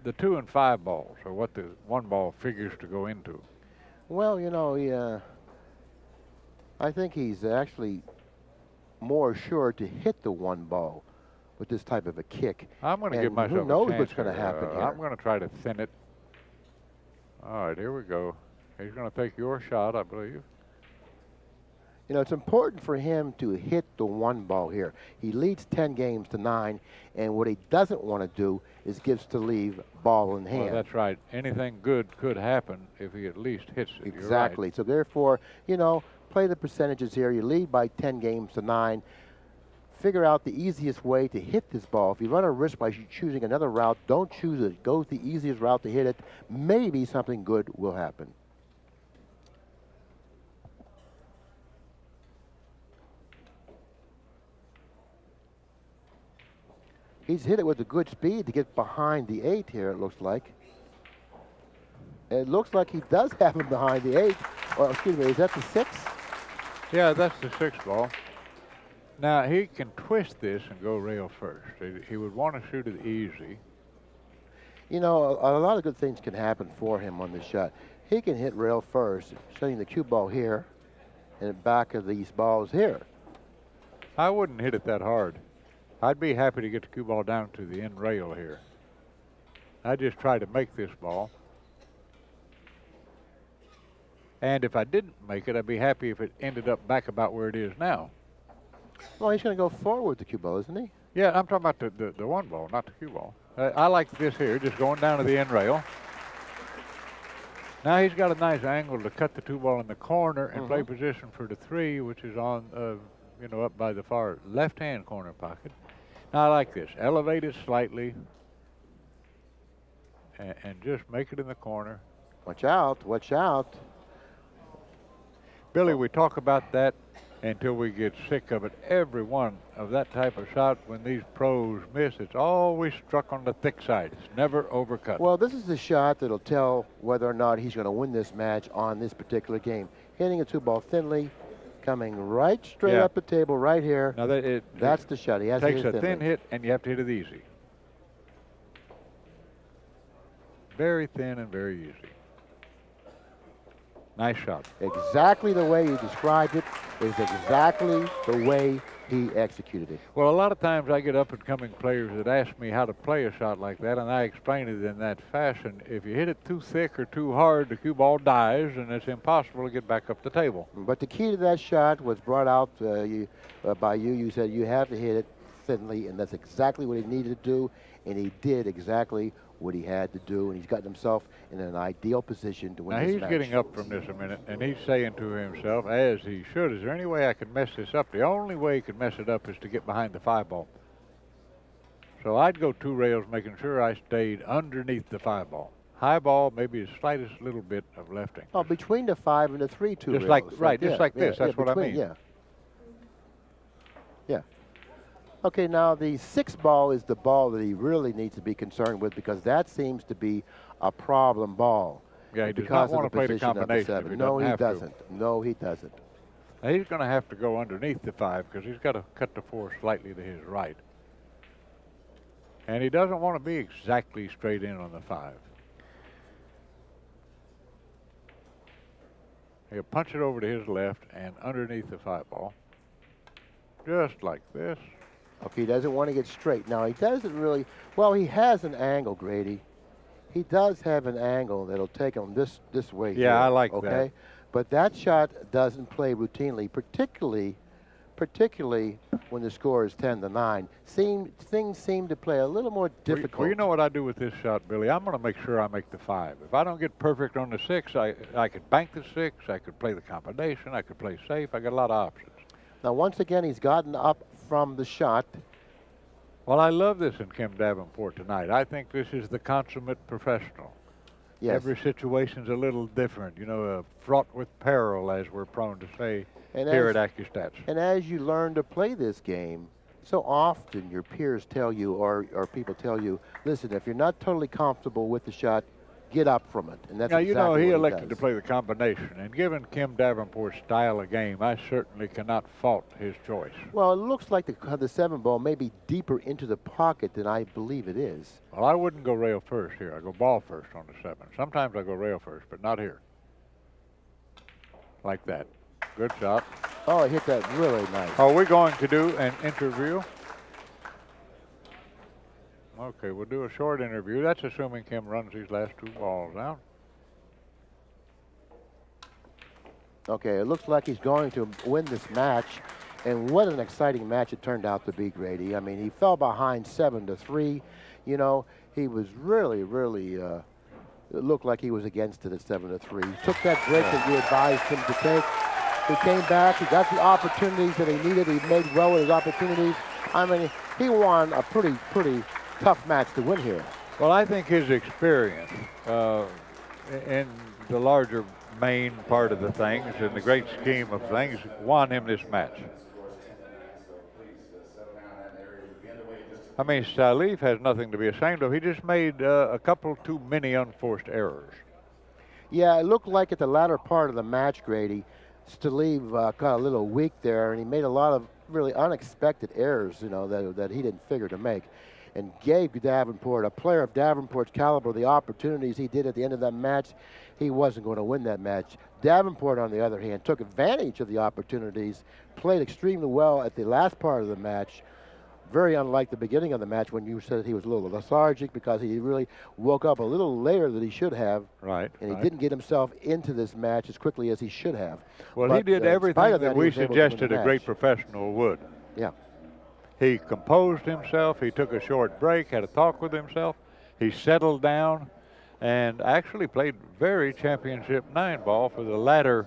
the 2 and 5 balls are what the 1 ball figures to go into. Well, you know, I think he's actually more sure to hit the 1 ball with this type of a kick. I'm going to give myself a chance. Who knows what's going to happen here? I'm going to try to thin it. All right, here we go. He's going to take your shot, I believe. You know, it's important for him to hit the 1 ball here. He leads 10 games to 9, and what he doesn't want to do is give Stalev ball in hand. Well, that's right. Anything good could happen if he at least hits it. Exactly. Right. So therefore, you know, play the percentages here. You lead by 10 games to 9. Figure out the easiest way to hit this ball. If you run a risk by choosing another route, don't choose it. Go the easiest route to hit it. Maybe something good will happen. He's hit it with a good speed to get behind the 8 here, it looks like. It looks like he does have him behind the 8. Or, excuse me, is that the 6? Yeah, that's the 6 ball. Now, he can twist this and go rail first. He would want to shoot it easy. You know, a lot of good things can happen for him on this shot. He can hit rail first, setting the cue ball here, and back of these balls here. I wouldn't hit it that hard. I'd be happy to get the cue ball down to the end rail here. I just try to make this ball. And if I didn't make it, I'd be happy if it ended up back about where it is now. Well, he's going to go forward with the cue ball, isn't he? Yeah, I'm talking about the 1 ball, not the cue ball. I like this here, just going down to the end rail. Now he's got a nice angle to cut the 2 ball in the corner and play position for the 3, which is on, you know, up by the far left-hand corner pocket. Now I like this. Elevate it slightly and just make it in the corner. Watch out, watch out. Billy, we talk about that until we get sick of it. Every one of that type of shot, when these pros miss, it's always struck on the thick side. It's never overcut. Well, this is the shot that'll tell whether or not he's going to win this match on this particular game. Hitting a 2 ball thinly, coming right straight up the table right here. Now that's the shot. He has to hit takes a thin hit, and you have to hit it easy. Very thin and very easy. Nice shot. Exactly the way you described it is exactly the way he executed it. Well, a lot of times I get up-and-coming players that ask me how to play a shot like that, and I explain it in that fashion. If you hit it too thick or too hard, the cue ball dies, and it's impossible to get back up the table. But the key to that shot was brought out by you. You said you have to hit it thinly, and that's exactly what he needed to do, and he did exactly what he had to do, and he's gotten himself in an ideal position to win this match. Now, he's getting up from this a minute, and he's saying to himself, as he should, is there any way I can mess this up? The only way he can mess it up is to get behind the 5 ball. So I'd go 2 rails, making sure I stayed underneath the 5 ball. High ball, maybe the slightest little bit of lefting. Oh, between the 5 and the 3, 2 just rails. Right, just like this. That's what I mean. Yeah. Yeah. Okay, now the 6 ball is the ball that he really needs to be concerned with, because that seems to be a problem ball. Yeah, he does not want to play the combination. No, he doesn't. No, he doesn't. Now he's going to have to go underneath the 5 because he's got to cut the 4 slightly to his right. And he doesn't want to be exactly straight in on the 5. He'll punch it over to his left and underneath the 5 ball. Just like this. Okay, he doesn't want to get straight. Now, he doesn't really, well, he has an angle, Grady. He does have an angle that'll take him this way. Yeah, here, I like that. Okay, but that shot doesn't play routinely, particularly when the score is 10-9. Things seem to play a little more difficult. Well, you know what I do with this shot, Billy? I'm going to make sure I make the 5. If I don't get perfect on the 6, I could bank the 6. I could play the combination. I could play safe. I got a lot of options. Now, once again, he's gotten up from the shot. Well, I love this in Kim Davenport tonight. I think this is the consummate professional. Yes. Every situation's a little different, you know, fraught with peril, as we're prone to say And here at ACCUSTATS. And as you learn to play this game, so often your peers tell you, or people tell you, listen, if you're not totally comfortable with the shot, get up from it. And that's now, exactly you know, what he elected does. to play the combination. And given Kim Davenport's style of game, I certainly cannot fault his choice. Well, it looks like the 7 ball may be deeper into the pocket than I believe it is. Well, I wouldn't go rail first here. I go ball first on the 7. Sometimes I go rail first, but not here. Like that. Good shot. Oh, he hit that really nice. Are we going to do an interview? Okay, we'll do a short interview. That's assuming Kim runs these last 2 balls out. Okay, it looks like he's going to win this match. And what an exciting match it turned out to be, Grady. I mean, he fell behind 7-3. You know, he was really, it looked like he was against it at 7-3. He took that break that you advised him to take. He came back. He got the opportunities that he needed. He made well with his opportunities. I mean, he won a pretty tough match to win here. Well, I think his experience in the larger main part of the things, in the great scheme of things, won him this match. I mean, Stalev has nothing to be ashamed of. He just made a couple too many unforced errors. Yeah, it looked like at the latter part of the match, Grady, Stalev got a little weak there, and he made a lot of really unexpected errors, you know, that he didn't figure to make, and gave Davenport, a player of Davenport's caliber, the opportunities he did at the end of that match. He wasn't going to win that match. Davenport, on the other hand, took advantage of the opportunities, played extremely well at the last part of the match. Very unlike the beginning of the match when you said he was a little lethargic because he really woke up a little later than he should have. Right. And he didn't get himself into this match as quickly as he should have. Well, but, he did everything that we suggested a great match. professional would. Yeah. He composed himself. He took a short break, had a talk with himself. He settled down and actually played very championship 9 ball for the latter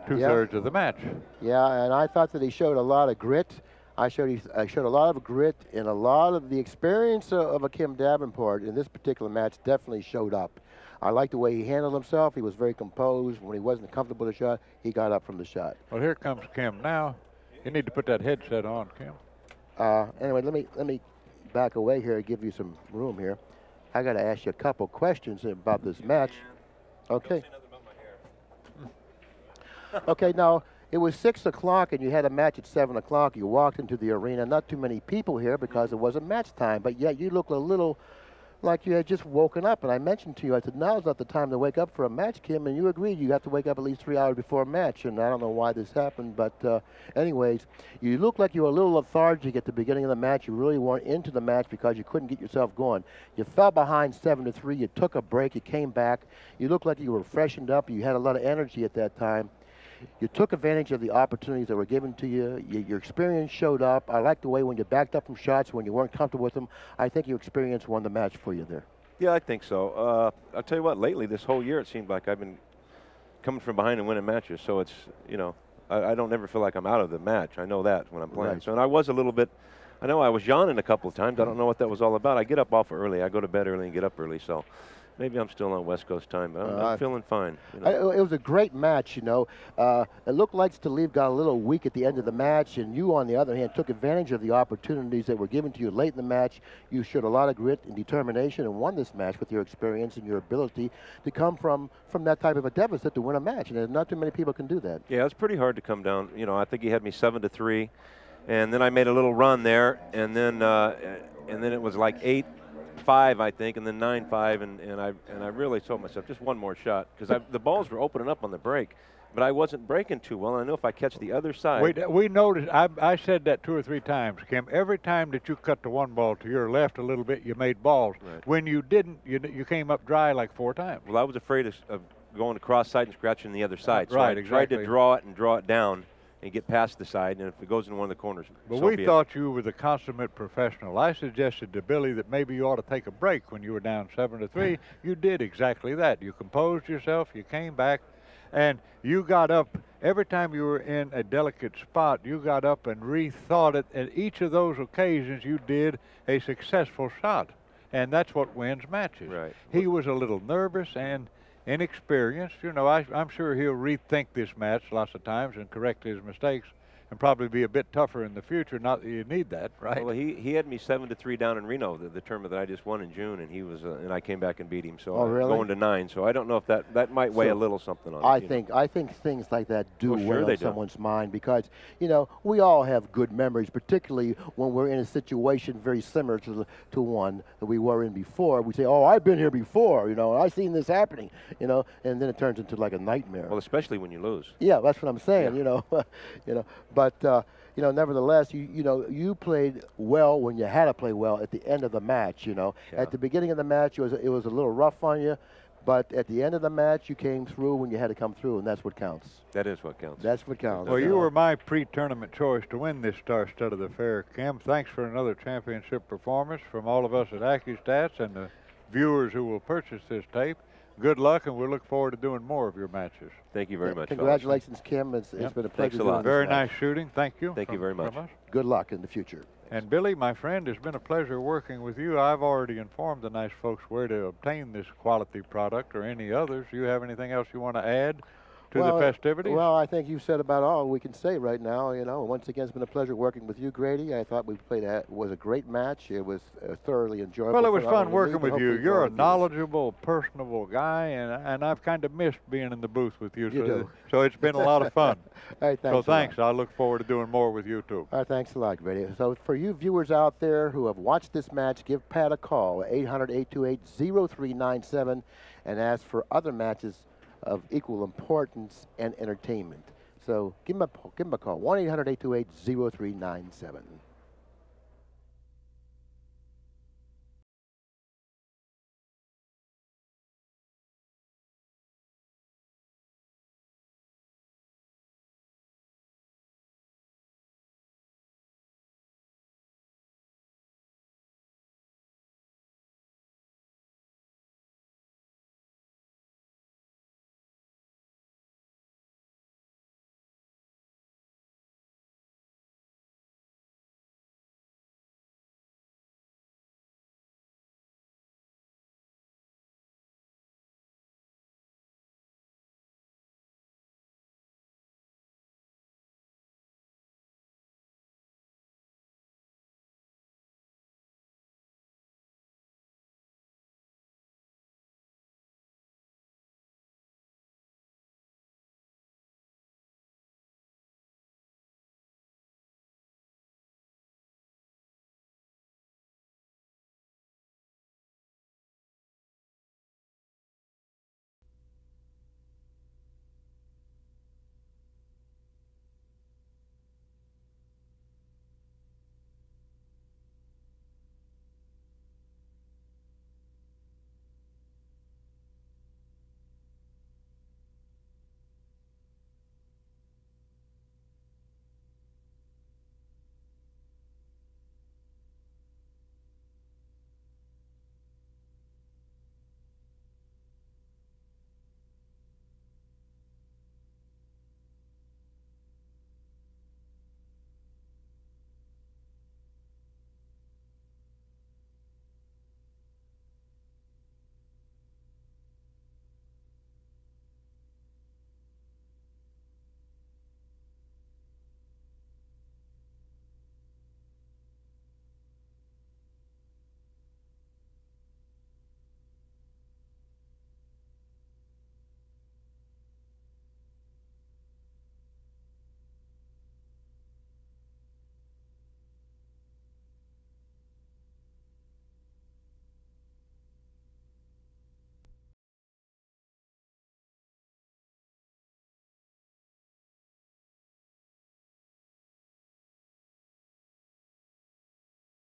2/3 of the match. Yeah, and I thought that he showed a lot of grit. I showed a lot of grit, and a lot of the experience of a Kim Davenport in this particular match definitely showed up. I like the way he handled himself. He was very composed. When he wasn't comfortable with the shot, he got up from the shot. Well, here comes Kim now. You need to put that headset on, Kim. Anyway, let me back away here and give you some room here. I got to ask you a couple questions about this match. Okay. Okay, now, it was 6 o'clock and you had a match at 7 o'clock. You walked into the arena. Not too many people here because it wasn't match time, but yet you looked a little like you had just woken up. And I mentioned to you, I said, now's not the time to wake up for a match, Kim, and you agreed you have to wake up at least 3 hours before a match. And I don't know why this happened, but anyways, you looked like you were a little lethargic at the beginning of the match. You really weren't into the match because you couldn't get yourself going. You fell behind 7-3. You took a break. You came back. You looked like you were freshened up. You had a lot of energy at that time. You took advantage of the opportunities that were given to you. Your experience showed up. I like the way when you backed up from shots, when you weren't comfortable with them. I think your experience won the match for you there. Yeah, I think so. I'll tell you what, lately, this whole year, it seemed like I've been coming from behind and winning matches. So it's, you know, I don't ever feel like I'm out of the match. I know that when I'm playing. Right. So, and I was a little bit, I know I was yawning a couple of times. I don't know what that was all about. I get up awful early. I go to bed early and get up early. So Maybe I'm still on West Coast time, but I'm feeling fine. You know. It was a great match, you know. It looked like Stalev got a little weak at the end of the match, and you, on the other hand, took advantage of the opportunities that were given to you late in the match. You showed a lot of grit and determination and won this match with your experience and your ability to come from that type of a deficit to win a match, and not too many people can do that. Yeah, it's pretty hard to come down. You know, I think he had me 7-3, and then I made a little run there, and then it was like 8-5, I think, and then 9-5, and I really told myself just one more shot because the balls were opening up on the break, but I wasn't breaking too well. And I know if I catch the other side. We noticed. I said that 2 or 3 times, Kim. Every time that you cut the one ball to your left a little bit, you made balls. Right. When you didn't, you came up dry like 4 times. Well, I was afraid of going to cross side and scratching the other side. So right, I tried to draw it down and get past the side, and if it goes in one of the corners. But we thought you were the consummate professional. I suggested to Billy that maybe you ought to take a break when you were down 7-3. You did exactly that. You composed yourself, you came back, and you got up. Every time you were in a delicate spot, you got up and rethought it. At each of those occasions, you did a successful shot, and that's what wins matches. Right. He was a little nervous and inexperienced. You know, I'm sure he'll rethink this match lots of times and correct his mistakes and probably be a bit tougher in the future. Not that you need that, right? Well, he had me 7-3 down in Reno, the tournament that I just won in June, and he was and I came back and beat him. So really? Going to 9. So I don't know if that might weigh a little something on it. I think things like that do weigh on do. someone's mind because, you know, we all have good memories, particularly when we're in a situation very similar to one that we were in before. We say, oh, I've been here before, you know, I've seen this happening, you know, and then it turns into like a nightmare. Well, especially when you lose. Yeah, that's what I'm saying, Yeah. you know. But, you know, nevertheless, you played well when you had to play well at the end of the match, you know. Yeah. At the beginning of the match, it was a little rough on you, but at the end of the match, you came through when you had to come through, and that's what counts. That is what counts. That's what counts. Well, you were my pre-tournament choice to win this star-studded affair, Kim. Thanks for another championship performance from all of us at ACCUSTATS and the viewers who will purchase this tape. Good luck, and we'll look forward to doing more of your matches. Thank you very much. Congratulations, Kim. It's been a pleasure. Thanks a lot. Very nice shooting. Thank you. Thank you very much. Good luck in the future. And Billy, my friend, it's been a pleasure working with you. I've already informed the nice folks where to obtain this quality product or any others. Do you have anything else you want to add to the festivities? Well, I think you've said about all we can say right now. You know, once again, it's been a pleasure working with you, Grady. I thought we played was a great match. It was thoroughly enjoyable. Well, it was fun working with you. You're a knowledgeable, personable guy, and I've kind of missed being in the booth with you. So it's been a lot of fun. Hey, thanks. So thanks. I look forward to doing more with you too. All right, thanks a lot, Grady. So for you viewers out there who have watched this match, give Pat a call, 800-828-0397, and ask for other matches of equal importance and entertainment. So give him a call, 1-800-828-0397.